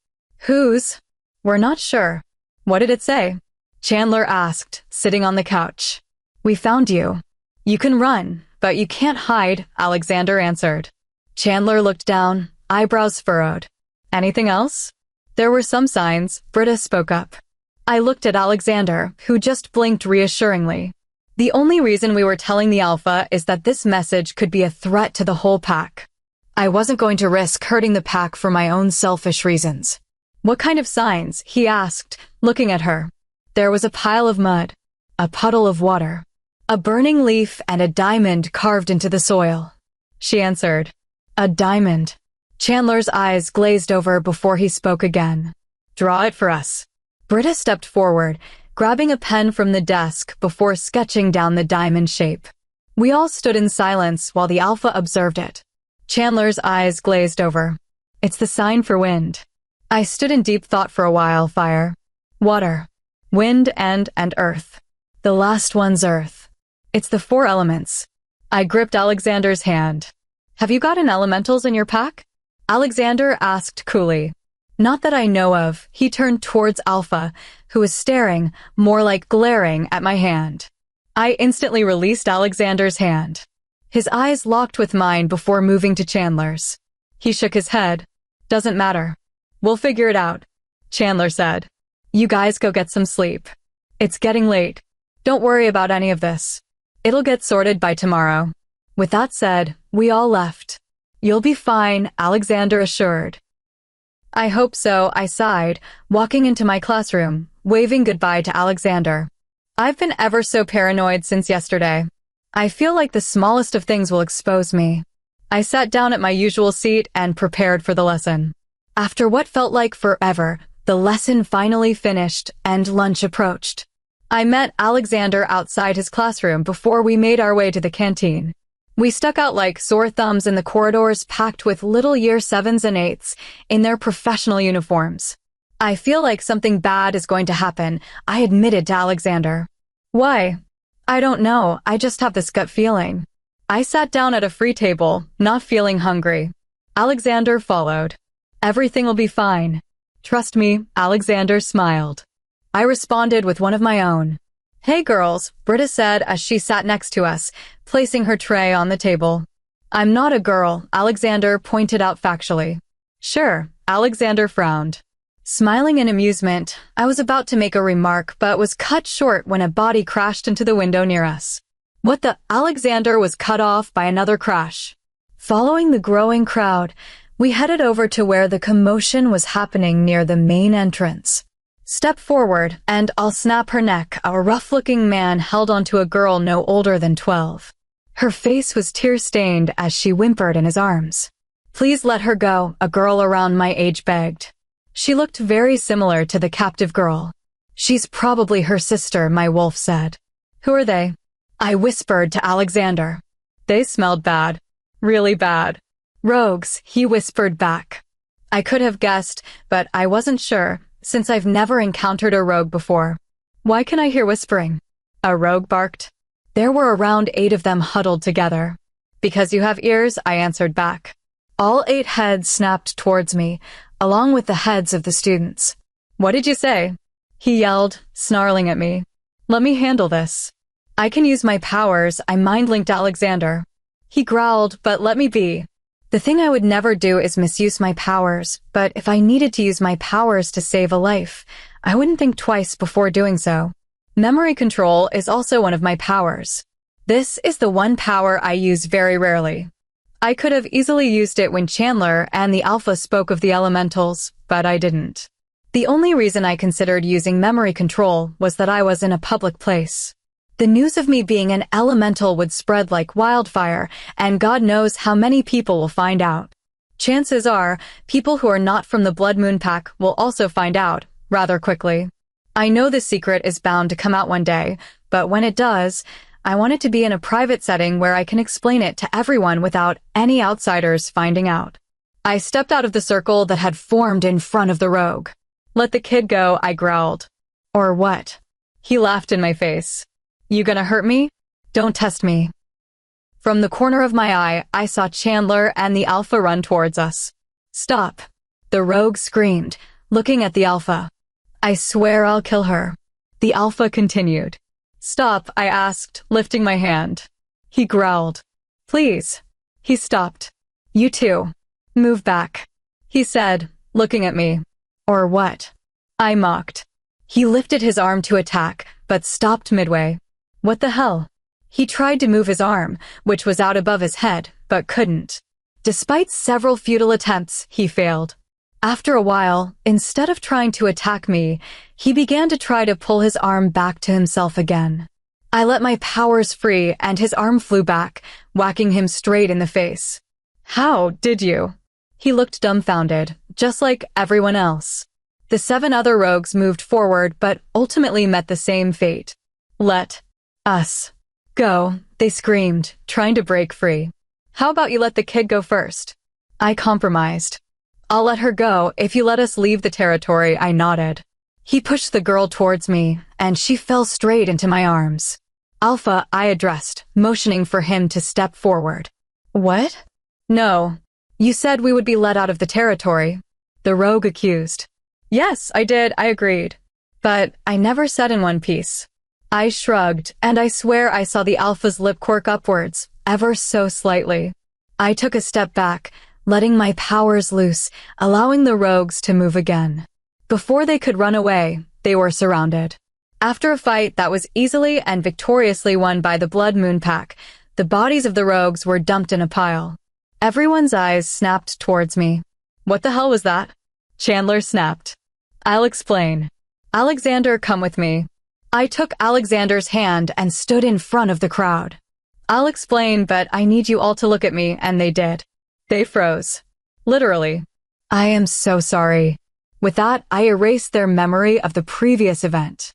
Whose? We're not sure. What did it say? Chandler asked, sitting on the couch. We found you. You can run, but you can't hide, Alexander answered. Chandler looked down, eyebrows furrowed. Anything else? There were some signs, Britta spoke up. I looked at Alexander, who just blinked reassuringly. The only reason we were telling the Alpha is that this message could be a threat to the whole pack. I wasn't going to risk hurting the pack for my own selfish reasons. What kind of signs? He asked, looking at her. There was a pile of mud, a puddle of water, a burning leaf and a diamond carved into the soil. She answered. A diamond. Chandler's eyes glazed over before he spoke again. Draw it for us. Britta stepped forward, grabbing a pen from the desk before sketching down the diamond shape. We all stood in silence while the Alpha observed it. Chandler's eyes glazed over. It's the sign for wind. I stood in deep thought for a while. Fire, water, wind, and earth. The last one's earth. It's the 4 elements. I gripped Alexander's hand. Have you got an elementals in your pack? Alexander asked coolly. Not that I know of. He turned towards Alpha, who was staring, more like glaring, at my hand. I instantly released Alexander's hand. His eyes locked with mine before moving to Chandler's. He shook his head. Doesn't matter. We'll figure it out, Chandler said. You guys go get some sleep. It's getting late. Don't worry about any of this. It'll get sorted by tomorrow. With that said, we all left. You'll be fine, Alexander assured. I hope so, I sighed, walking into my classroom, waving goodbye to Alexander. I've been ever so paranoid since yesterday. I feel like the smallest of things will expose me. I sat down at my usual seat and prepared for the lesson. After what felt like forever, the lesson finally finished and lunch approached. I met Alexander outside his classroom before we made our way to the canteen. We stuck out like sore thumbs in the corridors packed with little year 7s and 8s in their professional uniforms. I feel like something bad is going to happen, I admitted to Alexander. Why? I don't know, I just have this gut feeling. I sat down at a free table, not feeling hungry. Alexander followed. Everything will be fine. Trust me, Alexander smiled. I responded with one of my own. Hey girls, Britta said as she sat next to us, placing her tray on the table. I'm not a girl, Alexander pointed out factually. Sure, Alexander frowned. Smiling in amusement, I was about to make a remark but was cut short when a body crashed into the window near us. What the? Alexander was cut off by another crash. Following the growing crowd, we headed over to where the commotion was happening near the main entrance. Step forward, and I'll snap her neck, a rough-looking man held onto a girl no older than 12. Her face was tear-stained as she whimpered in his arms. Please let her go, a girl around my age begged. She looked very similar to the captive girl. She's probably her sister, my wolf said. Who are they? I whispered to Alexander. They smelled bad. Really bad. Rogues, he whispered back. I could have guessed, but I wasn't sure, since I've never encountered a rogue before. Why can I hear whispering? A rogue barked. There were around 8 of them huddled together. Because you have ears, I answered back. All 8 heads snapped towards me, along with the heads of the students. What did you say? He yelled, snarling at me. Let me handle this. I can use my powers, I mind-linked Alexander. He growled, but let me be. The thing I would never do is misuse my powers, but if I needed to use my powers to save a life, I wouldn't think twice before doing so. Memory control is also one of my powers. This is the one power I use very rarely. I could have easily used it when Chandler and the Alpha spoke of the elementals, but I didn't. The only reason I considered using memory control was that I was in a public place. The news of me being an elemental would spread like wildfire, and God knows how many people will find out. Chances are, people who are not from the Blood Moon Pack will also find out, rather quickly. I know this secret is bound to come out one day, but when it does, I want it to be in a private setting where I can explain it to everyone without any outsiders finding out. I stepped out of the circle that had formed in front of the rogue. Let the kid go, I growled. Or what? He laughed in my face. You gonna hurt me? Don't test me. From the corner of my eye, I saw Chandler and the Alpha run towards us. Stop. The rogue screamed, looking at the Alpha. I swear I'll kill her. The Alpha continued. Stop, I asked, lifting my hand. He growled. Please. He stopped. You too. Move back. He said, looking at me. Or what? I mocked. He lifted his arm to attack, but stopped midway. What the hell? He tried to move his arm, which was out above his head, but couldn't. Despite several futile attempts, he failed. After a while, instead of trying to attack me, he began to try to pull his arm back to himself again. I let my powers free and his arm flew back, whacking him straight in the face. How did you? He looked dumbfounded, just like everyone else. The 7 other rogues moved forward but ultimately met the same fate. Let us go, they screamed, trying to break free. How about you let the kid go first? I compromised. I'll let her go if you let us leave the territory, I nodded. He pushed the girl towards me, and she fell straight into my arms. Alpha, I addressed, motioning for him to step forward. What? No. You said we would be let out of the territory. The rogue accused. Yes, I did, I agreed. But I never said in one piece. I shrugged, and I swear I saw the Alpha's lip quirk upwards, ever so slightly. I took a step back, letting my powers loose, allowing the rogues to move again. Before they could run away, they were surrounded. After a fight that was easily and victoriously won by the Blood Moon Pack, the bodies of the rogues were dumped in a pile. Everyone's eyes snapped towards me. What the hell was that? Chandler snapped. I'll explain. Alexander, come with me. I took Alexander's hand and stood in front of the crowd. I'll explain, but I need you all to look at me, and they did. They froze. Literally. I am so sorry. With that, I erased their memory of the previous event.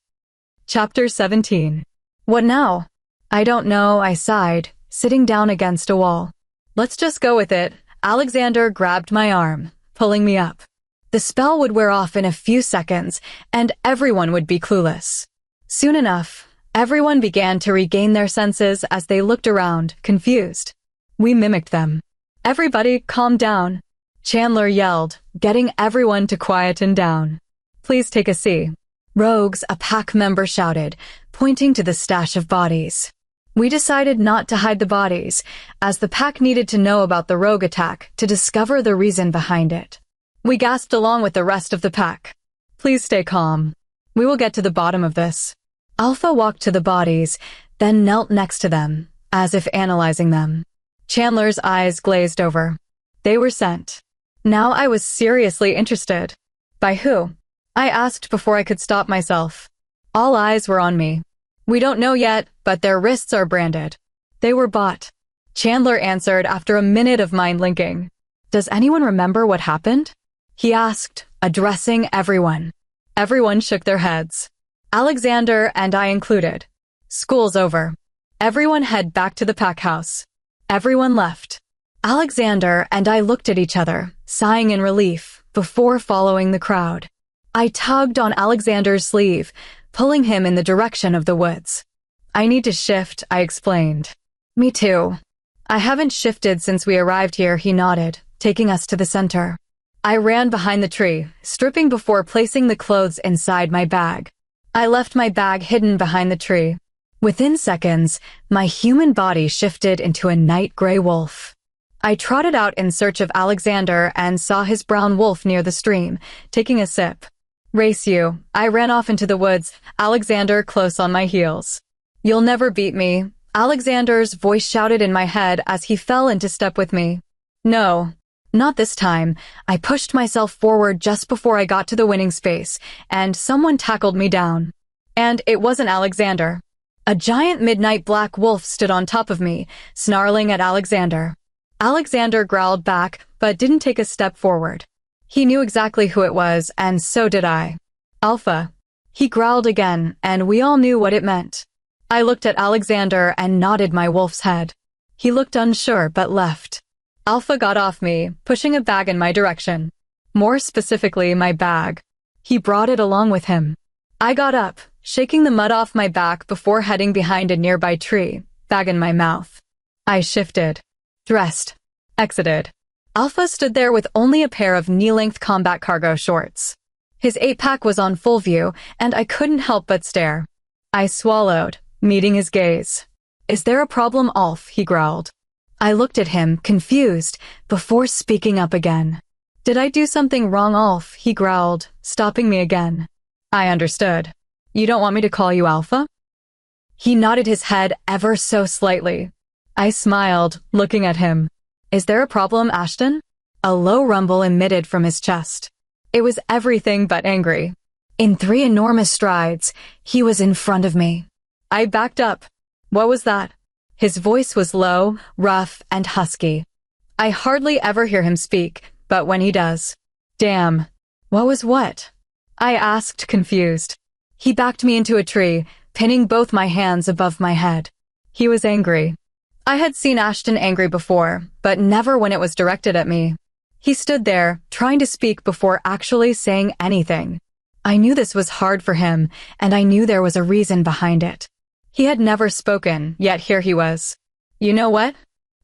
Chapter 17. What now? I don't know, I sighed, sitting down against a wall. Let's just go with it. Alexander grabbed my arm, pulling me up. The spell would wear off in a few seconds, and everyone would be clueless. Soon enough, everyone began to regain their senses as they looked around, confused. We mimicked them. Everybody, calm down. Chandler yelled, getting everyone to quieten down. Please take a seat. Rogues, a pack member shouted, pointing to the stash of bodies. We decided not to hide the bodies, as the pack needed to know about the rogue attack to discover the reason behind it. We gasped along with the rest of the pack. Please stay calm. We will get to the bottom of this. Alpha walked to the bodies, then knelt next to them, as if analyzing them. Chandler's eyes glazed over. They were sent. Now I was seriously interested. By who? I asked before I could stop myself. All eyes were on me. We don't know yet, but their wrists are branded. They were bought. Chandler answered after a minute of mind linking. Does anyone remember what happened? He asked, addressing everyone. Everyone shook their heads. Alexander and I included. School's over. Everyone head back to the pack house. Everyone left. Alexander and I looked at each other, sighing in relief, before following the crowd. I tugged on Alexander's sleeve, pulling him in the direction of the woods. I need to shift, I explained. Me too. I haven't shifted since we arrived here, he nodded, taking us to the center. I ran behind the tree, stripping before placing the clothes inside my bag. I left my bag hidden behind the tree. Within seconds, my human body shifted into a night gray wolf. I trotted out in search of Alexander and saw his brown wolf near the stream, taking a sip. Race you. I ran off into the woods, Alexander close on my heels. You'll never beat me, Alexander's voice shouted in my head as he fell into step with me. No, not this time. I pushed myself forward just before I got to the winning space, and someone tackled me down. And it wasn't Alexander. A giant midnight black wolf stood on top of me, snarling at Alexander. Alexander growled back, but didn't take a step forward. He knew exactly who it was, and so did I. Alpha. He growled again, and we all knew what it meant. I looked at Alexander and nodded my wolf's head. He looked unsure, but left. Alpha got off me, pushing a bag in my direction. More specifically, my bag. He brought it along with him. I got up, shaking the mud off my back before heading behind a nearby tree, bag in my mouth. I shifted, dressed, exited. Alpha stood there with only a pair of knee-length combat cargo shorts. His 8-pack was on full view, and I couldn't help but stare. I swallowed, meeting his gaze. "Is there a problem, Alf?" he growled. I looked at him, confused, before speaking up again. "Did I do something wrong, Alf?" he growled, stopping me again. I understood. "You don't want me to call you Alpha?" He nodded his head ever so slightly. I smiled, looking at him. "Is there a problem, Ashton?" A low rumble emitted from his chest. It was everything but angry. In 3 enormous strides, he was in front of me. I backed up. "What was that?" His voice was low, rough, and husky. I hardly ever hear him speak, but when he does. "Damn. What was what?" I asked, confused. He backed me into a tree, pinning both my hands above my head. He was angry. I had seen Ashton angry before, but never when it was directed at me. He stood there, trying to speak before actually saying anything. I knew this was hard for him, and I knew there was a reason behind it. He had never spoken, yet here he was. "You know what?"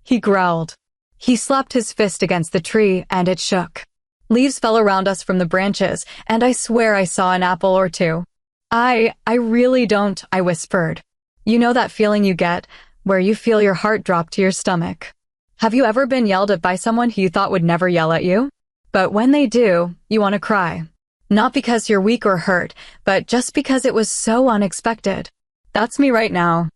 He growled. He slapped his fist against the tree, and it shook. Leaves fell around us from the branches, and I swear I saw an apple or two. I really don't," I whispered. "You know that feeling you get, where you feel your heart drop to your stomach? Have you ever been yelled at by someone who you thought would never yell at you? But when they do, you want to cry. Not because you're weak or hurt, but just because it was so unexpected. That's me right now.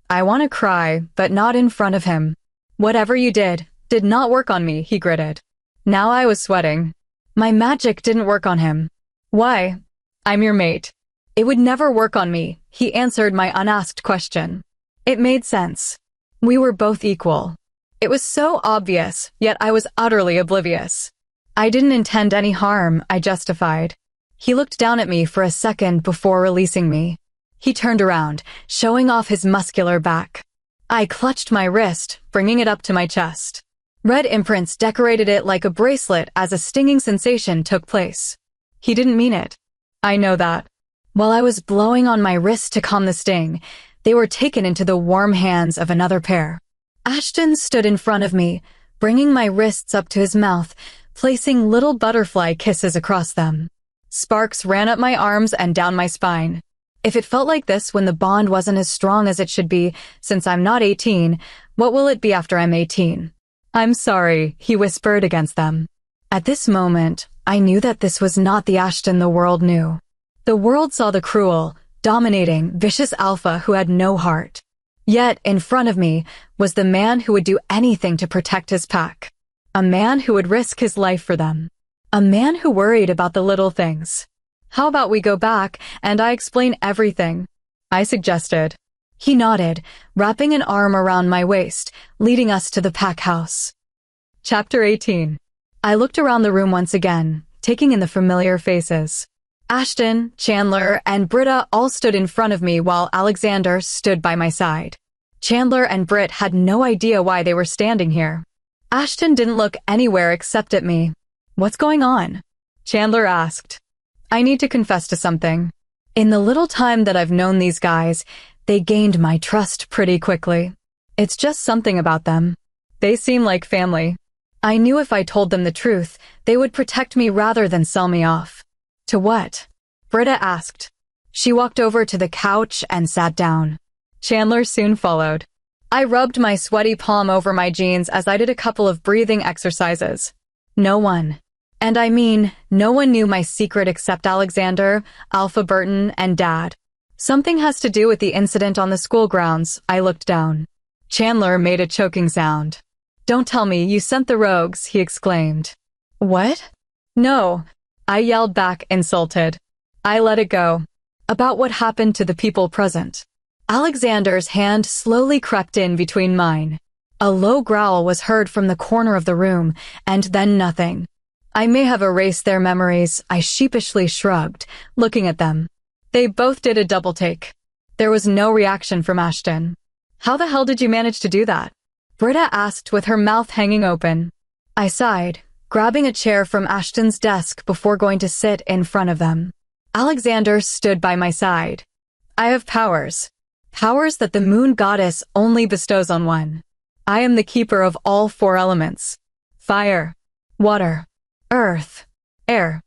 I want to cry, but not in front of him. Whatever you did not work on me," he gritted. Now I was sweating. My magic didn't work on him. "Why?" "I'm your mate." "It would never work on me," he answered my unasked question. It made sense. We were both equal. It was so obvious, yet I was utterly oblivious. "I didn't intend any harm," I justified. He looked down at me for a second before releasing me. He turned around, showing off his muscular back. I clutched my wrist, bringing it up to my chest. Red imprints decorated it like a bracelet as a stinging sensation took place. He didn't mean it. I know that. While I was blowing on my wrist to calm the sting, they were taken into the warm hands of another pair. Ashton stood in front of me, bringing my wrists up to his mouth, placing little butterfly kisses across them. Sparks ran up my arms and down my spine. If it felt like this when the bond wasn't as strong as it should be, since I'm not 18, what will it be after I'm 18? "I'm sorry," he whispered against them. At this moment, I knew that this was not the Ashton the world knew. The world saw the cruel, dominating, vicious alpha who had no heart. Yet, in front of me, was the man who would do anything to protect his pack. A man who would risk his life for them. A man who worried about the little things. "How about we go back, and I explain everything?" I suggested. He nodded, wrapping an arm around my waist, leading us to the pack house. Chapter 18. I looked around the room once again, taking in the familiar faces. Ashton, Chandler, and Britta all stood in front of me while Alexander stood by my side. Chandler and Britt had no idea why they were standing here. Ashton didn't look anywhere except at me. "What's going on?" Chandler asked. "I need to confess to something. In the little time that I've known these guys, they gained my trust pretty quickly. It's just something about them. They seem like family. I knew if I told them the truth, they would protect me rather than sell me off." "To what?" Britta asked. She walked over to the couch and sat down. Chandler soon followed. I rubbed my sweaty palm over my jeans as I did a couple of breathing exercises. No one, and I mean no one, knew my secret except Alexander, Alpha Burton, and Dad. "Something has to do with the incident on the school grounds." I looked down. Chandler made a choking sound. "Don't tell me you sent the rogues," he exclaimed. "What?" "No," I yelled back, insulted. I let it go. "About what happened to the people present." Alexander's hand slowly crept in between mine. A low growl was heard from the corner of the room, and then nothing. I may have erased their memories, I sheepishly shrugged, looking at them. They both did a double take. There was no reaction from Ashton. "How the hell did you manage to do that?" Britta asked with her mouth hanging open. I sighed, grabbing a chair from Ashton's desk before going to sit in front of them. Alexander stood by my side. I have powers. Powers that the moon goddess only bestows on one. I am the keeper of all 4 elements. Fire, water, earth, air.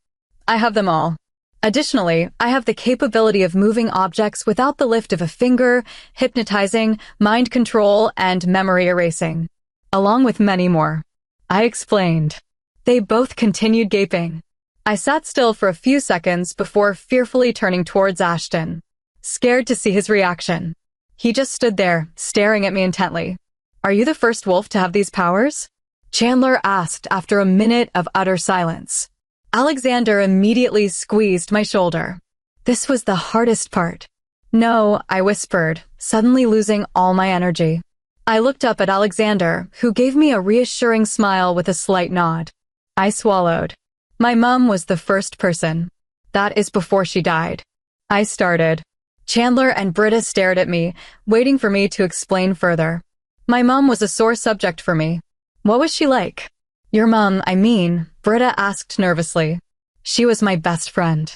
I have them all. Additionally, I have the capability of moving objects without the lift of a finger, hypnotizing, mind control, and memory erasing, along with many more. I explained. They both continued gaping. I sat still for a few seconds before fearfully turning towards Ashton, scared to see his reaction. He just stood there, staring at me intently. Are you the first wolf to have these powers? Chandler asked after a minute of utter silence. Alexander immediately squeezed my shoulder. This was the hardest part. No, I whispered, suddenly losing all my energy. I looked up at Alexander, who gave me a reassuring smile with a slight nod. I swallowed. My mum was the first person. That is before she died. I started. Chandler and Britta stared at me, waiting for me to explain further. My mum was a sore subject for me. What was she like? Your mum, I mean, Britta asked nervously. She was my best friend.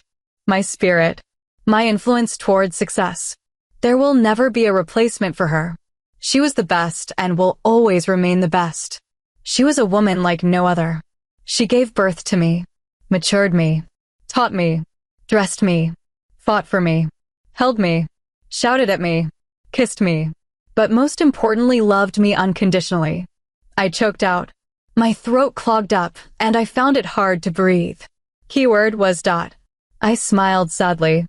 My spirit. My influence toward success. There will never be a replacement for her. She was the best and will always remain the best. She was a woman like no other. She gave birth to me, matured me, taught me, dressed me, fought for me, held me, shouted at me, kissed me, but most importantly loved me unconditionally. I choked out. My throat clogged up, and I found it hard to breathe. Keyword was ... I smiled sadly.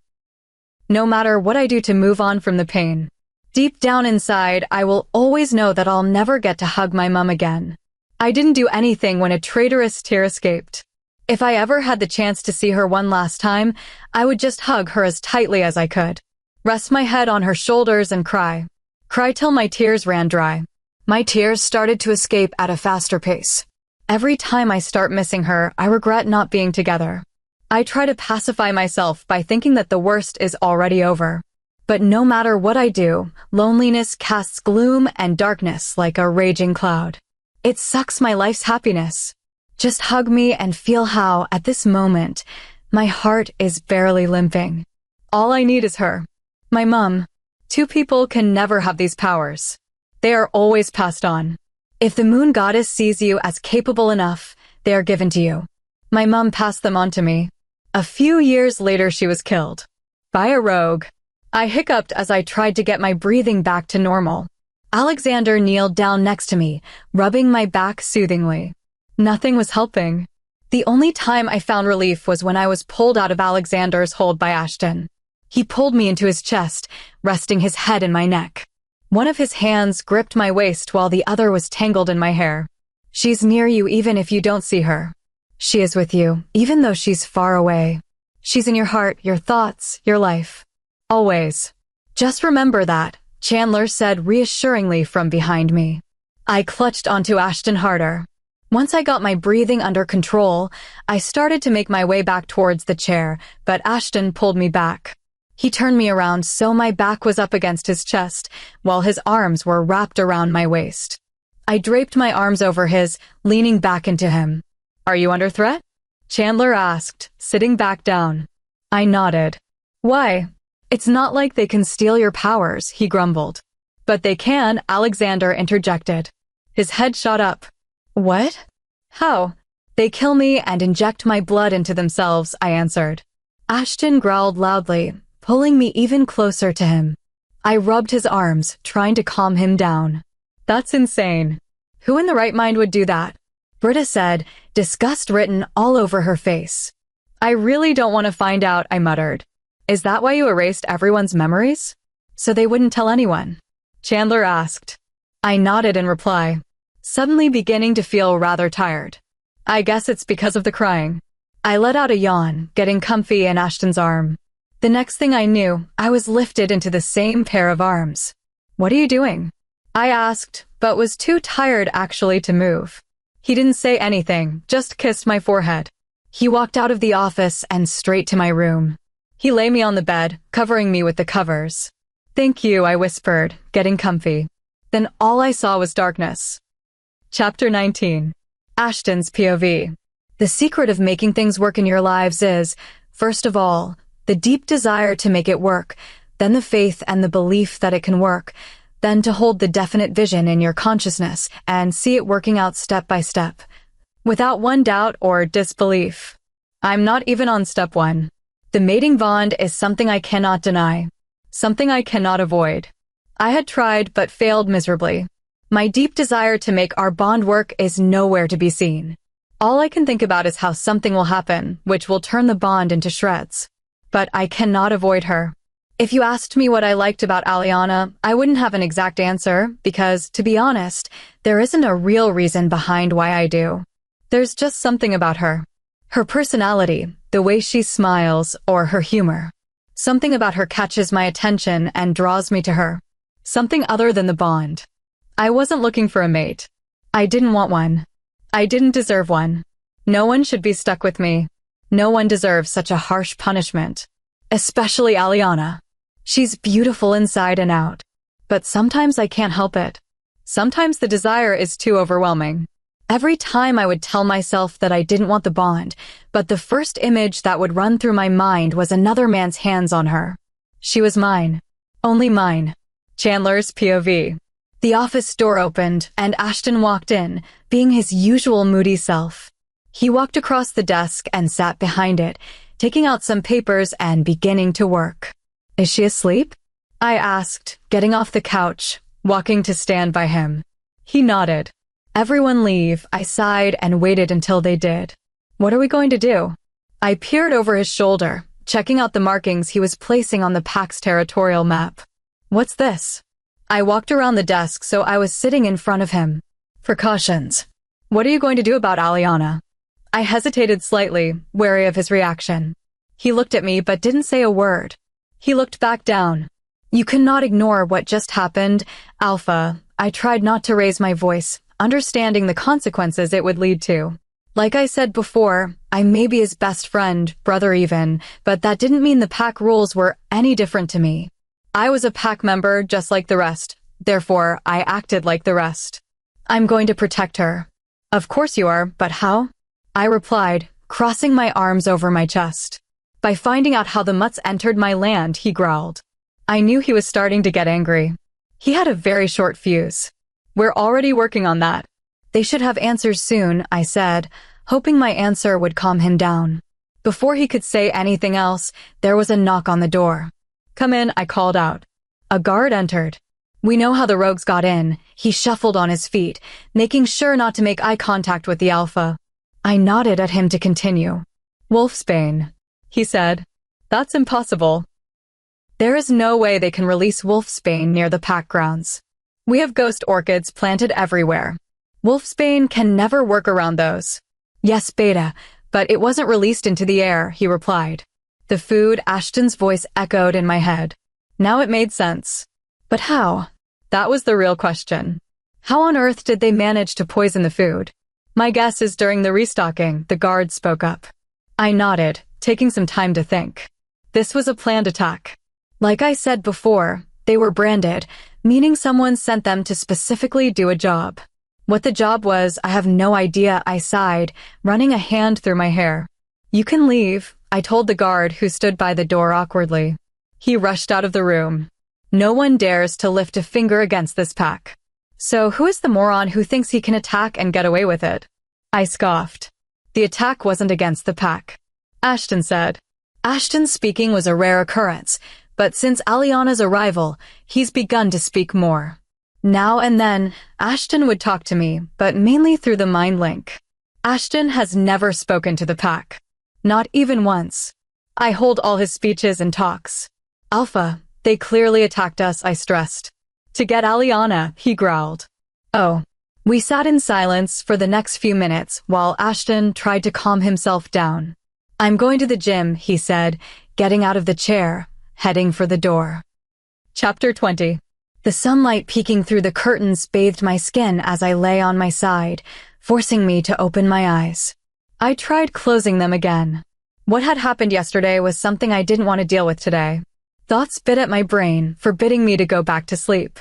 No matter what I do to move on from the pain, deep down inside, I will always know that I'll never get to hug my mum again. I didn't do anything when a traitorous tear escaped. If I ever had the chance to see her one last time, I would just hug her as tightly as I could. Rest my head on her shoulders and cry. Cry till my tears ran dry. My tears started to escape at a faster pace. Every time I start missing her, I regret not being together. I try to pacify myself by thinking that the worst is already over. But no matter what I do, loneliness casts gloom and darkness like a raging cloud. It sucks my life's happiness. Just hug me and feel how, at this moment, my heart is barely limping. All I need is her. My mum. 2 people can never have these powers. They are always passed on. If the moon goddess sees you as capable enough, they are given to you. My mum passed them on to me. A few years later she was killed. By a rogue. I hiccuped as I tried to get my breathing back to normal. Alexander kneeled down next to me, rubbing my back soothingly. Nothing was helping. The only time I found relief was when I was pulled out of Alexander's hold by Ashton. He pulled me into his chest, resting his head in my neck. One of his hands gripped my waist while the other was tangled in my hair. She's near you even if you don't see her. She is with you, even though she's far away. She's in your heart, your thoughts, your life. Always. Just remember that, Chandler said reassuringly from behind me. I clutched onto Ashton harder. Once I got my breathing under control, I started to make my way back towards the chair, but Ashton pulled me back. He turned me around so my back was up against his chest, while his arms were wrapped around my waist. I draped my arms over his, leaning back into him. Are you under threat? Chandler asked, sitting back down. I nodded. Why? It's not like they can steal your powers, he grumbled. But they can, Alexander interjected. His head shot up. What? How? They kill me and inject my blood into themselves, I answered. Ashton growled loudly, pulling me even closer to him. I rubbed his arms, trying to calm him down. That's insane. Who in the right mind would do that? Britta said, disgust written all over her face. I really don't want to find out, I muttered. Is that why you erased everyone's memories? So they wouldn't tell anyone? Chandler asked. I nodded in reply, suddenly beginning to feel rather tired. I guess it's because of the crying. I let out a yawn, getting comfy in Ashton's arm. The next thing I knew, I was lifted into the same pair of arms. What are you doing? I asked, but was too tired actually to move. He didn't say anything, just kissed my forehead. He walked out of the office and straight to my room. He lay me on the bed, covering me with the covers. Thank you, I whispered, getting comfy. Then all I saw was darkness. Chapter 19. Ashton's POV. The secret of making things work in your lives is, first of all, the deep desire to make it work, then the faith and the belief that it can work, then to hold the definite vision in your consciousness and see it working out step by step, without one doubt or disbelief. I'm not even on step 1. The mating bond is something I cannot deny, something I cannot avoid. I had tried but failed miserably. My deep desire to make our bond work is nowhere to be seen. All I can think about is how something will happen, which will turn the bond into shreds. But I cannot avoid her. If you asked me what I liked about Aliana, I wouldn't have an exact answer, because, to be honest, there isn't a real reason behind why I do. There's just something about her. Her personality, the way she smiles, or her humor. Something about her catches my attention and draws me to her. Something other than the bond. I wasn't looking for a mate. I didn't want one. I didn't deserve one. No one should be stuck with me. No one deserves such a harsh punishment. Especially Aliana. She's beautiful inside and out. But sometimes I can't help it. Sometimes the desire is too overwhelming. Every time I would tell myself that I didn't want the bond, but the first image that would run through my mind was another man's hands on her. She was mine. Only mine. Chandler's POV. The office door opened, and Ashton walked in, being his usual moody self. He walked across the desk and sat behind it, taking out some papers and beginning to work. Is she asleep? I asked, getting off the couch, walking to stand by him. He nodded. Everyone leave, I sighed and waited until they did. What are we going to do? I peered over his shoulder, checking out the markings he was placing on the pack's territorial map. What's this? I walked around the desk so I was sitting in front of him. Precautions. What are you going to do about Aliana? I hesitated slightly, wary of his reaction. He looked at me but didn't say a word. He looked back down. You cannot ignore what just happened, Alpha. I tried not to raise my voice, understanding the consequences it would lead to. Like I said before, I may be his best friend, brother even, but that didn't mean the pack rules were any different to me. I was a pack member just like the rest, therefore I acted like the rest. I'm going to protect her. Of course you are, but how? I replied, crossing my arms over my chest. By finding out how the mutts entered my land, he growled. I knew he was starting to get angry. He had a very short fuse. We're already working on that. They should have answers soon, I said, hoping my answer would calm him down. Before he could say anything else, there was a knock on the door. Come in, I called out. A guard entered. We know how the rogues got in. He shuffled on his feet, making sure not to make eye contact with the Alpha. I nodded at him to continue. Wolfsbane, he said. That's impossible. There is no way they can release Wolfsbane near the pack grounds. We have ghost orchids planted everywhere. Wolfsbane can never work around those. Yes, Beta, but it wasn't released into the air, he replied. The food, Ashton's voice echoed in my head. Now it made sense. But how? That was the real question. How on earth did they manage to poison the food? My guess is during the restocking, the guard spoke up. I nodded, taking some time to think. This was a planned attack. Like I said before, they were branded, meaning someone sent them to specifically do a job. What the job was, I have no idea, I sighed, running a hand through my hair. You can leave, I told the guard who stood by the door awkwardly. He rushed out of the room. No one dares to lift a finger against this pack. So who is the moron who thinks he can attack and get away with it? I scoffed. The attack wasn't against the pack. Ashton said. Ashton's speaking was a rare occurrence, but since Aliana's arrival, he's begun to speak more. Now and then, Ashton would talk to me, but mainly through the mind link. Ashton has never spoken to the pack. Not even once. I hold all his speeches and talks. Alpha, they clearly attacked us, I stressed. To get Aliana, he growled. Oh. We sat in silence for the next few minutes while Ashton tried to calm himself down. I'm going to the gym, he said, getting out of the chair, heading for the door. Chapter 20. The sunlight peeking through the curtains bathed my skin as I lay on my side, forcing me to open my eyes. I tried closing them again. What had happened yesterday was something I didn't want to deal with today. Thoughts bit at my brain, forbidding me to go back to sleep.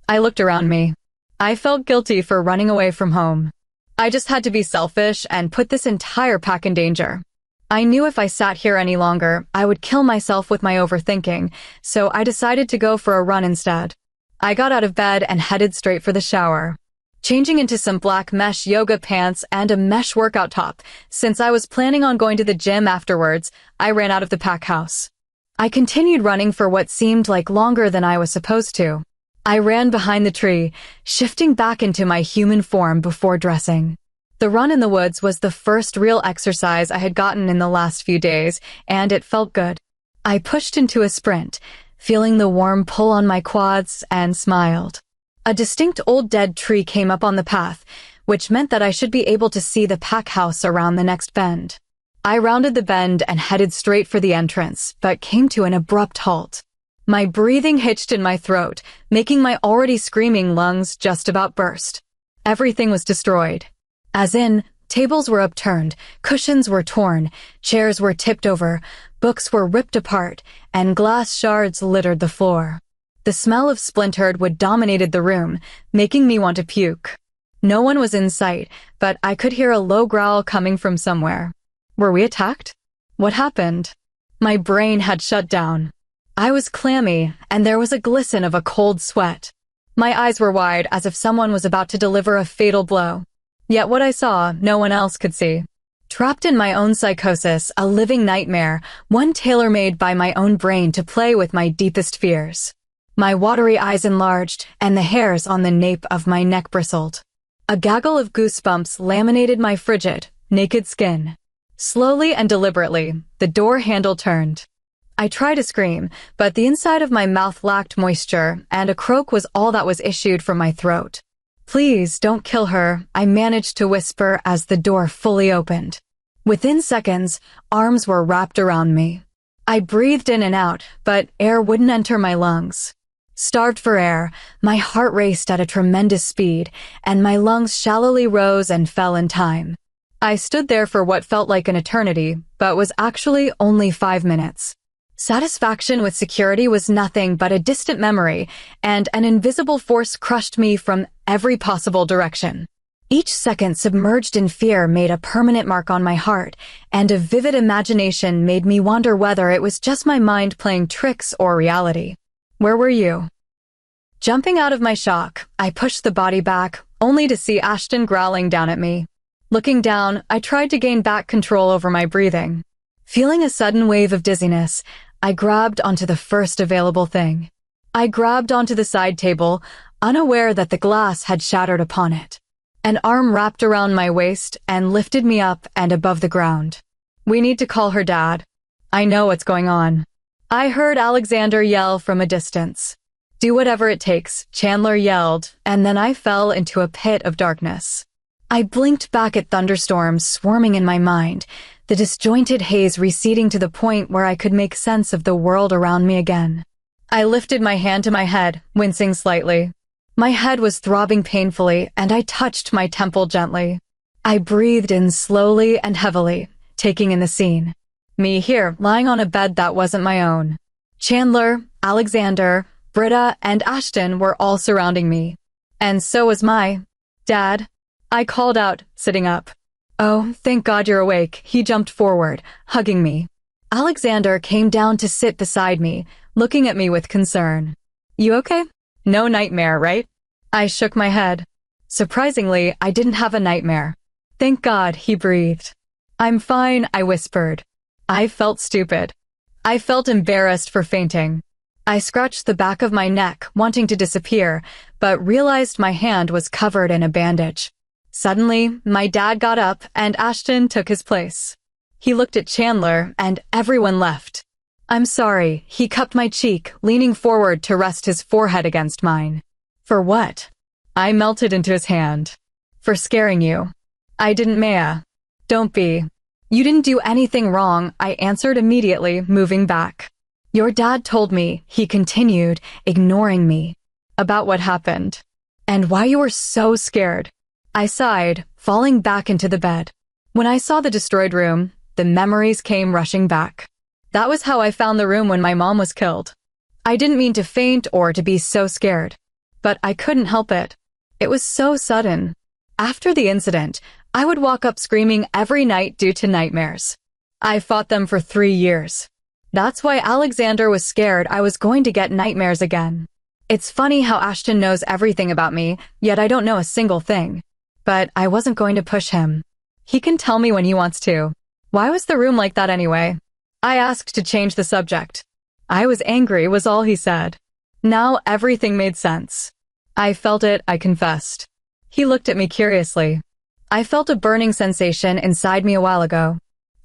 I looked around me. I felt guilty for running away from home. I just had to be selfish and put this entire pack in danger. I knew if I sat here any longer, I would kill myself with my overthinking, so I decided to go for a run instead. I got out of bed and headed straight for the shower, changing into some black mesh yoga pants and a mesh workout top. Since I was planning on going to the gym afterwards, I ran out of the pack house. I continued running for what seemed like longer than I was supposed to. I ran behind the tree, shifting back into my human form before dressing. The run in the woods was the first real exercise I had gotten in the last few days, and it felt good. I pushed into a sprint, feeling the warm pull on my quads, and smiled. A distinct old dead tree came up on the path, which meant that I should be able to see the pack house around the next bend. I rounded the bend and headed straight for the entrance, but came to an abrupt halt. My breathing hitched in my throat, making my already screaming lungs just about burst. Everything was destroyed. As in, tables were upturned, cushions were torn, chairs were tipped over, books were ripped apart, and glass shards littered the floor. The smell of splintered wood dominated the room, making me want to puke. No one was in sight, but I could hear a low growl coming from somewhere. Were we attacked? What happened? My brain had shut down. I was clammy, and there was a glisten of a cold sweat. My eyes were wide as if someone was about to deliver a fatal blow. Yet what I saw, no one else could see. Trapped in my own psychosis, a living nightmare, one tailor-made by my own brain to play with my deepest fears. My watery eyes enlarged, and the hairs on the nape of my neck bristled. A gaggle of goosebumps laminated my frigid, naked skin. Slowly and deliberately, the door handle turned. I tried to scream, but the inside of my mouth lacked moisture, and a croak was all that was issued from my throat. "Please, don't kill her," I managed to whisper as the door fully opened. Within seconds, arms were wrapped around me. I breathed in and out, but air wouldn't enter my lungs. Starved for air, my heart raced at a tremendous speed, and my lungs shallowly rose and fell in time. I stood there for what felt like an eternity, but was actually only 5 minutes. Satisfaction with security was nothing but a distant memory, and an invisible force crushed me from every possible direction. Each second submerged in fear made a permanent mark on my heart, and a vivid imagination made me wonder whether it was just my mind playing tricks or reality. Where were you? Jumping out of my shock, I pushed the body back, only to see Ashton growling down at me. Looking down, I tried to gain back control over my breathing. Feeling a sudden wave of dizziness, I grabbed onto the first available thing. I grabbed onto the side table, unaware that the glass had shattered upon it. An arm wrapped around my waist and lifted me up and above the ground. "We need to call her dad. I know what's going on." I heard Alexander yell from a distance. "Do whatever it takes," Chandler yelled, and then I fell into a pit of darkness. I blinked back at thunderstorms swarming in my mind, the disjointed haze receding to the point where I could make sense of the world around me again. I lifted my hand to my head, wincing slightly. My head was throbbing painfully, and I touched my temple gently. I breathed in slowly and heavily, taking in the scene. Me here, lying on a bed that wasn't my own. Chandler, Alexander, Britta, and Ashton were all surrounding me. And so was my dad. I called out, sitting up. "Oh, thank God you're awake." He jumped forward, hugging me. Alexander came down to sit beside me, looking at me with concern. "You okay? No nightmare, right?" I shook my head. Surprisingly, I didn't have a nightmare. "Thank God," he breathed. "I'm fine," I whispered. I felt stupid. I felt embarrassed for fainting. I scratched the back of my neck, wanting to disappear, but realized my hand was covered in a bandage. Suddenly, my dad got up and Ashton took his place. He looked at Chandler and everyone left. "I'm sorry," he cupped my cheek, leaning forward to rest his forehead against mine. "For what?" I melted into his hand. "For scaring you." "I didn't, Maya." "Don't be." "You didn't do anything wrong," I answered immediately, moving back. "Your dad told me," he continued, ignoring me, "about what happened. And why you were so scared." I sighed, falling back into the bed. When I saw the destroyed room, the memories came rushing back. That was how I found the room when my mom was killed. I didn't mean to faint or to be so scared, but I couldn't help it. It was so sudden. After the incident, I would walk up screaming every night due to nightmares. I fought them for 3 years. That's why Alexander was scared I was going to get nightmares again. It's funny how Ashton knows everything about me, yet I don't know a single thing. But I wasn't going to push him. He can tell me when he wants to. Why was the room like that anyway? I asked to change the subject. I was angry was all he said. Now everything made sense. I felt it, I confessed. He looked at me curiously. I felt a burning sensation inside me a while ago.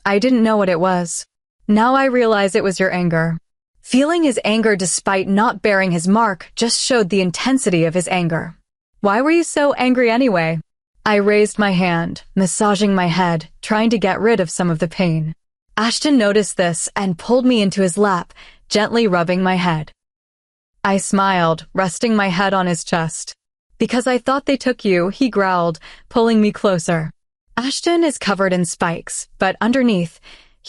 I didn't know what it was. Now I realize it was your anger. Feeling his anger despite not bearing his mark just showed the intensity of his anger. Why were you so angry anyway? I raised my hand, massaging my head, trying to get rid of some of the pain. Ashton noticed this and pulled me into his lap, gently rubbing my head. I smiled, resting my head on his chest. Because I thought they took you, he growled, pulling me closer. Ashton is covered in spikes, but underneath,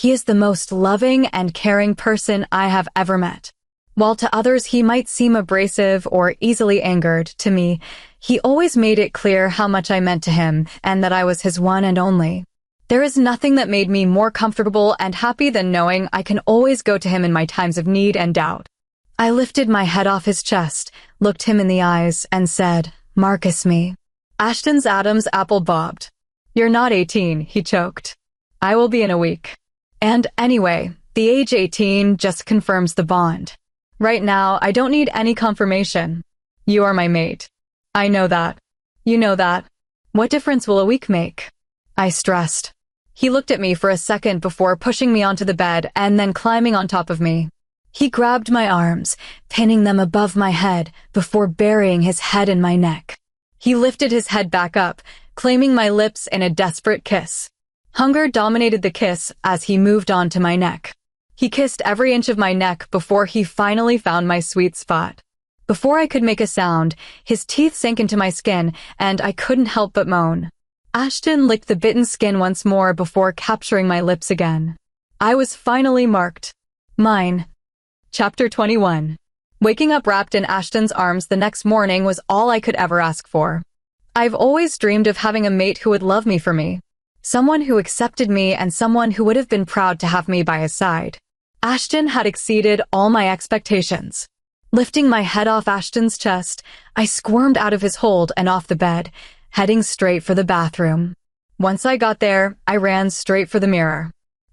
he is the most loving and caring person I have ever met. While to others he might seem abrasive or easily angered, to me, he always made it clear how much I meant to him and that I was his one and only. There is nothing that made me more comfortable and happy than knowing I can always go to him in my times of need and doubt. I lifted my head off his chest, looked him in the eyes, and said, "Marcus me." Ashton's Adam's apple bobbed. "You're not 18, he choked. "I will be in a week. And anyway, the age 18 just confirms the bond. Right now, I don't need any confirmation. You are my mate. I know that. You know that. What difference will a week make?" I stressed. He looked at me for a second before pushing me onto the bed and then climbing on top of me. He grabbed my arms, pinning them above my head before burying his head in my neck. He lifted his head back up, claiming my lips in a desperate kiss. Hunger dominated the kiss as he moved on to my neck. He kissed every inch of my neck before he finally found my sweet spot. Before I could make a sound, his teeth sank into my skin, and I couldn't help but moan. Ashton licked the bitten skin once more before capturing my lips again. I was finally marked. Mine. Chapter 21. Waking up wrapped in Ashton's arms the next morning was all I could ever ask for. I've always dreamed of having a mate who would love me for me. Someone who accepted me and someone who would have been proud to have me by his side. Ashton had exceeded all my expectations. Lifting my head off Ashton's chest, I squirmed out of his hold and off the bed, heading straight for the bathroom. Once I got there, I ran straight for the mirror.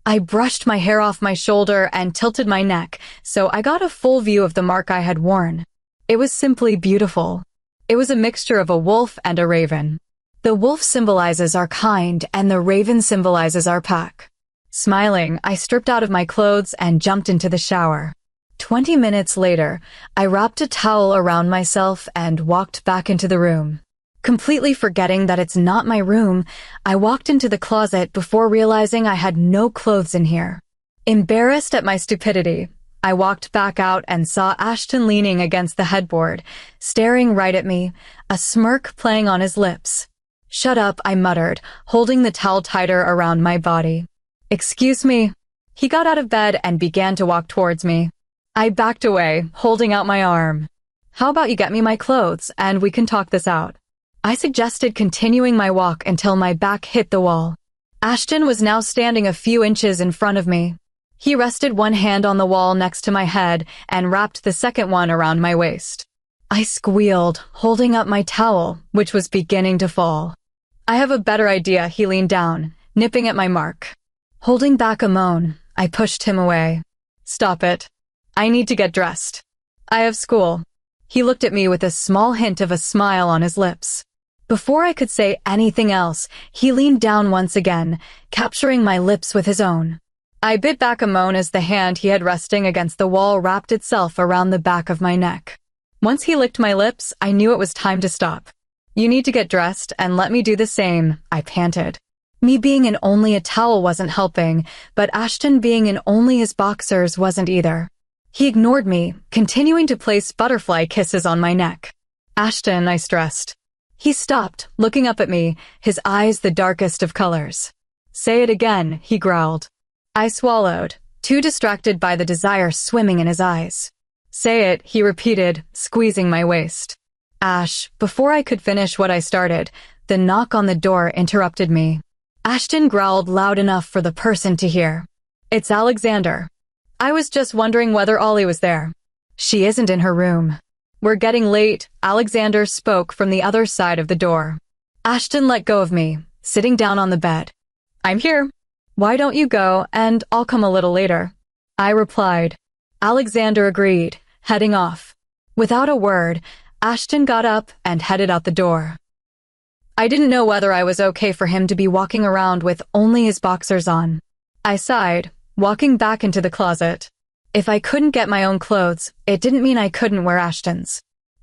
I brushed my hair off my shoulder and tilted my neck, so I got a full view of the mark I had worn. It was simply beautiful. It was a mixture of a wolf and a raven. The wolf symbolizes our kind, and the raven symbolizes our pack. Smiling, I stripped out of my clothes and jumped into the shower. 20 minutes later, I wrapped a towel around myself and walked back into the room. Completely forgetting that it's not my room, I walked into the closet before realizing I had no clothes in here. Embarrassed at my stupidity, I walked back out and saw Ashton leaning against the headboard, staring right at me, a smirk playing on his lips. "Shut up," I muttered, holding the towel tighter around my body. "Excuse me." He got out of bed and began to walk towards me. I backed away, holding out my arm. "How about you get me my clothes, and we can talk this out?" I suggested, continuing my walk until my back hit the wall. Ashton was now standing a few inches in front of me. He rested one hand on the wall next to my head and wrapped the second one around my waist. I squealed, holding up my towel, which was beginning to fall. "I have a better idea," he leaned down, nipping at my mark. Holding back a moan, I pushed him away. "Stop it. I need to get dressed. I have school." He looked at me with a small hint of a smile on his lips. Before I could say anything else, he leaned down once again, capturing my lips with his own. I bit back a moan as the hand he had resting against the wall wrapped itself around the back of my neck. Once he licked my lips, I knew it was time to stop. "You need to get dressed and let me do the same," I panted. Me being in only a towel wasn't helping, but Ashton being in only his boxers wasn't either. He ignored me, continuing to place butterfly kisses on my neck. "Ashton," I stressed. He stopped, looking up at me, his eyes the darkest of colors. "Say it again," he growled. I swallowed, too distracted by the desire swimming in his eyes. "Say it," he repeated, squeezing my waist. Ash, before I could finish what I started, the knock on the door interrupted me. Ashton growled loud enough for the person to hear. It's Alexander. I was just wondering whether Ollie was there. She isn't in her room. We're getting late, Alexander spoke from the other side of the door. Ashton let go of me, sitting down on the bed. I'm here. Why don't you go, and I'll come a little later? I replied. Alexander agreed, heading off. Without a word, Ashton got up and headed out the door. I didn't know whether I was okay for him to be walking around with only his boxers on. I sighed, walking back into the closet. If I couldn't get my own clothes, it didn't mean I couldn't wear Ashton's.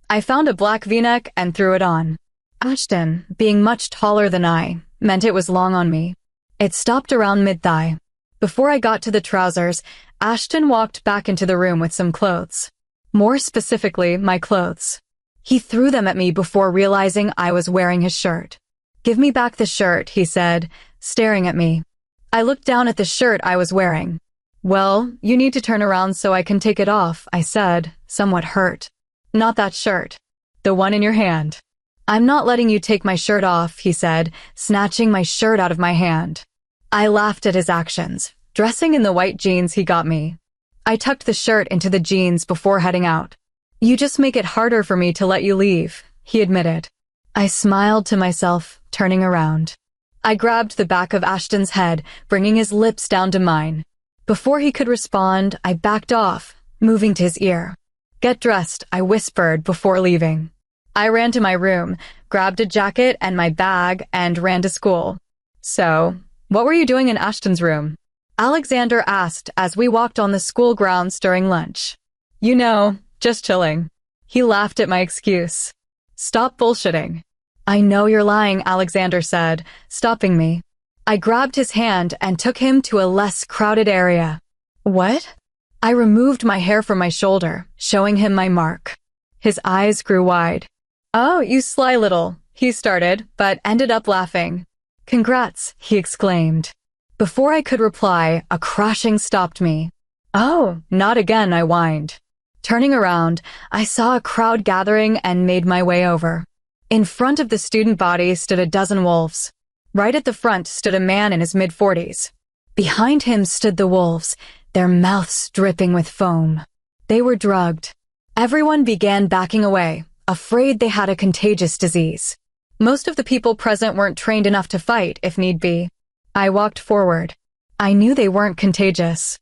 I found a black V-neck and threw it on. Ashton, being much taller than I, meant it was long on me. It stopped around mid-thigh. Before I got to the trousers, Ashton walked back into the room with some clothes. More specifically, my clothes. He threw them at me before realizing I was wearing his shirt. Give me back the shirt, he said, staring at me. I looked down at the shirt I was wearing. Well, you need to turn around so I can take it off, I said, somewhat hurt. Not that shirt. The one in your hand. I'm not letting you take my shirt off, he said, snatching my shirt out of my hand. I laughed at his actions, dressing in the white jeans he got me. I tucked the shirt into the jeans before heading out. You just make it harder for me to let you leave, he admitted. I smiled to myself, turning around. I grabbed the back of Ashton's head, bringing his lips down to mine. Before he could respond, I backed off, moving to his ear. Get dressed, I whispered before leaving. I ran to my room, grabbed a jacket and my bag, and ran to school. So, what were you doing in Ashton's room? Alexander asked as we walked on the school grounds during lunch. You know, just chilling. He laughed at my excuse. Stop bullshitting. I know you're lying, Alexander said, stopping me. I grabbed his hand and took him to a less crowded area. What? I removed my hair from my shoulder, showing him my mark. His eyes grew wide. Oh, you sly little, he started, but ended up laughing. Congrats, he exclaimed. Before I could reply, a crashing stopped me. Oh, not again, I whined. Turning around, I saw a crowd gathering and made my way over. In front of the student body stood a dozen wolves. Right at the front stood a man in his mid-40s. Behind him stood the wolves, their mouths dripping with foam. They were drugged. Everyone began backing away, afraid they had a contagious disease. Most of the people present weren't trained enough to fight, if need be. I walked forward. I knew they weren't contagious.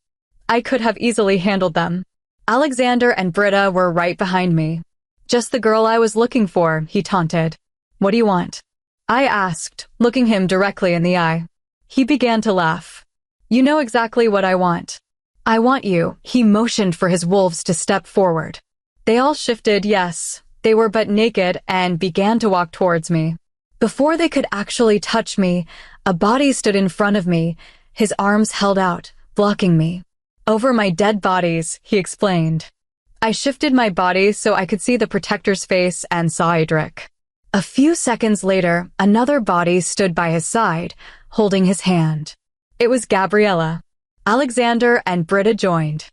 I could have easily handled them. Alexander and Britta were right behind me. Just the girl I was looking for, he taunted. What do you want? I asked, looking him directly in the eye. He began to laugh. You know exactly what I want. I want you, he motioned for his wolves to step forward. They all shifted, yes. They were but naked and began to walk towards me. Before they could actually touch me, a body stood in front of me, his arms held out, blocking me. Over my dead bodies, he explained. I shifted my body so I could see the protector's face and saw Adric. A few seconds later, another body stood by his side, holding his hand. It was Gabriella. Alexander and Britta joined.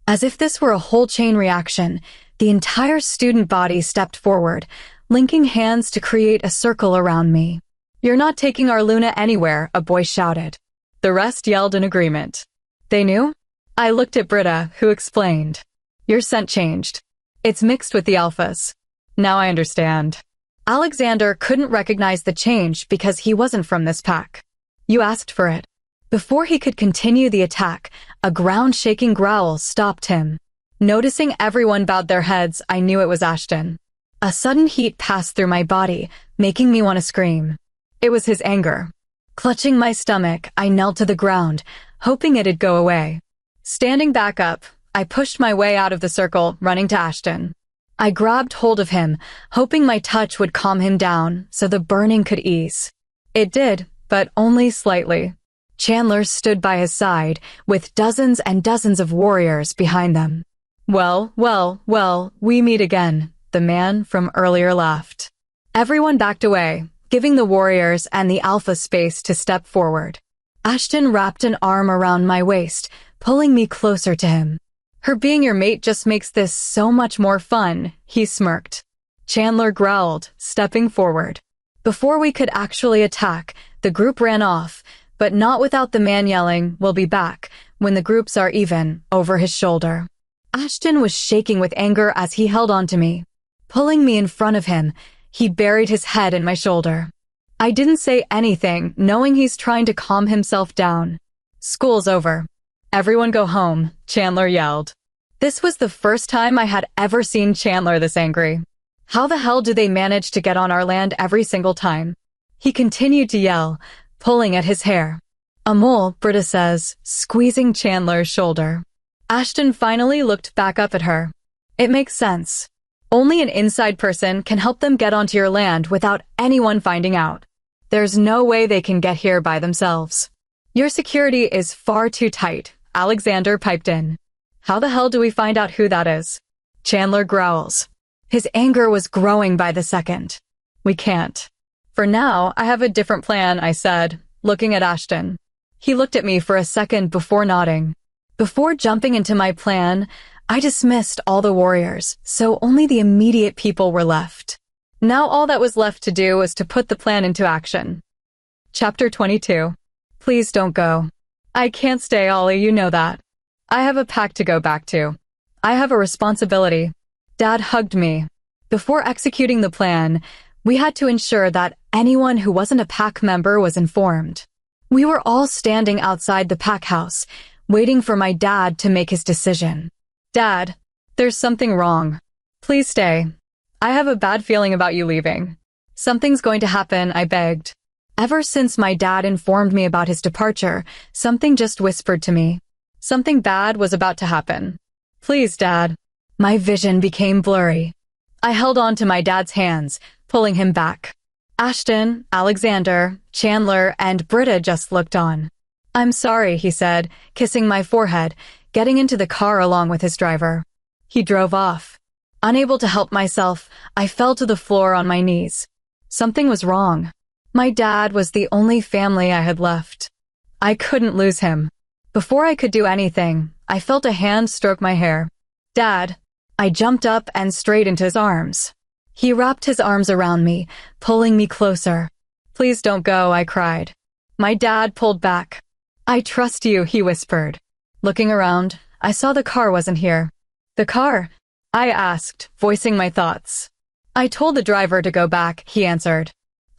As if this were a whole chain reaction, the entire student body stepped forward, linking hands to create a circle around me. You're not taking our Luna anywhere, a boy shouted. The rest yelled in agreement. They knew? I looked at Britta, who explained. Your scent changed. It's mixed with the alphas. Now I understand. Alexander couldn't recognize the change because he wasn't from this pack. You asked for it. Before he could continue the attack, a ground-shaking growl stopped him. Noticing everyone bowed their heads, I knew it was Ashton. A sudden heat passed through my body, making me want to scream. It was his anger. Clutching my stomach, I knelt to the ground, hoping it'd go away. Standing back up, I pushed my way out of the circle, running to Ashton. I grabbed hold of him, hoping my touch would calm him down so the burning could ease. It did, but only slightly. Chandler stood by his side, with dozens and dozens of warriors behind them. Well, we meet again, the man from earlier laughed. Everyone backed away, giving the warriors and the alpha space to step forward. Ashton wrapped an arm around my waist, pulling me closer to him. Her being your mate just makes this so much more fun, he smirked. Chandler growled, stepping forward. Before we could actually attack, the group ran off, but not without the man yelling, "We'll be back," when the groups are even, over his shoulder. Ashton was shaking with anger as he held on to me. Pulling me in front of him, he buried his head in my shoulder. I didn't say anything, knowing he's trying to calm himself down. "School's over. Everyone go home," Chandler yelled. This was the first time I had ever seen Chandler this angry. How the hell do they manage to get on our land every single time? He continued to yell, pulling at his hair. "A mole," Britta says, squeezing Chandler's shoulder. Ashton finally looked back up at her. "It makes sense. Only an inside person can help them get onto your land without anyone finding out. There's no way they can get here by themselves. Your security is far too tight," Alexander piped in. "How the hell do we find out who that is?" Chandler growls. His anger was growing by the second. "We can't. For now, I have a different plan," I said, looking at Ashton. He looked at me for a second before nodding. Before jumping into my plan, I dismissed all the warriors, so only the immediate people were left. Now all that was left to do was to put the plan into action. Chapter 22. Please don't go. "I can't stay, Ollie, you know that. I have a pack to go back to. I have a responsibility." Dad hugged me. Before executing the plan, we had to ensure that anyone who wasn't a pack member was informed. We were all standing outside the pack house, waiting for my dad to make his decision. "Dad, there's something wrong. Please stay. I have a bad feeling about you leaving." "Something's going to happen," I begged. Ever since my dad informed me about his departure, something just whispered to me. Something bad was about to happen. "Please, Dad." My vision became blurry. I held on to my dad's hands, pulling him back. Ashton, Alexander, Chandler, and Britta just looked on. "I'm sorry," he said, kissing my forehead, getting into the car along with his driver. He drove off. Unable to help myself, I fell to the floor on my knees. Something was wrong. My dad was the only family I had left. I couldn't lose him. Before I could do anything, I felt a hand stroke my hair. "Dad." I jumped up and straight into his arms. He wrapped his arms around me, pulling me closer. "Please don't go," I cried. My dad pulled back. "I trust you," he whispered. Looking around, I saw the car wasn't here. "The car?" I asked, voicing my thoughts. "I told the driver to go back," he answered.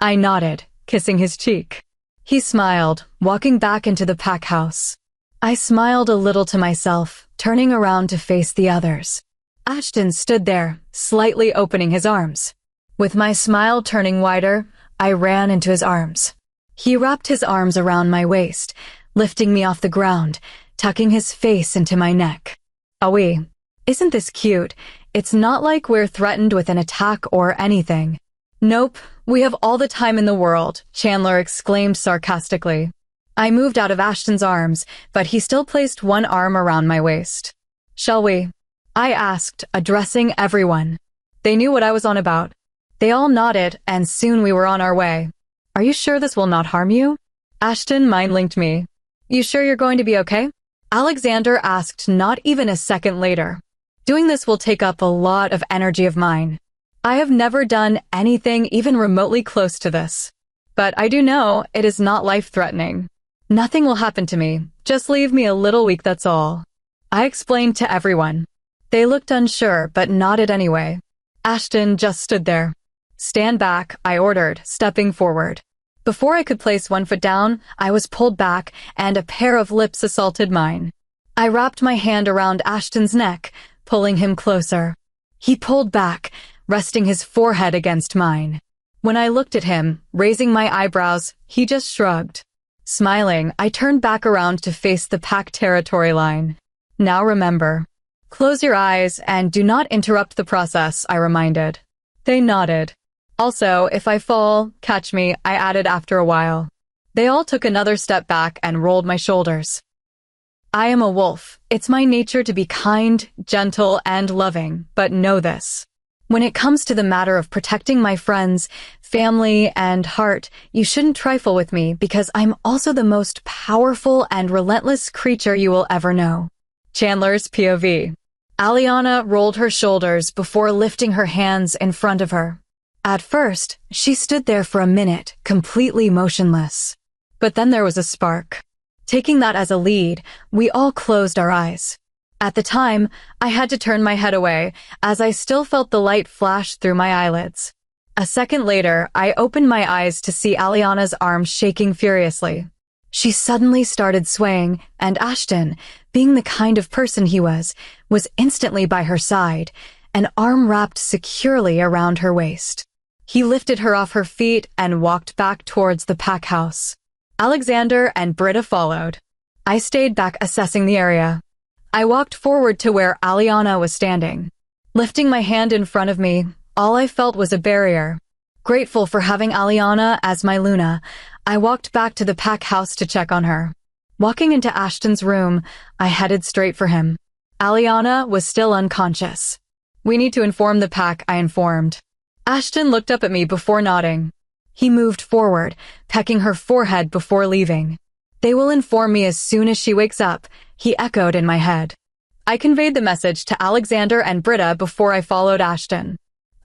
I nodded, kissing his cheek. He smiled, walking back into the pack house. I smiled a little to myself, turning around to face the others. Ashton stood there, slightly opening his arms. With my smile turning wider, I ran into his arms. He wrapped his arms around my waist, lifting me off the ground, tucking his face into my neck. "Awi, isn't this cute? It's not like we're threatened with an attack or anything." "Nope, we have all the time in the world," Chandler exclaimed sarcastically. I moved out of Ashton's arms, but he still placed one arm around my waist. "Shall we?" I asked, addressing everyone. They knew what I was on about. They all nodded, and soon we were on our way. "Are you sure this will not harm you?" Ashton mind-linked me. "You sure you're going to be okay?" Alexander asked not even a second later. "Doing this will take up a lot of energy of mine. I have never done anything even remotely close to this. But I do know it is not life-threatening. Nothing will happen to me. Just leave me a little weak, that's all." I explained to everyone. They looked unsure, but nodded anyway. Ashton just stood there. "Stand back," I ordered, stepping forward. Before I could place one foot down, I was pulled back, and a pair of lips assaulted mine. I wrapped my hand around Ashton's neck, pulling him closer. He pulled back, resting his forehead against mine. When I looked at him, raising my eyebrows, he just shrugged. Smiling, I turned back around to face the pack territory line. "Now remember. Close your eyes and do not interrupt the process," I reminded. They nodded. "Also, if I fall, catch me," I added after a while. They all took another step back and rolled my shoulders. I am a wolf. It's my nature to be kind, gentle, and loving, but know this. When it comes to the matter of protecting my friends, family, and heart, you shouldn't trifle with me because I'm also the most powerful and relentless creature you will ever know. Chandler's POV. Aliana rolled her shoulders before lifting her hands in front of her. At first, she stood there for a minute, completely motionless. But then there was a spark. Taking that as a lead, we all closed our eyes. At the time, I had to turn my head away, as I still felt the light flash through my eyelids. A second later, I opened my eyes to see Aliana's arms shaking furiously. She suddenly started swaying, and Ashton, being the kind of person he was instantly by her side, an arm wrapped securely around her waist. He lifted her off her feet and walked back towards the pack house. Alexander and Britta followed. I stayed back assessing the area. I walked forward to where Aliana was standing. Lifting my hand in front of me, all I felt was a barrier. Grateful for having Aliana as my Luna, I walked back to the pack house to check on her. Walking into Ashton's room, I headed straight for him. Aliana was still unconscious. "We need to inform the pack," I informed. Ashton looked up at me before nodding. He moved forward, pecking her forehead before leaving. "They will inform me as soon as she wakes up," he echoed in my head. I conveyed the message to Alexander and Britta before I followed Ashton.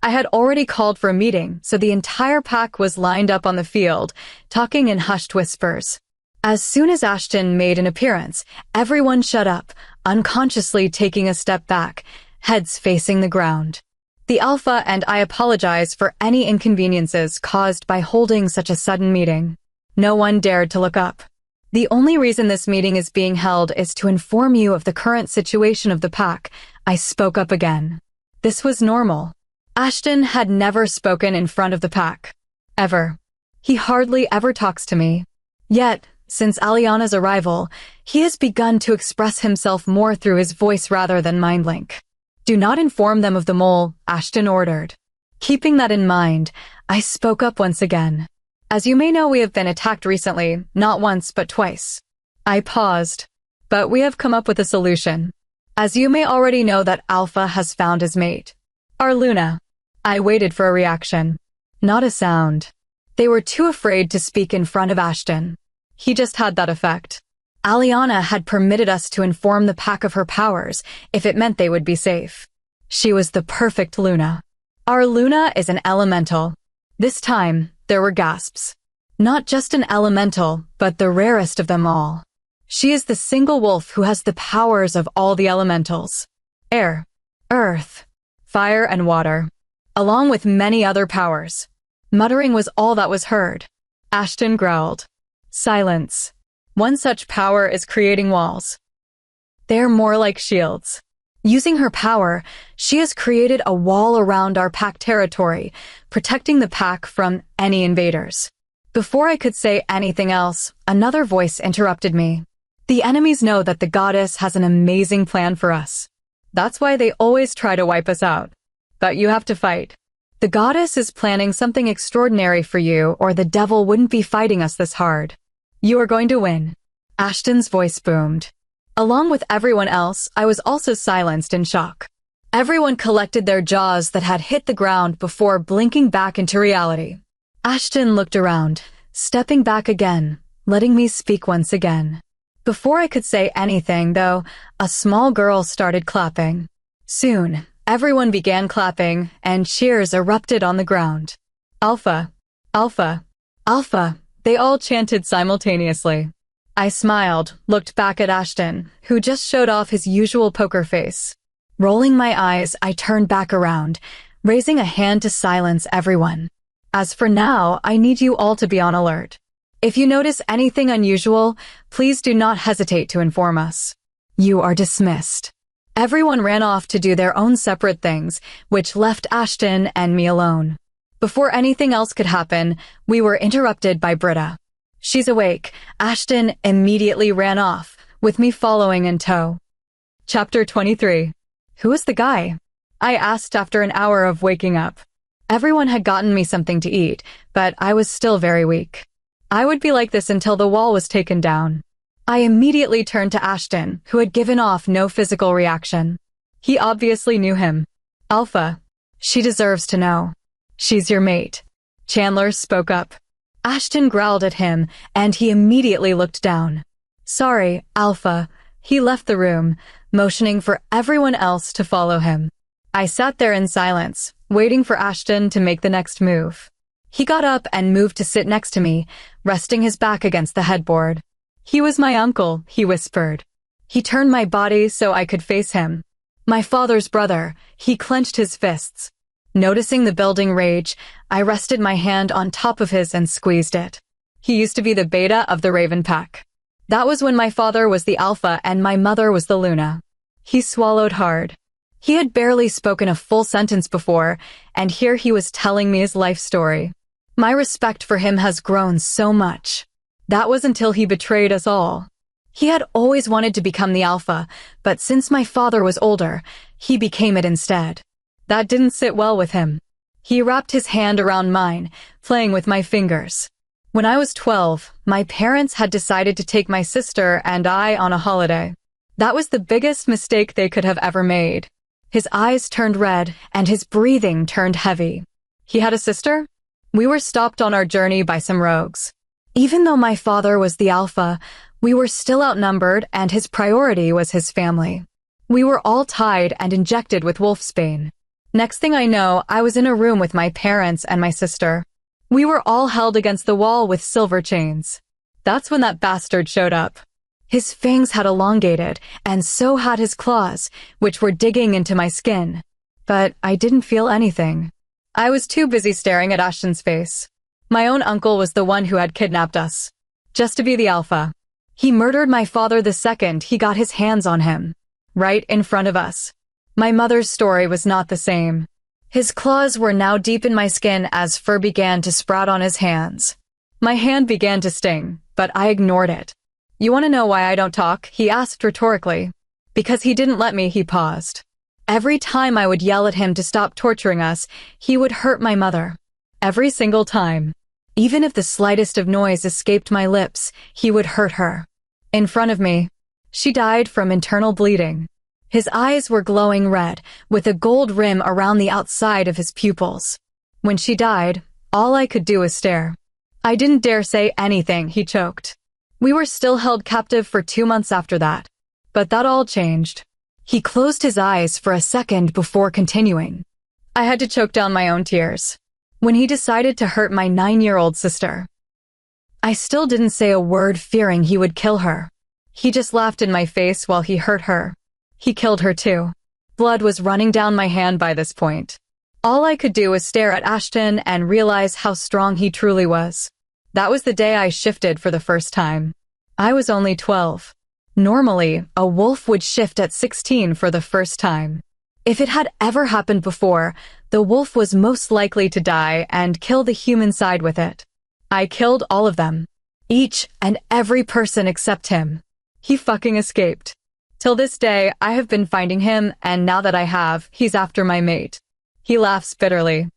I had already called for a meeting, so the entire pack was lined up on the field, talking in hushed whispers. As soon as Ashton made an appearance, everyone shut up, unconsciously taking a step back, heads facing the ground. The Alpha and I apologize for any inconveniences caused by holding such a sudden meeting. No one dared to look up. The only reason this meeting is being held is to inform you of the current situation of the pack. I spoke up again. This was normal. Ashton had never spoken in front of the pack. Ever. He hardly ever talks to me. Yet, since Aliana's arrival, he has begun to express himself more through his voice rather than mind link. "Do not inform them of the mole," Ashton ordered. Keeping that in mind, I spoke up once again. "As you may know, we have been attacked recently, not once but twice." I paused. "But we have come up with a solution. As you may already know that Alpha has found his mate. Our Luna." I waited for a reaction. Not a sound. They were too afraid to speak in front of Ashton. He just had that effect. Aliana had permitted us to inform the pack of her powers if it meant they would be safe. She was the perfect Luna. Our Luna is an elemental. This time, there were gasps. Not just an elemental, but the rarest of them all. She is the single wolf who has the powers of all the elementals. Air, earth, fire, and water, along with many other powers. Muttering was all that was heard. Ashton growled. "Silence. One such power is creating walls. They're more like shields." Using her power, she has created a wall around our pack territory, protecting the pack from any invaders. Before I could say anything else, another voice interrupted me. "The enemies know that the goddess has an amazing plan for us. That's why they always try to wipe us out. But you have to fight. The goddess is planning something extraordinary for you, or the devil wouldn't be fighting us this hard. You are going to win." Ashton's voice boomed. Along with everyone else, I was also silenced in shock. Everyone collected their jaws that had hit the ground before blinking back into reality. Ashton looked around, stepping back again, letting me speak once again. Before I could say anything, though, a small girl started clapping. Soon, everyone began clapping, and cheers erupted on the ground. "Alpha! Alpha! Alpha!" They all chanted simultaneously. I smiled, looked back at Ashton, who just showed off his usual poker face. Rolling my eyes, I turned back around, raising a hand to silence everyone. "As for now, I need you all to be on alert. If you notice anything unusual, please do not hesitate to inform us. You are dismissed." Everyone ran off to do their own separate things, which left Ashton and me alone. Before anything else could happen, we were interrupted by Britta. "She's awake." Ashton immediately ran off, with me following in tow. Chapter 23. Who is the guy? I asked after an hour of waking up. Everyone had gotten me something to eat, but I was still very weak. I would be like this until the wall was taken down. I immediately turned to Ashton, who had given off no physical reaction. He obviously knew him. "Alpha. She deserves to know. She's your mate." Chandler spoke up. Ashton growled at him, and he immediately looked down. "Sorry, Alpha. He left the room, motioning for everyone else to follow him. I sat there in silence, waiting for Ashton to make the next move. He got up and moved to sit next to me, resting his back against the headboard. "He was my uncle," he whispered. He turned my body so I could face him. "My father's brother," he clenched his fists. Noticing the building rage, I rested my hand on top of his and squeezed it. He used to be the beta of the Raven pack. That was when my father was the alpha and my mother was the Luna. He swallowed hard. He had barely spoken a full sentence before, and here he was telling me his life story. My respect for him has grown so much. That was until he betrayed us all. He had always wanted to become the alpha, but since my father was older, he became it instead. That didn't sit well with him. He wrapped his hand around mine, playing with my fingers. When I was 12, my parents had decided to take my sister and I on a holiday. That was the biggest mistake they could have ever made. His eyes turned red, and his breathing turned heavy. He had a sister? We were stopped on our journey by some rogues. Even though my father was the alpha, we were still outnumbered, and his priority was his family. We were all tied and injected with wolfsbane. Next thing I know, I was in a room with my parents and my sister. We were all held against the wall with silver chains. That's when that bastard showed up. His fangs had elongated, and so had his claws, which were digging into my skin. But I didn't feel anything. I was too busy staring at Ashton's face. My own uncle was the one who had kidnapped us. Just to be the alpha. He murdered my father the second he got his hands on him. Right in front of us. My mother's story was not the same. His claws were now deep in my skin as fur began to sprout on his hands. My hand began to sting, but I ignored it. "You want to know why I don't talk?" he asked rhetorically. Because he didn't let me, he paused. Every time I would yell at him to stop torturing us, he would hurt my mother. Every single time. Even if the slightest of noise escaped my lips, he would hurt her. In front of me. She died from internal bleeding. His eyes were glowing red, with a gold rim around the outside of his pupils. When she died, all I could do was stare. I didn't dare say anything, he choked. We were still held captive for 2 months after that. But that all changed. He closed his eyes for a second before continuing. I had to choke down my own tears. When he decided to hurt my 9-year-old sister. I still didn't say a word, fearing he would kill her. He just laughed in my face while he hurt her. He killed her too. Blood was running down my hand by this point. All I could do was stare at Ashton and realize how strong he truly was. That was the day I shifted for the first time. I was only 12. Normally, a wolf would shift at 16 for the first time. If it had ever happened before, the wolf was most likely to die and kill the human side with it. I killed all of them. Each and every person except him. He fucking escaped. Till this day, I have been finding him, and now that I have, he's after my mate. He laughs bitterly.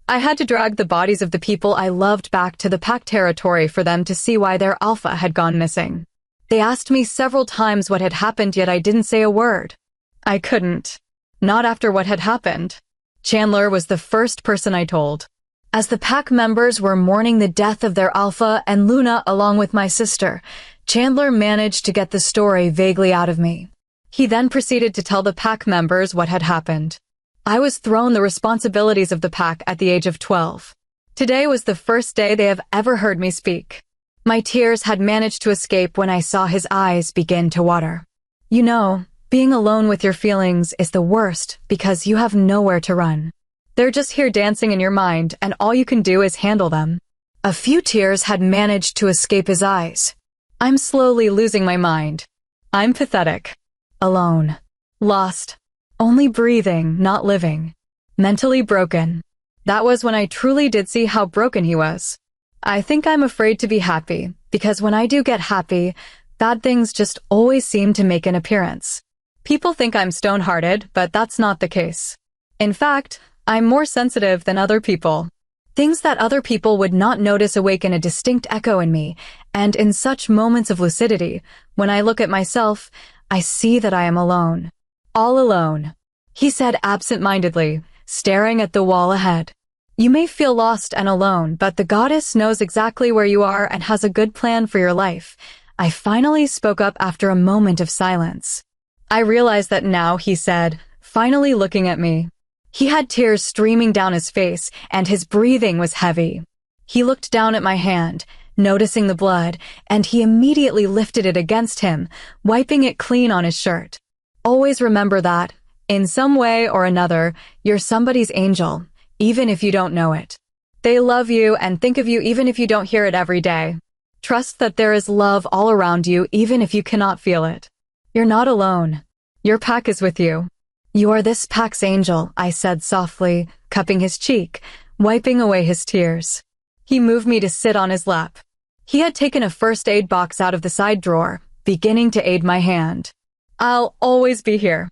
I had to drag the bodies of the people I loved back to the pack territory for them to see why their alpha had gone missing. They asked me several times what had happened, yet I didn't say a word. I couldn't. Not after what had happened. Chandler was the first person I told. As the pack members were mourning the death of their alpha and Luna along with my sister, Chandler managed to get the story vaguely out of me. He then proceeded to tell the pack members what had happened. I was thrown the responsibilities of the pack at the age of 12. Today was the first day they have ever heard me speak. My tears had managed to escape when I saw his eyes begin to water. You know, being alone with your feelings is the worst because you have nowhere to run. They're just here dancing in your mind, and all you can do is handle them. A few tears had managed to escape his eyes. I'm slowly losing my mind. I'm pathetic. Alone. Lost. Only breathing, not living. Mentally broken. That was when I truly did see how broken he was. I think I'm afraid to be happy, because when I do get happy, bad things just always seem to make an appearance. People think I'm stone-hearted, but that's not the case. In fact, I'm more sensitive than other people. Things that other people would not notice awaken a distinct echo in me, and in such moments of lucidity, when I look at myself, I see that I am alone. All alone. He said absent-mindedly, staring at the wall ahead. You may feel lost and alone, but the goddess knows exactly where you are and has a good plan for your life. I finally spoke up after a moment of silence. I realized that now, he said, finally looking at me. He had tears streaming down his face, and his breathing was heavy. He looked down at my hand, noticing the blood, and he immediately lifted it against him, wiping it clean on his shirt. Always remember that, in some way or another, you're somebody's angel, even if you don't know it. They love you and think of you even if you don't hear it every day. Trust that there is love all around you even if you cannot feel it. You're not alone. Your pack is with you. You are this pack's angel, I said softly, cupping his cheek, wiping away his tears. He moved me to sit on his lap. He had taken a first aid box out of the side drawer, beginning to aid my hand. I'll always be here.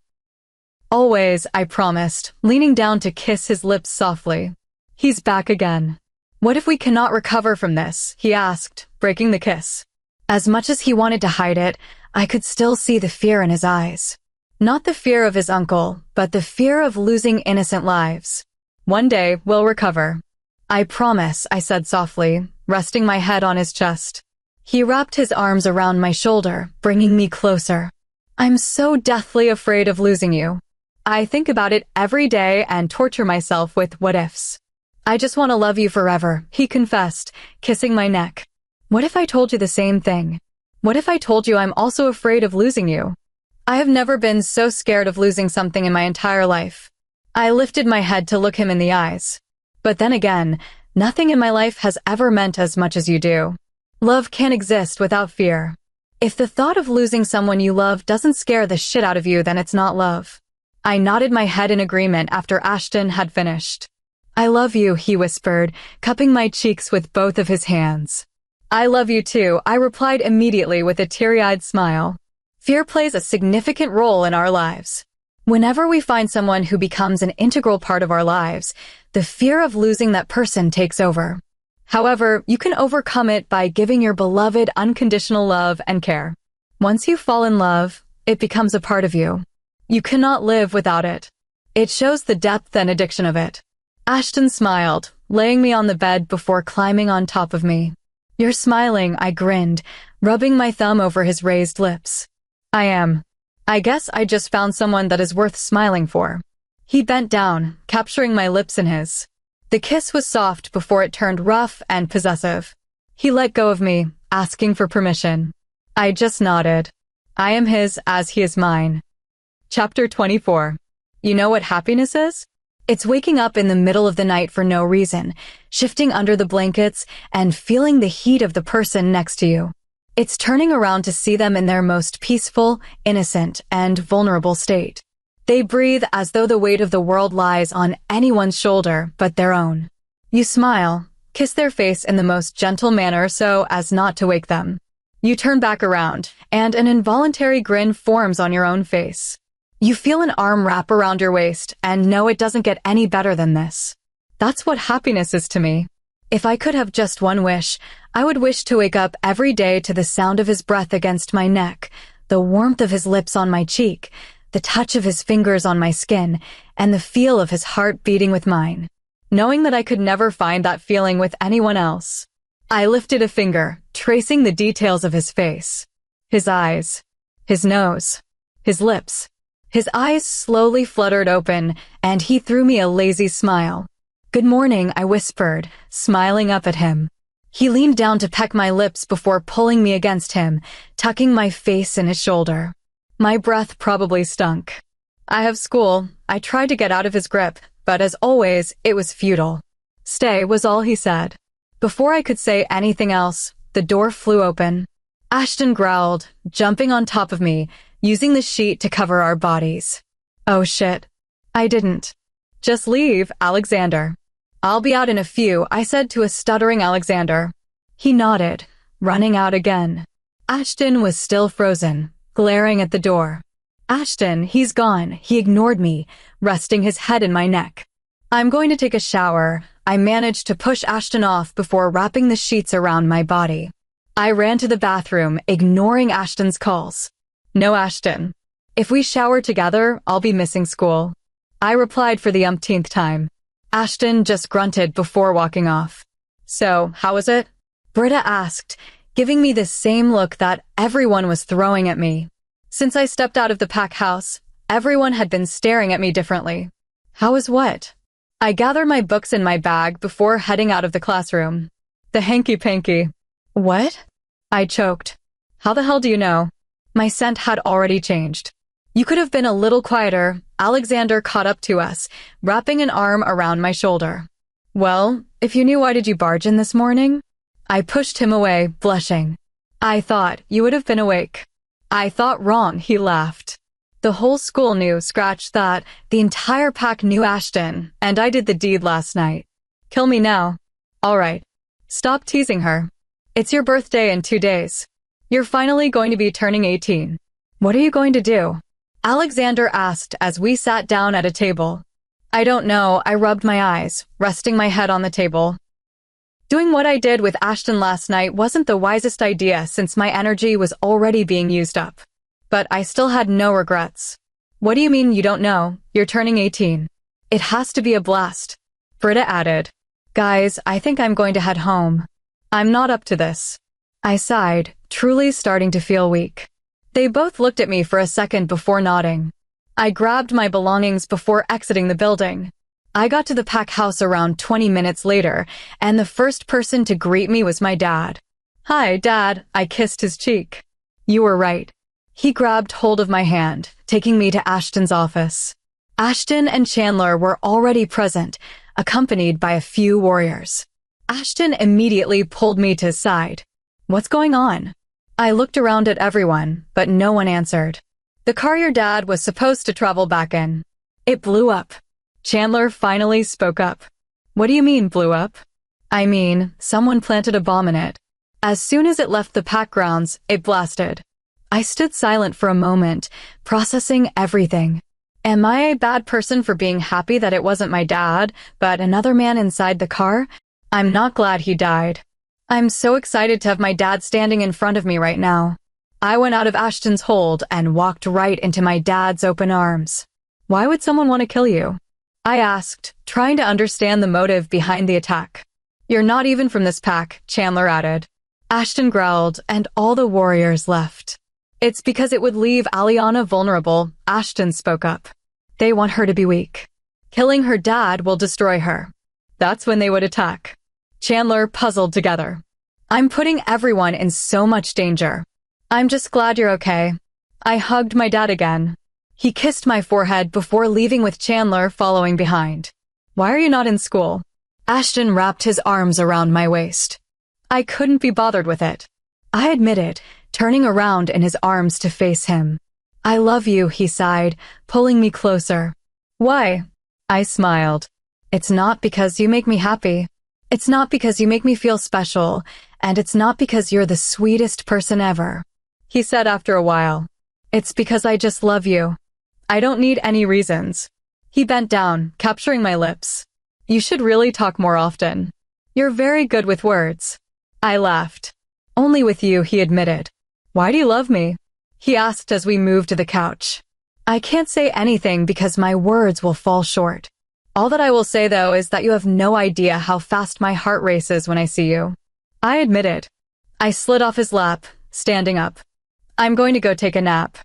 Always, I promised, leaning down to kiss his lips softly. He's back again. What if we cannot recover from this? He asked, breaking the kiss. As much as he wanted to hide it, I could still see the fear in his eyes. Not the fear of his uncle, but the fear of losing innocent lives. One day, we'll recover. I promise, I said softly, resting my head on his chest. He wrapped his arms around my shoulder, bringing me closer. I'm so deathly afraid of losing you. I think about it every day and torture myself with what-ifs. I just want to love you forever, he confessed, kissing my neck. What if I told you the same thing? What if I told you I'm also afraid of losing you? I have never been so scared of losing something in my entire life. I lifted my head to look him in the eyes. But then again, nothing in my life has ever meant as much as you do. Love can't exist without fear. If the thought of losing someone you love doesn't scare the shit out of you, then it's not love. I nodded my head in agreement after Ashton had finished. I love you, he whispered, cupping my cheeks with both of his hands. I love you too, I replied immediately with a teary-eyed smile. Fear plays a significant role in our lives. Whenever we find someone who becomes an integral part of our lives, the fear of losing that person takes over. However, you can overcome it by giving your beloved unconditional love and care. Once you fall in love, it becomes a part of you. You cannot live without it. It shows the depth and addiction of it. Ashton smiled, laying me on the bed before climbing on top of me. You're smiling, I grinned, rubbing my thumb over his raised lips. I am. I guess I just found someone that is worth smiling for. He bent down, capturing my lips in his. The kiss was soft before it turned rough and possessive. He let go of me, asking for permission. I just nodded. I am his as he is mine. Chapter 24. You know what happiness is? It's waking up in the middle of the night for no reason, shifting under the blankets, and feeling the heat of the person next to you. It's turning around to see them in their most peaceful, innocent, and vulnerable state. They breathe as though the weight of the world lies on anyone's shoulder but their own. You smile, kiss their face in the most gentle manner so as not to wake them. You turn back around, and an involuntary grin forms on your own face. You feel an arm wrap around your waist and know it doesn't get any better than this. That's what happiness is to me. If I could have just one wish, I would wish to wake up every day to the sound of his breath against my neck, the warmth of his lips on my cheek, the touch of his fingers on my skin, and the feel of his heart beating with mine. Knowing that I could never find that feeling with anyone else. I lifted a finger, tracing the details of his face. His eyes, his nose, his lips. His eyes slowly fluttered open, and he threw me a lazy smile. Good morning, I whispered, smiling up at him. He leaned down to peck my lips before pulling me against him, tucking my face in his shoulder. My breath probably stunk. I have school. I tried to get out of his grip, but as always, it was futile. Stay was all he said. Before I could say anything else, the door flew open. Ashton growled, jumping on top of me, using the sheet to cover our bodies. Oh shit. I didn't. Just leave, Alexander. I'll be out in a few, I said to a stuttering Alexander. He nodded, running out again. Ashton was still frozen, glaring at the door. Ashton, he's gone. He ignored me, resting his head in my neck. I'm going to take a shower. I managed to push Ashton off before wrapping the sheets around my body. I ran to the bathroom, ignoring Ashton's calls. No, Ashton. If we shower together, I'll be missing school. I replied for the umpteenth time. Ashton just grunted before walking off. So, how was it? Britta asked, giving me the same look that everyone was throwing at me. Since I stepped out of the pack house, everyone had been staring at me differently. How was what? I gathered my books in my bag before heading out of the classroom. The hanky-panky. What? I choked. How the hell do you know? My scent had already changed. You could have been a little quieter. Alexander caught up to us, wrapping an arm around my shoulder. Well, if you knew, why did you barge in this morning? I pushed him away, blushing. I thought you would have been awake. I thought wrong, he laughed. The whole school knew, scratch that. The entire pack knew Ashton, and I did the deed last night. Kill me now. All right. Stop teasing her. It's your birthday in 2 days. You're finally going to be turning 18. What are you going to do? Alexander asked as we sat down at a table. I don't know, I rubbed my eyes, resting my head on the table. Doing what I did with Ashton last night wasn't the wisest idea since my energy was already being used up. But I still had no regrets. What do you mean you don't know? You're turning 18. It has to be a blast. Britta added. Guys, I think I'm going to head home. I'm not up to this. I sighed, truly starting to feel weak. They both looked at me for a second before nodding. I grabbed my belongings before exiting the building. I got to the pack house around 20 minutes later, and the first person to greet me was my dad. Hi, Dad, I kissed his cheek. You were right. He grabbed hold of my hand, taking me to Ashton's office. Ashton and Chandler were already present, accompanied by a few warriors. Ashton immediately pulled me to his side. What's going on? I looked around at everyone, but no one answered. The car your dad was supposed to travel back in. It blew up. Chandler finally spoke up. What do you mean, blew up? I mean, someone planted a bomb in it. As soon as it left the pack grounds, it blasted. I stood silent for a moment, processing everything. Am I a bad person for being happy that it wasn't my dad, but another man inside the car? I'm not glad he died. I'm so excited to have my dad standing in front of me right now. I went out of Ashton's hold and walked right into my dad's open arms. Why would someone want to kill you? I asked, trying to understand the motive behind the attack. You're not even from this pack, Chandler added. Ashton growled, and all the warriors left. It's because it would leave Aliana vulnerable, Ashton spoke up. They want her to be weak. Killing her dad will destroy her. That's when they would attack. Chandler puzzled together. I'm putting everyone in so much danger. I'm just glad you're okay. I hugged my dad again. He kissed my forehead before leaving with Chandler following behind. Why are you not in school? Ashton wrapped his arms around my waist. I couldn't be bothered with it. I admitted, turning around in his arms to face him. I love you, he sighed, pulling me closer. Why? I smiled. It's not because you make me happy. It's not because you make me feel special, and it's not because you're the sweetest person ever. He said after a while. It's because I just love you. I don't need any reasons. He bent down, capturing my lips. You should really talk more often. You're very good with words. I laughed. Only with you, he admitted. Why do you love me? He asked as we moved to the couch. I can't say anything because my words will fall short. All that I will say, though, is that you have no idea how fast my heart races when I see you. I admitted. I slid off his lap, standing up. I'm going to go take a nap.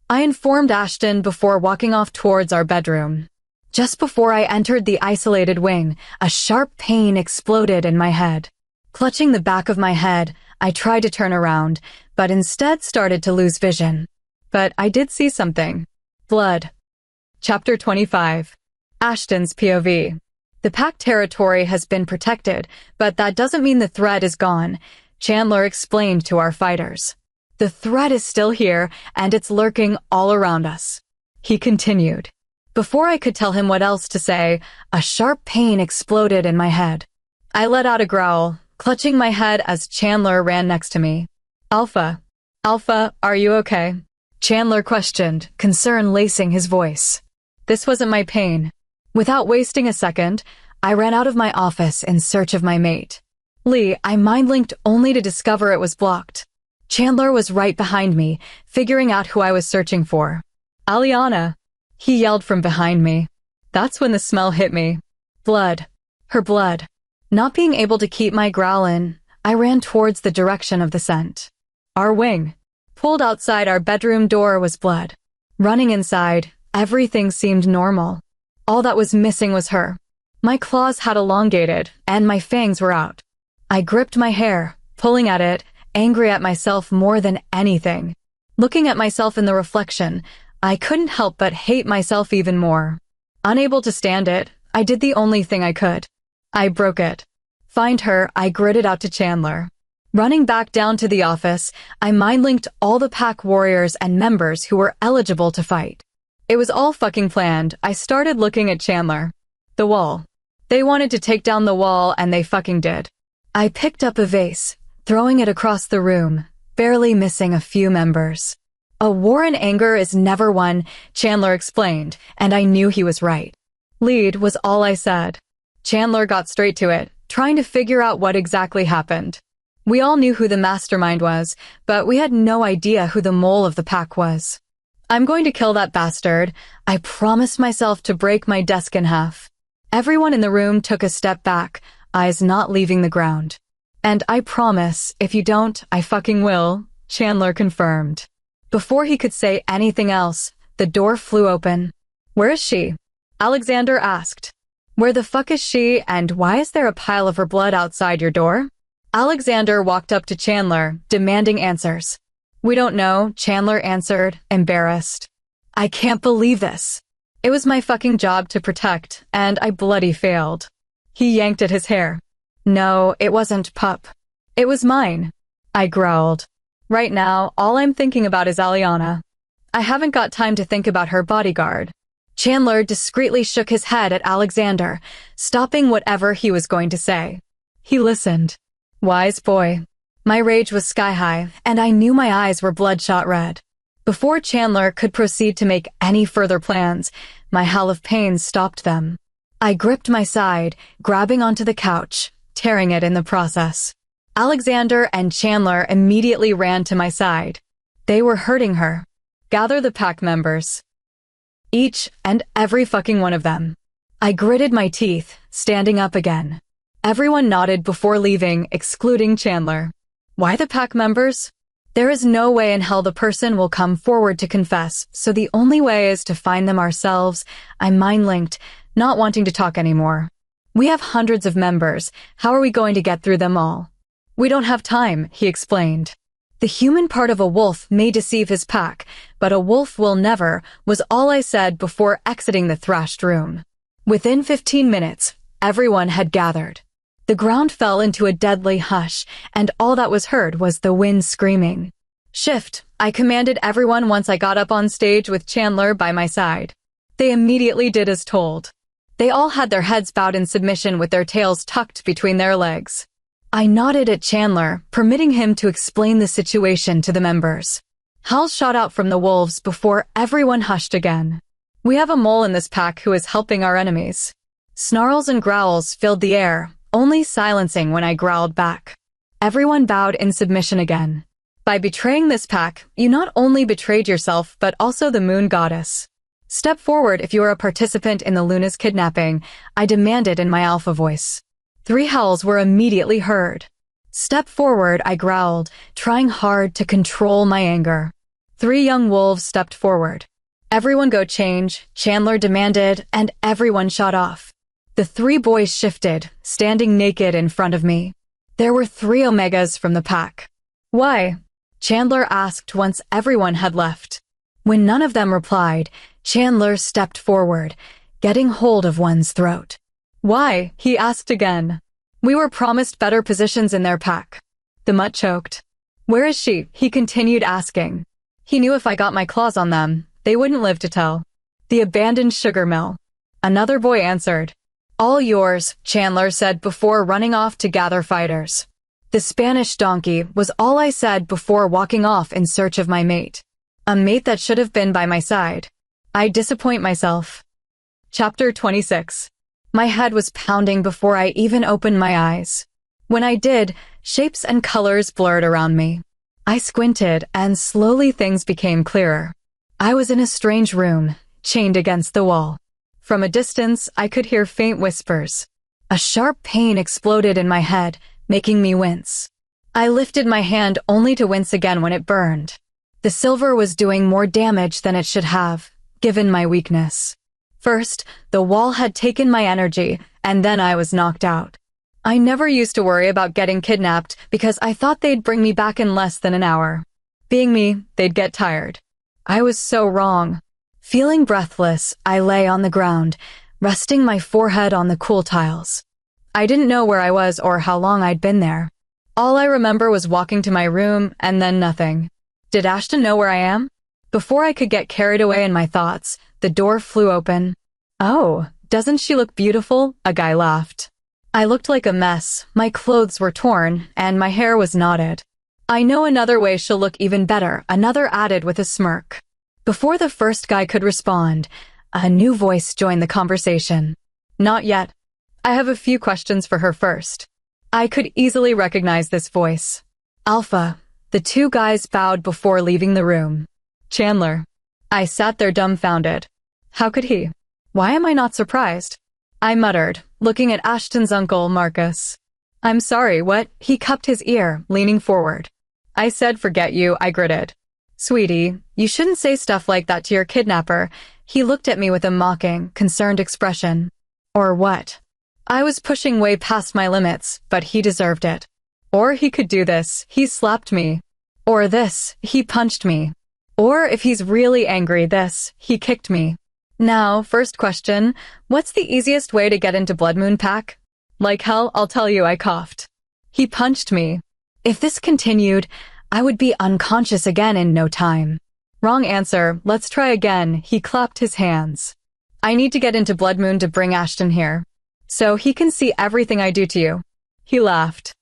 I informed Ashton before walking off towards our bedroom. Just before I entered the isolated wing, a sharp pain exploded in my head. Clutching the back of my head, I tried to turn around, but instead started to lose vision. But I did see something. Blood. Chapter 25. Ashton's POV. The pack territory has been protected, but that doesn't mean the threat is gone, Chandler explained to our fighters. The threat is still here, and it's lurking all around us. He continued. Before I could tell him what else to say, a sharp pain exploded in my head. I let out a growl, clutching my head as Chandler ran next to me. Alpha, are you okay? Chandler questioned, concern lacing his voice. This wasn't my pain. Without wasting a second, I ran out of my office in search of my mate. Lee, I mind-linked only to discover it was blocked. Chandler was right behind me, figuring out who I was searching for. Aliana, he yelled from behind me. That's when the smell hit me. Blood. Her blood. Not being able to keep my growl in, I ran towards the direction of the scent. Our wing. Pulled outside our bedroom door was blood. Running inside, everything seemed normal. All that was missing was her. My claws had elongated, and my fangs were out. I gripped my hair, pulling at it, angry at myself more than anything. Looking at myself in the reflection, I couldn't help but hate myself even more. Unable to stand it, I did the only thing I could. I broke it. Find her, I gritted out to Chandler. Running back down to the office, I mind-linked all the pack warriors and members who were eligible to fight. It was all fucking planned. I started looking at Chandler. The wall. They wanted to take down the wall, and they fucking did. I picked up a vase, throwing it across the room, barely missing a few members. A war in anger is never won, Chandler explained, and I knew he was right. Lead was all I said. Chandler got straight to it, trying to figure out what exactly happened. We all knew who the mastermind was, but we had no idea who the mole of the pack was. I'm going to kill that bastard. I promised myself to break my desk in half. Everyone in the room took a step back, eyes not leaving the ground. And I promise, if you don't, I fucking will, Chandler confirmed. Before he could say anything else, the door flew open. Where is she? Alexander asked. Where the fuck is she, and why is there a pile of her blood outside your door? Alexander walked up to Chandler, demanding answers. We don't know, Chandler answered, embarrassed. I can't believe this. It was my fucking job to protect, and I bloody failed. He yanked at his hair. No, it wasn't, pup. It was mine. I growled. Right now, all I'm thinking about is Aliana. I haven't got time to think about her bodyguard. Chandler discreetly shook his head at Alexander, stopping whatever he was going to say. He listened. Wise boy. My rage was sky-high, and I knew my eyes were bloodshot red. Before Chandler could proceed to make any further plans, my howl of pain stopped them. I gripped my side, grabbing onto the couch, tearing it in the process. Alexander and Chandler immediately ran to my side. They were hurting her. Gather the pack members. Each and every fucking one of them. I gritted my teeth, standing up again. Everyone nodded before leaving, excluding Chandler. Why the pack members? There is no way in hell the person will come forward to confess, so the only way is to find them ourselves. I'm mind-linked, not wanting to talk anymore. We have hundreds of members. How are we going to get through them all? We don't have time, he explained. The human part of a wolf may deceive his pack, but a wolf will never, was all I said before exiting the thrashed room. Within 15 minutes, everyone had gathered. The ground fell into a deadly hush, and all that was heard was the wind screaming. Shift, I commanded everyone once I got up on stage with Chandler by my side. They immediately did as told. They all had their heads bowed in submission with their tails tucked between their legs. I nodded at Chandler, permitting him to explain the situation to the members. Howls shot out from the wolves before everyone hushed again. We have a mole in this pack who is helping our enemies. Snarls and growls filled the air, only silencing when I growled back. Everyone bowed in submission again. By betraying this pack, you not only betrayed yourself but also the moon goddess. Step forward if you are a participant in the Luna's kidnapping, I demanded in my alpha voice. 3 howls were immediately heard. Step forward, I growled, trying hard to control my anger. 3 young wolves stepped forward. Everyone go change, Chandler demanded, and everyone shot off. The 3 boys shifted, standing naked in front of me. There were 3 omegas from the pack. Why? Chandler asked once everyone had left. When none of them replied, Chandler stepped forward, getting hold of one's throat. Why? He asked again. We were promised better positions in their pack. The mutt choked. Where is she? He continued asking. He knew if I got my claws on them, they wouldn't live to tell. The abandoned sugar mill. Another boy answered. All yours, Chandler said before running off to gather fighters. The Spanish donkey was all I said before walking off in search of my mate. A mate that should have been by my side. I disappoint myself. Chapter 26. My head was pounding before I even opened my eyes. When I did, shapes and colors blurred around me. I squinted, and slowly things became clearer. I was in a strange room, chained against the wall. From a distance, I could hear faint whispers. A sharp pain exploded in my head, making me wince. I lifted my hand only to wince again when it burned. The silver was doing more damage than it should have, given my weakness. First, the wall had taken my energy, and then I was knocked out. I never used to worry about getting kidnapped because I thought they'd bring me back in less than an hour. Being me, they'd get tired. I was so wrong. Feeling breathless, I lay on the ground, resting my forehead on the cool tiles. I didn't know where I was or how long I'd been there. All I remember was walking to my room and then nothing. Did Ashton know where I am? Before I could get carried away in my thoughts, the door flew open. "Oh, doesn't she look beautiful?" a guy laughed. I looked like a mess, my clothes were torn, and my hair was knotted. "I know another way she'll look even better," another added with a smirk. Before the first guy could respond, a new voice joined the conversation. "Not yet. I have a few questions for her first." I could easily recognize this voice. Alpha. The two guys bowed before leaving the room. Chandler. I sat there dumbfounded. How could he? Why am I not surprised? I muttered, looking at Ashton's uncle, Marcus. "I'm sorry, what?" He cupped his ear, leaning forward. "I said forget you," I gritted. "Sweetie, you shouldn't say stuff like that to your kidnapper." He looked at me with a mocking, concerned expression. Or what? I was pushing way past my limits, but he deserved it. Or he could do this, he slapped me. Or this, he punched me. Or if he's really angry, this, he kicked me. Now, first question, what's the easiest way to get into Blood Moon Pack? Like hell, I'll tell you, I coughed. He punched me. If this continued, I would be unconscious again in no time. Wrong answer, let's try again. He clapped his hands. I need to get into Blood Moon to bring Ashton here, so he can see everything I do to you. He laughed.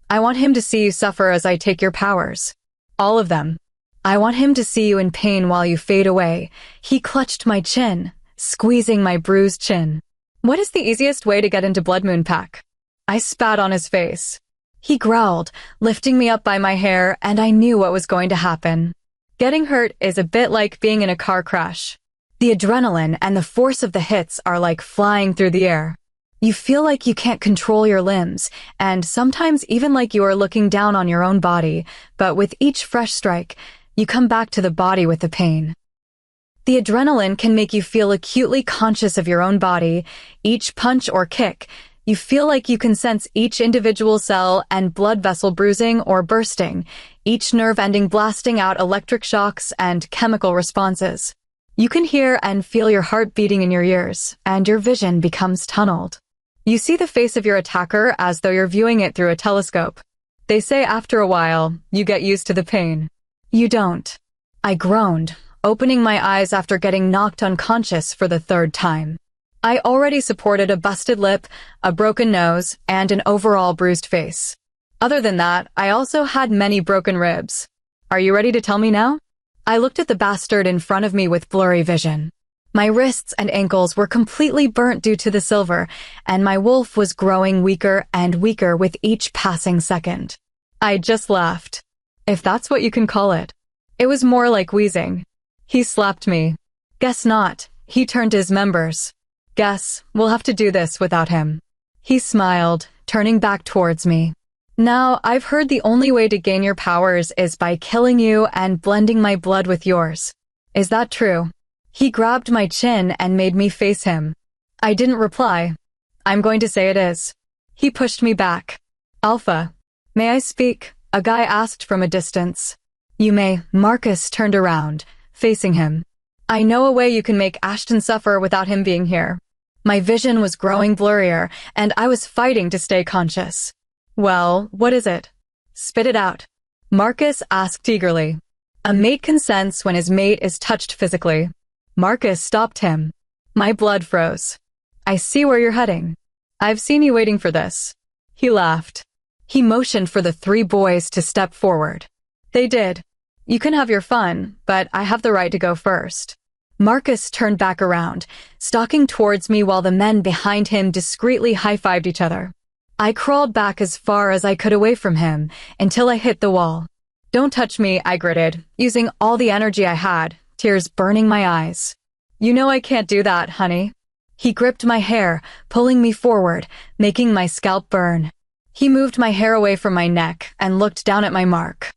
I want him to see you suffer as I take your powers. All of them. I want him to see you in pain while you fade away. He clutched my chin, squeezing my bruised chin. What is the easiest way to get into Blood Moon Pack? I spat on his face. He growled, lifting me up by my hair, and I knew what was going to happen. Getting hurt is a bit like being in a car crash. The adrenaline and the force of the hits are like flying through the air. You feel like you can't control your limbs, and sometimes even like you are looking down on your own body, but with each fresh strike, you come back to the body with the pain. The adrenaline can make you feel acutely conscious of your own body. Each punch or kick, you feel like you can sense each individual cell and blood vessel bruising or bursting, each nerve ending blasting out electric shocks and chemical responses. You can hear and feel your heart beating in your ears, and your vision becomes tunneled. You see the face of your attacker as though you're viewing it through a telescope. They say after a while, you get used to the pain. You don't. I groaned, opening my eyes after getting knocked unconscious for the third time. I already supported a busted lip, a broken nose, and an overall bruised face. Other than that, I also had many broken ribs. Are you ready to tell me now? I looked at the bastard in front of me with blurry vision. My wrists and ankles were completely burnt due to the silver, and my wolf was growing weaker and weaker with each passing second. I just laughed. If that's what you can call it. It was more like wheezing. He slapped me. Guess not. He turned to his members. Guess we'll have to do this without him. He smiled, turning back towards me. Now, I've heard the only way to gain your powers is by killing you and blending my blood with yours. Is that true? He grabbed my chin and made me face him. I didn't reply. I'm going to say it is. He pushed me back. Alpha, may I speak? A guy asked from a distance. You may. Marcus turned around, facing him. I know a way you can make Ashton suffer without him being here. My vision was growing blurrier, and I was fighting to stay conscious. Well, what is it? Spit it out. Marcus asked eagerly. A mate consents when his mate is touched physically. Marcus stopped him. My blood froze. I see where you're heading. I've seen you waiting for this. He laughed. He motioned for the three boys to step forward. They did. You can have your fun, but I have the right to go first. Marcus turned back around, stalking towards me while the men behind him discreetly high-fived each other. I crawled back as far as I could away from him until I hit the wall. Don't touch me, I gritted, using all the energy I had, tears burning my eyes. You know I can't do that, honey. He gripped my hair, pulling me forward, making my scalp burn. He moved my hair away from my neck and looked down at my mark.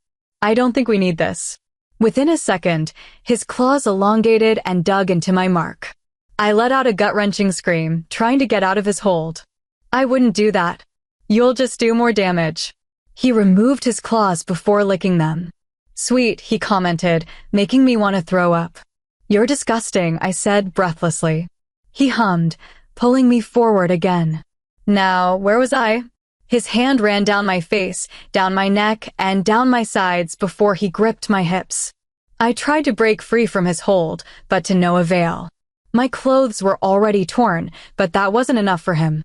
I don't think we need this. Within a second, his claws elongated and dug into my mark. I let out a gut-wrenching scream, trying to get out of his hold. I wouldn't do that. You'll just do more damage. He removed his claws before licking them. Sweet, he commented, making me want to throw up. You're disgusting, I said breathlessly. He hummed, pulling me forward again. Now, where was I? His hand ran down my face, down my neck, and down my sides before he gripped my hips. I tried to break free from his hold, but to no avail. My clothes were already torn, but that wasn't enough for him.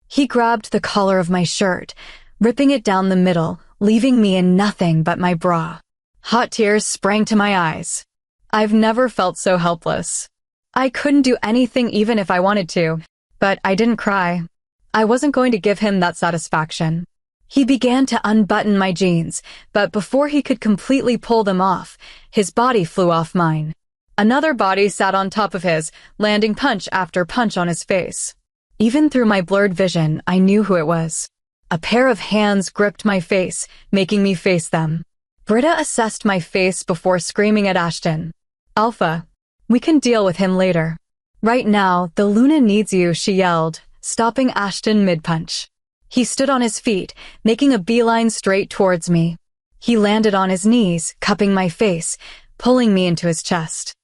He grabbed the collar of my shirt, ripping it down the middle, leaving me in nothing but my bra. Hot tears sprang to my eyes. I've never felt so helpless. I couldn't do anything even if I wanted to, but I didn't cry. I wasn't going to give him that satisfaction. He began to unbutton my jeans, but before he could completely pull them off, his body flew off mine. Another body sat on top of his, landing punch after punch on his face. Even through my blurred vision, I knew who it was. A pair of hands gripped my face, making me face them. Britta assessed my face before screaming at Ashton. Alpha, we can deal with him later. Right now, the Luna needs you, she yelled, stopping Ashton mid-punch. He stood on his feet, making a beeline straight towards me. He landed on his knees, cupping my face, pulling me into his chest.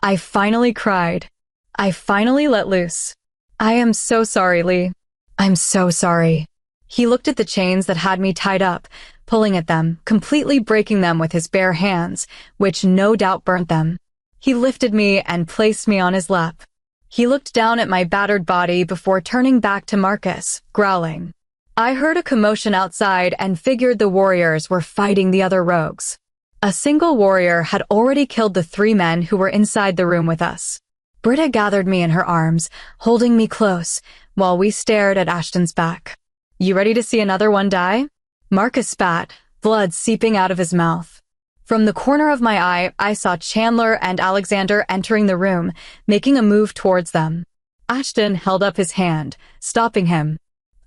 I finally cried. I finally let loose. I am so sorry, Lee. I'm so sorry. He looked at the chains that had me tied up, pulling at them, completely breaking them with his bare hands, which no doubt burnt them. He lifted me and placed me on his lap. He looked down at my battered body before turning back to Marcus, growling. I heard a commotion outside and figured the warriors were fighting the other rogues. A single warrior had already killed the 3 men who were inside the room with us. Britta gathered me in her arms, holding me close, while we stared at Ashton's back. You ready to see another one die? Marcus spat, blood seeping out of his mouth. From the corner of my eye, I saw Chandler and Alexander entering the room, making a move towards them. Ashton held up his hand, stopping him.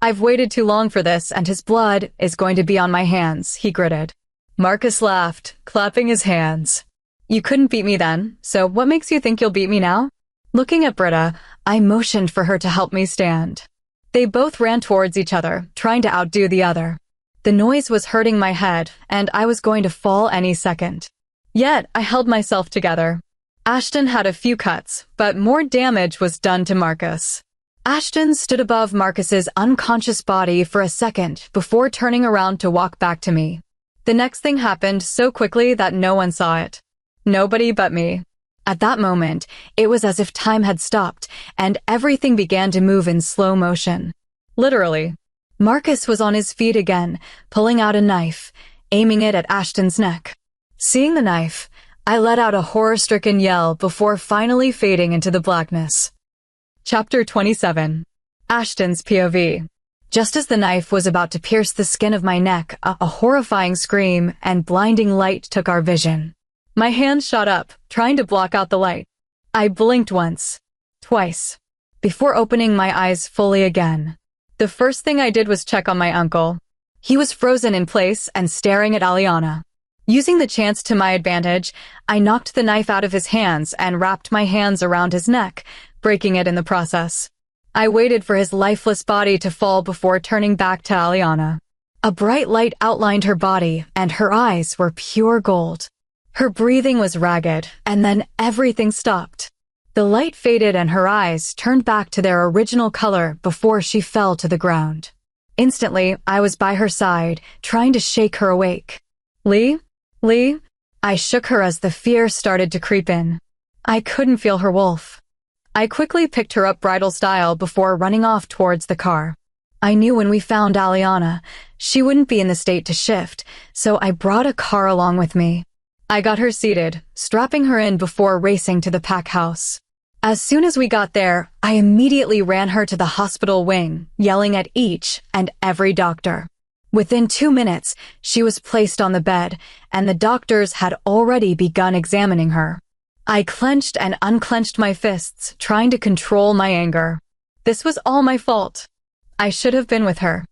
I've waited too long for this, and his blood is going to be on my hands, he gritted. Marcus laughed, clapping his hands. You couldn't beat me then, so what makes you think you'll beat me now? Looking at Britta, I motioned for her to help me stand. They both ran towards each other, trying to outdo the other. The noise was hurting my head, and I was going to fall any second. Yet, I held myself together. Ashton had a few cuts, but more damage was done to Marcus. Ashton stood above Marcus's unconscious body for a second before turning around to walk back to me. The next thing happened so quickly that no one saw it. Nobody but me. At that moment, it was as if time had stopped, and everything began to move in slow motion. Literally. Marcus was on his feet again, pulling out a knife, aiming it at Ashton's neck. Seeing the knife, I let out a horror-stricken yell before finally fading into the blackness. Chapter 27. Ashton's POV. Just as the knife was about to pierce the skin of my neck, a horrifying scream and blinding light took our vision. My hand shot up, trying to block out the light. I blinked once, twice, before opening my eyes fully again. The first thing I did was check on my uncle. He was frozen in place and staring at Aliana. Using the chance to my advantage, I knocked the knife out of his hands and wrapped my hands around his neck, breaking it in the process. I waited for his lifeless body to fall before turning back to Aliana. A bright light outlined her body, and her eyes were pure gold. Her breathing was ragged, and then everything stopped. The light faded and her eyes turned back to their original color before she fell to the ground. Instantly, I was by her side, trying to shake her awake. Lee? Lee? I shook her as the fear started to creep in. I couldn't feel her wolf. I quickly picked her up bridal style before running off towards the car. I knew when we found Aliana, she wouldn't be in the state to shift, so I brought a car along with me. I got her seated, strapping her in before racing to the pack house. As soon as we got there, I immediately ran her to the hospital wing, yelling at each and every doctor. Within 2 minutes, she was placed on the bed, and the doctors had already begun examining her. I clenched and unclenched my fists, trying to control my anger. This was all my fault. I should have been with her.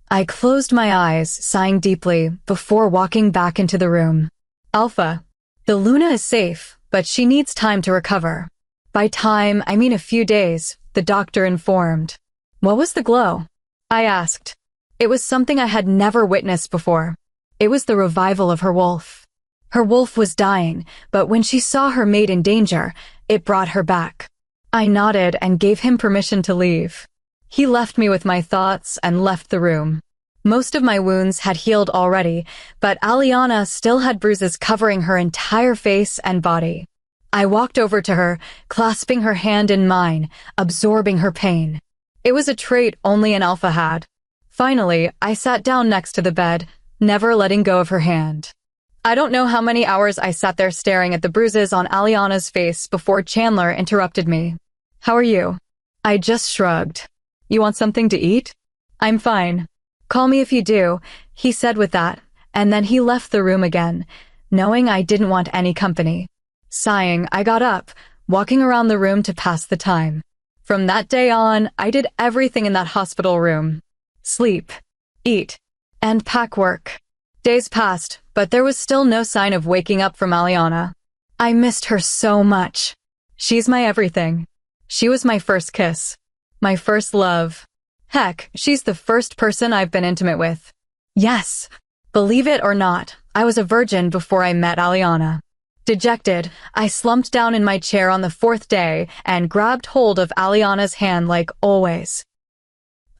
I closed my eyes, sighing deeply, before walking back into the room. Alpha. The Luna is safe, but she needs time to recover. By time, I mean a few days, the doctor informed. What was the glow? I asked. It was something I had never witnessed before. It was the revival of her wolf. Her wolf was dying, but when she saw her mate in danger, it brought her back. I nodded and gave him permission to leave. He left me with my thoughts and left the room. Most of my wounds had healed already, but Aliana still had bruises covering her entire face and body. I walked over to her, clasping her hand in mine, absorbing her pain. It was a trait only an alpha had. Finally, I sat down next to the bed, never letting go of her hand. I don't know how many hours I sat there staring at the bruises on Aliana's face before Chandler interrupted me. How are you? I just shrugged. You want something to eat? I'm fine. Call me if you do, he said with that, and then he left the room again, knowing I didn't want any company. Sighing, I got up, walking around the room to pass the time. From that day on, I did everything in that hospital room. Sleep, eat, and pack work. Days passed, but there was still no sign of waking up from Aliana. I missed her so much. She's my everything. She was my first kiss. My first love. Heck, she's the first person I've been intimate with. Yes, believe it or not, I was a virgin before I met Aliana. Dejected, I slumped down in my chair on the 4th day and grabbed hold of Aliana's hand like always.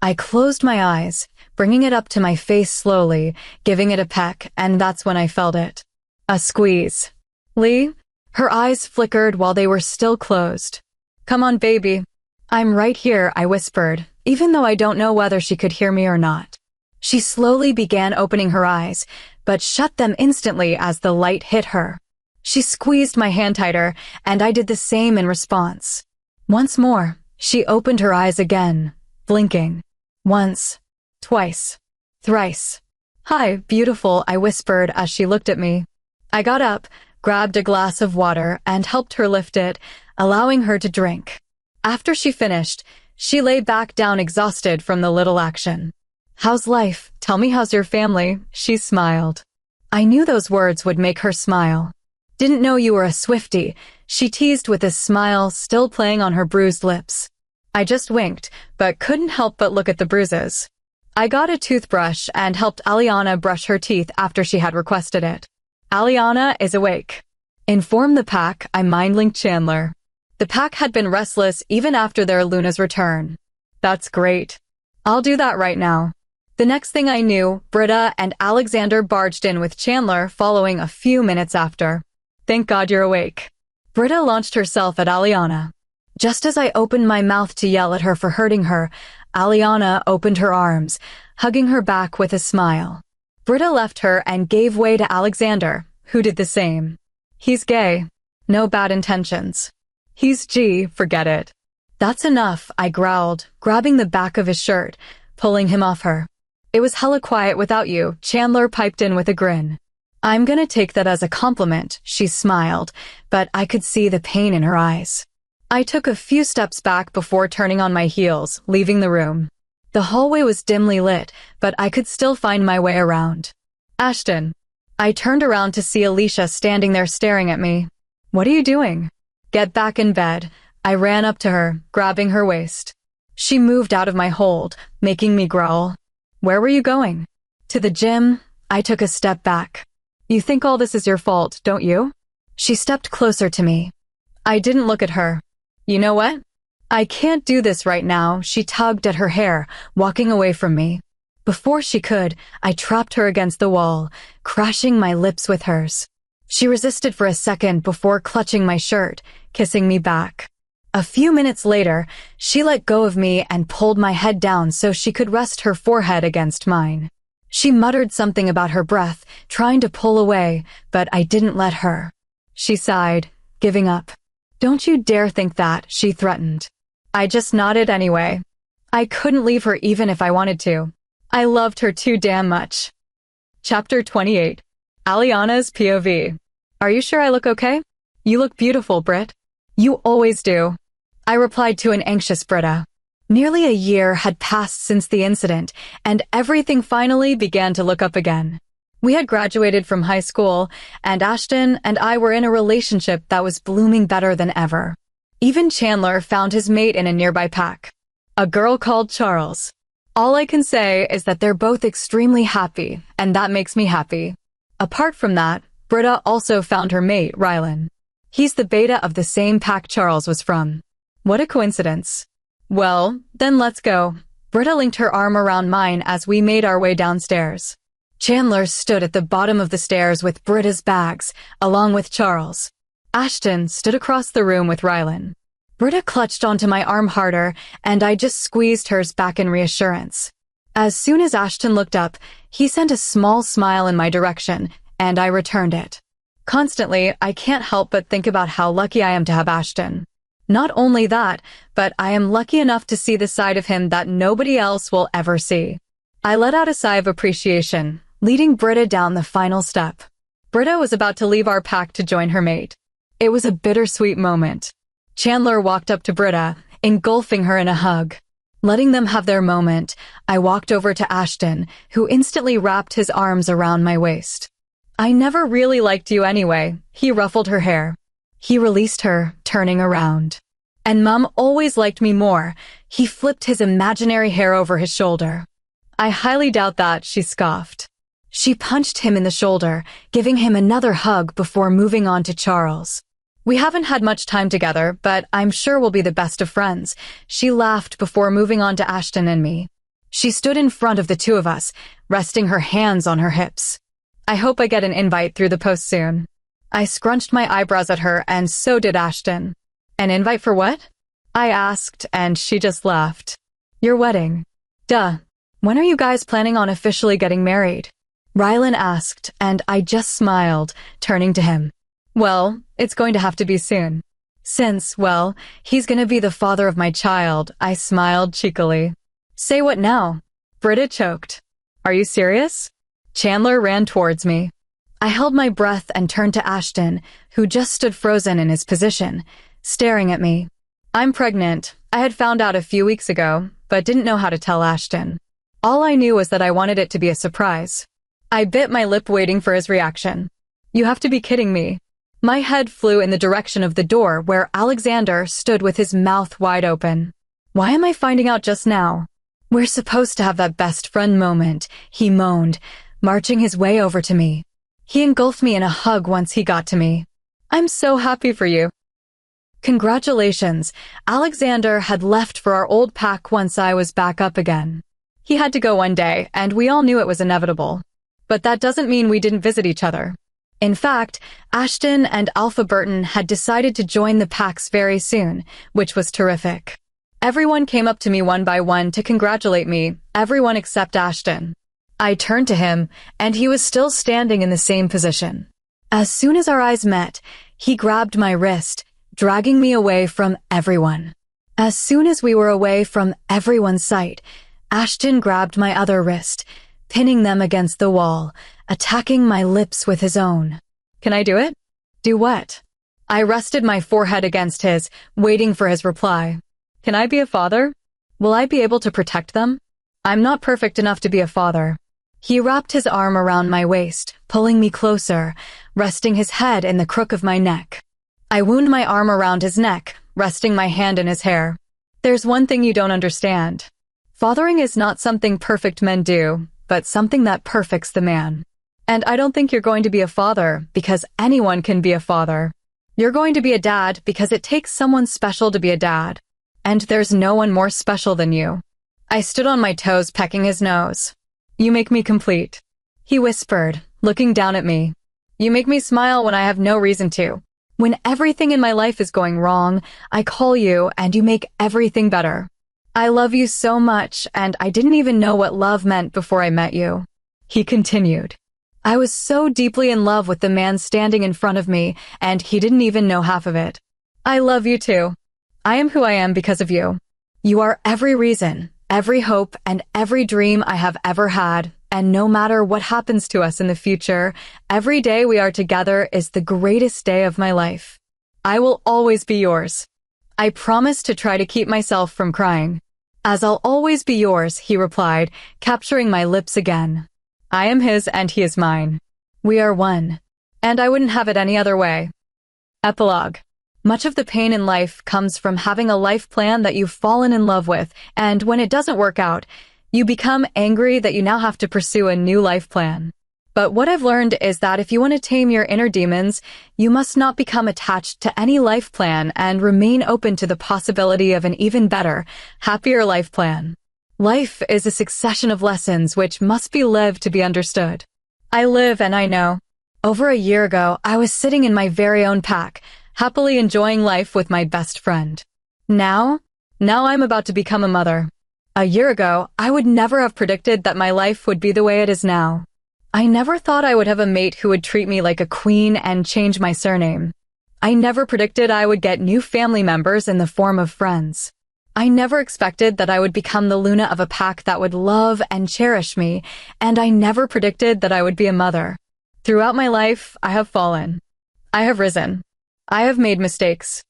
I closed my eyes, bringing it up to my face slowly, giving it a peck, and that's when I felt it. A squeeze. Lee? Her eyes flickered while they were still closed. Come on, baby. I'm right here, I whispered, even though I don't know whether she could hear me or not. She slowly began opening her eyes, but shut them instantly as the light hit her. She squeezed my hand tighter, and I did the same in response. Once more, she opened her eyes again, blinking. Once, twice, thrice. Hi, beautiful, I whispered as she looked at me. I got up, grabbed a glass of water, and helped her lift it, allowing her to drink. After she finished, she lay back down exhausted from the little action. How's life? Tell me how's your family? She smiled. I knew those words would make her smile. Didn't know you were a Swiftie, she teased with a smile still playing on her bruised lips. I just winked, but couldn't help but look at the bruises. I got a toothbrush and helped Aliana brush her teeth after she had requested it. Aliana is awake. Inform the pack, I mind-linked Chandler. The pack had been restless even after their Luna's return. That's great. I'll do that right now. The next thing I knew, Britta and Alexander barged in with Chandler following a few minutes after. Thank God you're awake. Britta launched herself at Aliana. Just as I opened my mouth to yell at her for hurting her, Aliana opened her arms, hugging her back with a smile. Britta left her and gave way to Alexander, who did the same. He's gay. No bad intentions. He's G, forget it. That's enough, I growled, grabbing the back of his shirt, pulling him off her. It was hella quiet without you, Chandler piped in with a grin. I'm gonna take that as a compliment, she smiled, but I could see the pain in her eyes. I took a few steps back before turning on my heels, leaving the room. The hallway was dimly lit, but I could still find my way around. Ashton. I turned around to see Alicia standing there staring at me. What are you doing? Get back in bed. I ran up to her, grabbing her waist. She moved out of my hold, making me growl. Where were you going? To the gym. I took a step back. You think all this is your fault, don't you? She stepped closer to me. I didn't look at her. You know what? I can't do this right now, she tugged at her hair, walking away from me. Before she could, I trapped her against the wall, crashing my lips with hers. She resisted for a second before clutching my shirt, kissing me back. A few minutes later, she let go of me and pulled my head down so she could rest her forehead against mine. She muttered something about her breath, trying to pull away, but I didn't let her. She sighed, giving up. Don't you dare think that, she threatened. I just nodded anyway. I couldn't leave her even if I wanted to. I loved her too damn much. Chapter 28. Aliana's POV. Are you sure I look okay? You look beautiful, Britt. You always do. I replied to an anxious Britta. Nearly a year had passed since the incident, and everything finally began to look up again. We had graduated from high school, and Ashton and I were in a relationship that was blooming better than ever. Even Chandler found his mate in a nearby pack, a girl called Charles. All I can say is that they're both extremely happy, and that makes me happy. Apart from that, Britta also found her mate, Rylan. He's the beta of the same pack Charles was from. What a coincidence. Well, then let's go. Britta linked her arm around mine as we made our way downstairs. Chandler stood at the bottom of the stairs with Britta's bags, along with Charles. Ashton stood across the room with Rylan. Britta clutched onto my arm harder, and I just squeezed hers back in reassurance. As soon as Ashton looked up, he sent a small smile in my direction, and I returned it. Constantly, I can't help but think about how lucky I am to have Ashton. Not only that, but I am lucky enough to see the side of him that nobody else will ever see. I let out a sigh of appreciation, leading Britta down the final step. Britta was about to leave our pack to join her mate. It was a bittersweet moment. Chandler walked up to Britta, engulfing her in a hug. Letting them have their moment, I walked over to Ashton, who instantly wrapped his arms around my waist. I never really liked you anyway, he ruffled her hair. He released her, turning around. And Mum always liked me more. He flipped his imaginary hair over his shoulder. I highly doubt that, she scoffed. She punched him in the shoulder, giving him another hug before moving on to Charles. We haven't had much time together, but I'm sure we'll be the best of friends. She laughed before moving on to Ashton and me. She stood in front of the two of us, resting her hands on her hips. I hope I get an invite through the post soon. I scrunched my eyebrows at her, and so did Ashton. An invite for what? I asked, and she just laughed. Your wedding. Duh. When are you guys planning on officially getting married? Rylan asked, and I just smiled, turning to him. Well, it's going to have to be soon. Since, well, he's going to be the father of my child, I smiled cheekily. Say what now? Britta choked. Are you serious? Chandler ran towards me. I held my breath and turned to Ashton, who just stood frozen in his position, staring at me. I'm pregnant. I had found out a few weeks ago, but didn't know how to tell Ashton. All I knew was that I wanted it to be a surprise. I bit my lip waiting for his reaction. You have to be kidding me. My head flew in the direction of the door where Alexander stood with his mouth wide open. Why am I finding out just now? We're supposed to have that best friend moment, he moaned, marching his way over to me. He engulfed me in a hug once he got to me. I'm so happy for you. Congratulations. Alexander had left for our old pack once I was back up again. He had to go one day, and we all knew it was inevitable. But that doesn't mean we didn't visit each other. In fact, Ashton and Alpha Burton had decided to join the packs very soon, which was terrific. Everyone came up to me one by one to congratulate me, everyone except Ashton. I turned to him, and he was still standing in the same position. As soon as our eyes met, he grabbed my wrist, dragging me away from everyone. As soon as we were away from everyone's sight, Ashton grabbed my other wrist, pinning them against the wall, attacking my lips with his own. Can I do it? Do what? I rested my forehead against his, waiting for his reply. Can I be a father? Will I be able to protect them? I'm not perfect enough to be a father. He wrapped his arm around my waist, pulling me closer, resting his head in the crook of my neck. I wound my arm around his neck, resting my hand in his hair. There's one thing you don't understand. Fathering is not something perfect men do, but something that perfects the man. And I don't think you're going to be a father because anyone can be a father. You're going to be a dad because it takes someone special to be a dad. And there's no one more special than you. I stood on my toes, pecking his nose. You make me complete. He whispered, looking down at me. You make me smile when I have no reason to. When everything in my life is going wrong, I call you and you make everything better. I love you so much, and I didn't even know what love meant before I met you. He continued. I was so deeply in love with the man standing in front of me, and he didn't even know half of it. I love you too. I am who I am because of you. You are every reason, every hope, and every dream I have ever had, and no matter what happens to us in the future, every day we are together is the greatest day of my life. I will always be yours. I promise to try to keep myself from crying. As I'll always be yours, he replied, capturing my lips again. I am his and he is mine. We are one. And I wouldn't have it any other way. Epilogue. Much of the pain in life comes from having a life plan that you've fallen in love with, and when it doesn't work out, you become angry that you now have to pursue a new life plan. But what I've learned is that if you want to tame your inner demons, you must not become attached to any life plan and remain open to the possibility of an even better, happier life plan. Life is a succession of lessons which must be lived to be understood. I live and I know. Over a year ago, I was sitting in my very own pack, happily enjoying life with my best friend. Now I'm about to become a mother. A year ago, I would never have predicted that my life would be the way it is now. I never thought I would have a mate who would treat me like a queen and change my surname. I never predicted I would get new family members in the form of friends. I never expected that I would become the Luna of a pack that would love and cherish me, and I never predicted that I would be a mother. Throughout my life, I have fallen. I have risen. I have made mistakes.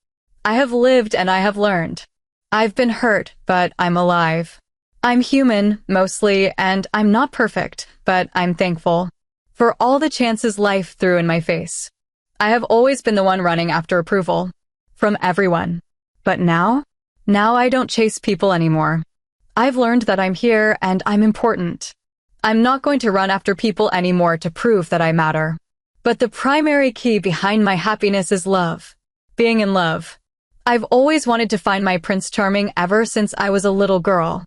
I have lived and I have learned. I've been hurt, but I'm alive. I'm human, mostly, and I'm not perfect, but I'm thankful for all the chances life threw in my face. I have always been the one running after approval from everyone. But now I don't chase people anymore. I've learned that I'm here and I'm important. I'm not going to run after people anymore to prove that I matter. But the primary key behind my happiness is love. Being in love. I've always wanted to find my Prince Charming ever since I was a little girl.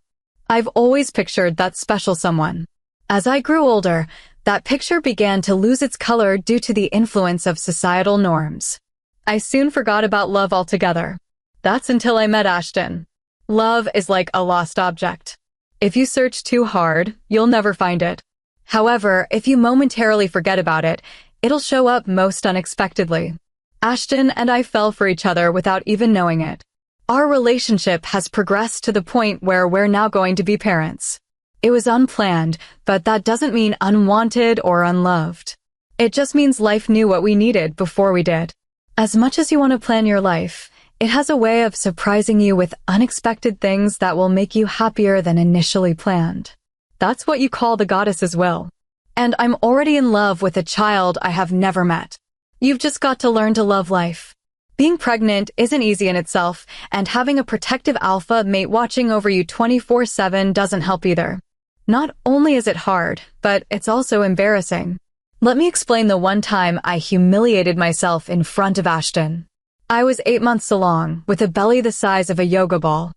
I've always pictured that special someone. As I grew older, that picture began to lose its color due to the influence of societal norms. I soon forgot about love altogether. That's until I met Ashton. Love is like a lost object. If you search too hard, you'll never find it. However, if you momentarily forget about it, it'll show up most unexpectedly. Ashton and I fell for each other without even knowing it. Our relationship has progressed to the point where we're now going to be parents. It was unplanned, but that doesn't mean unwanted or unloved. It just means life knew what we needed before we did. As much as you want to plan your life, it has a way of surprising you with unexpected things that will make you happier than initially planned. That's what you call the goddess's will. And I'm already in love with a child I have never met. You've just got to learn to love life. Being pregnant isn't easy in itself, and having a protective alpha mate watching over you 24/7 doesn't help either. Not only is it hard, but it's also embarrassing. Let me explain the one time I humiliated myself in front of Ashton. I was 8 months along, with a belly the size of a yoga ball.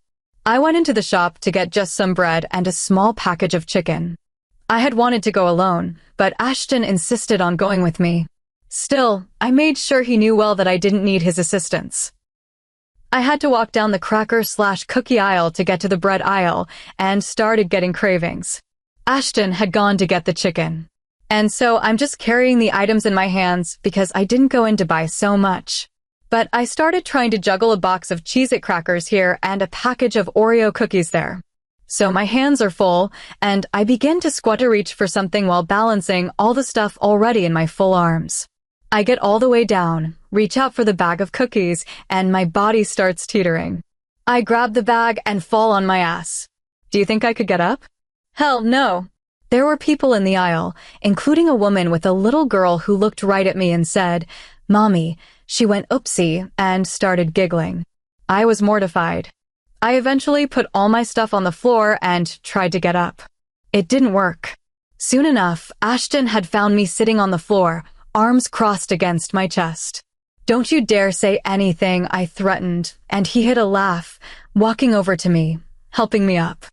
I went into the shop to get just some bread and a small package of chicken. I had wanted to go alone, but Ashton insisted on going with me. Still, I made sure he knew well that I didn't need his assistance. I had to walk down the cracker/cookie aisle to get to the bread aisle and started getting cravings. Ashton had gone to get the chicken. And so I'm just carrying the items in my hands because I didn't go in to buy so much. But I started trying to juggle a box of Cheez-It crackers here and a package of Oreo cookies there. So my hands are full, and I begin to squat to reach for something while balancing all the stuff already in my full arms. I get all the way down, reach out for the bag of cookies, and my body starts teetering. I grab the bag and fall on my ass. Do you think I could get up? Hell no. There were people in the aisle, including a woman with a little girl who looked right at me and said, "Mommy." She went oopsie and started giggling. I was mortified. I eventually put all my stuff on the floor and tried to get up. It didn't work. Soon enough, Ashton had found me sitting on the floor, arms crossed against my chest. "Don't you dare say anything," I threatened, and he hid a laugh, walking over to me, helping me up.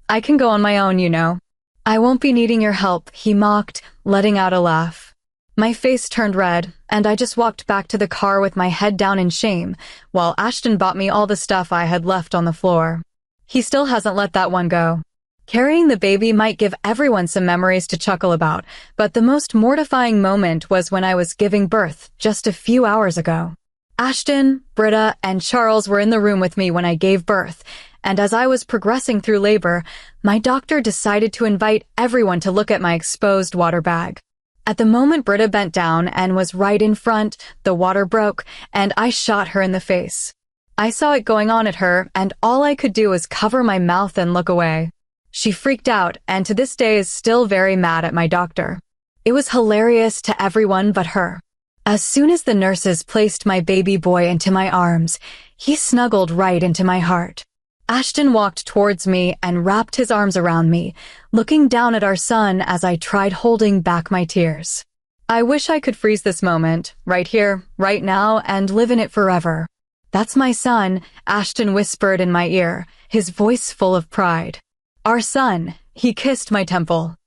"I can go on my own, you know." "I won't be needing your help," he mocked, letting out a laugh. My face turned red, and I just walked back to the car with my head down in shame, while Ashton bought me all the stuff I had left on the floor. He still hasn't let that one go. Carrying the baby might give everyone some memories to chuckle about, but the most mortifying moment was when I was giving birth just a few hours ago. Ashton, Britta, and Charles were in the room with me when I gave birth, and as I was progressing through labor, my doctor decided to invite everyone to look at my exposed water bag. At the moment Britta bent down and was right in front, the water broke, and I shot her in the face. I saw it going on at her, and all I could do was cover my mouth and look away. She freaked out, and to this day is still very mad at my doctor. It was hilarious to everyone but her. As soon as the nurses placed my baby boy into my arms, he snuggled right into my heart. Ashton walked towards me and wrapped his arms around me, looking down at our son as I tried holding back my tears. I wish I could freeze this moment, right here, right now, and live in it forever. That's my son, Ashton whispered in my ear, his voice full of pride. Our son, he kissed my temple.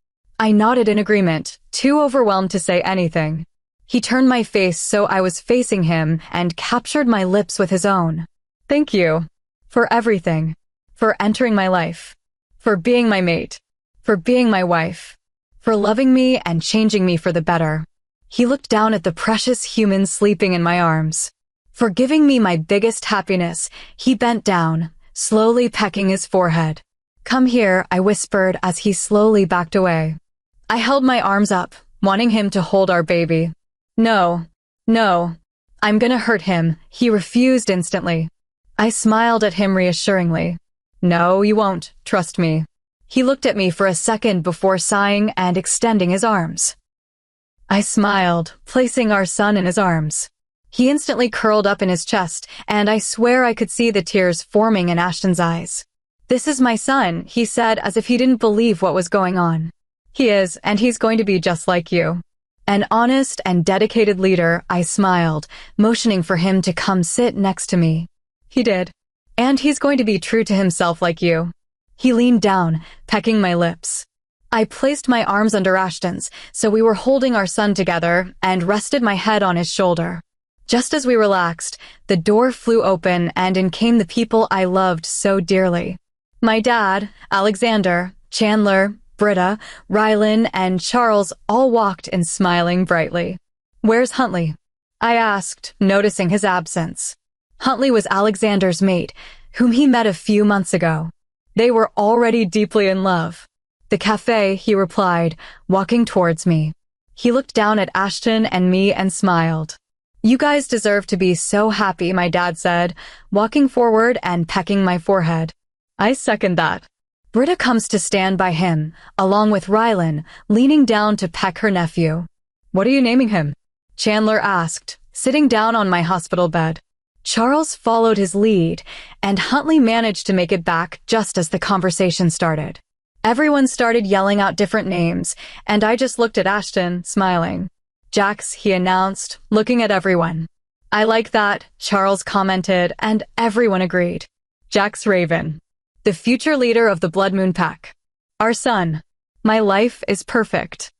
I nodded in agreement, too overwhelmed to say anything. He turned my face so I was facing him and captured my lips with his own. Thank you. For everything. For entering my life. For being my mate. For being my wife. For loving me and changing me for the better. He looked down at the precious human sleeping in my arms. For giving me my biggest happiness, he bent down, slowly pecking his forehead. Come here, I whispered as he slowly backed away. I held my arms up, wanting him to hold our baby. No, I'm gonna hurt him, he refused instantly. I smiled at him reassuringly. No, you won't, trust me. He looked at me for a second before sighing and extending his arms. I smiled, placing our son in his arms. He instantly curled up in his chest, and I swear I could see the tears forming in Ashton's eyes. This is my son, he said as if he didn't believe what was going on. He is, and he's going to be just like you. An honest and dedicated leader, I smiled, motioning for him to come sit next to me. He did. And he's going to be true to himself like you. He leaned down, pecking my lips. I placed my arms under Ashton's, so we were holding our son together, and rested my head on his shoulder. Just as we relaxed, the door flew open and in came the people I loved so dearly. My dad, Alexander, Chandler, Britta, Rylan, and Charles all walked in smiling brightly. Where's Huntley? I asked, noticing his absence. Huntley was Alexander's mate, whom he met a few months ago. They were already deeply in love. The cafe, he replied, walking towards me. He looked down at Ashton and me and smiled. You guys deserve to be so happy, my dad said, walking forward and pecking my forehead. I second that. Britta comes to stand by him, along with Rylan, leaning down to peck her nephew. What are you naming him? Chandler asked, sitting down on my hospital bed. Charles followed his lead, and Huntley managed to make it back just as the conversation started. Everyone started yelling out different names, and I just looked at Ashton, smiling. Jax, he announced, looking at everyone. I like that, Charles commented, and everyone agreed. Jax Raven. The future leader of the Blood Moon Pack. Our son. My life is perfect.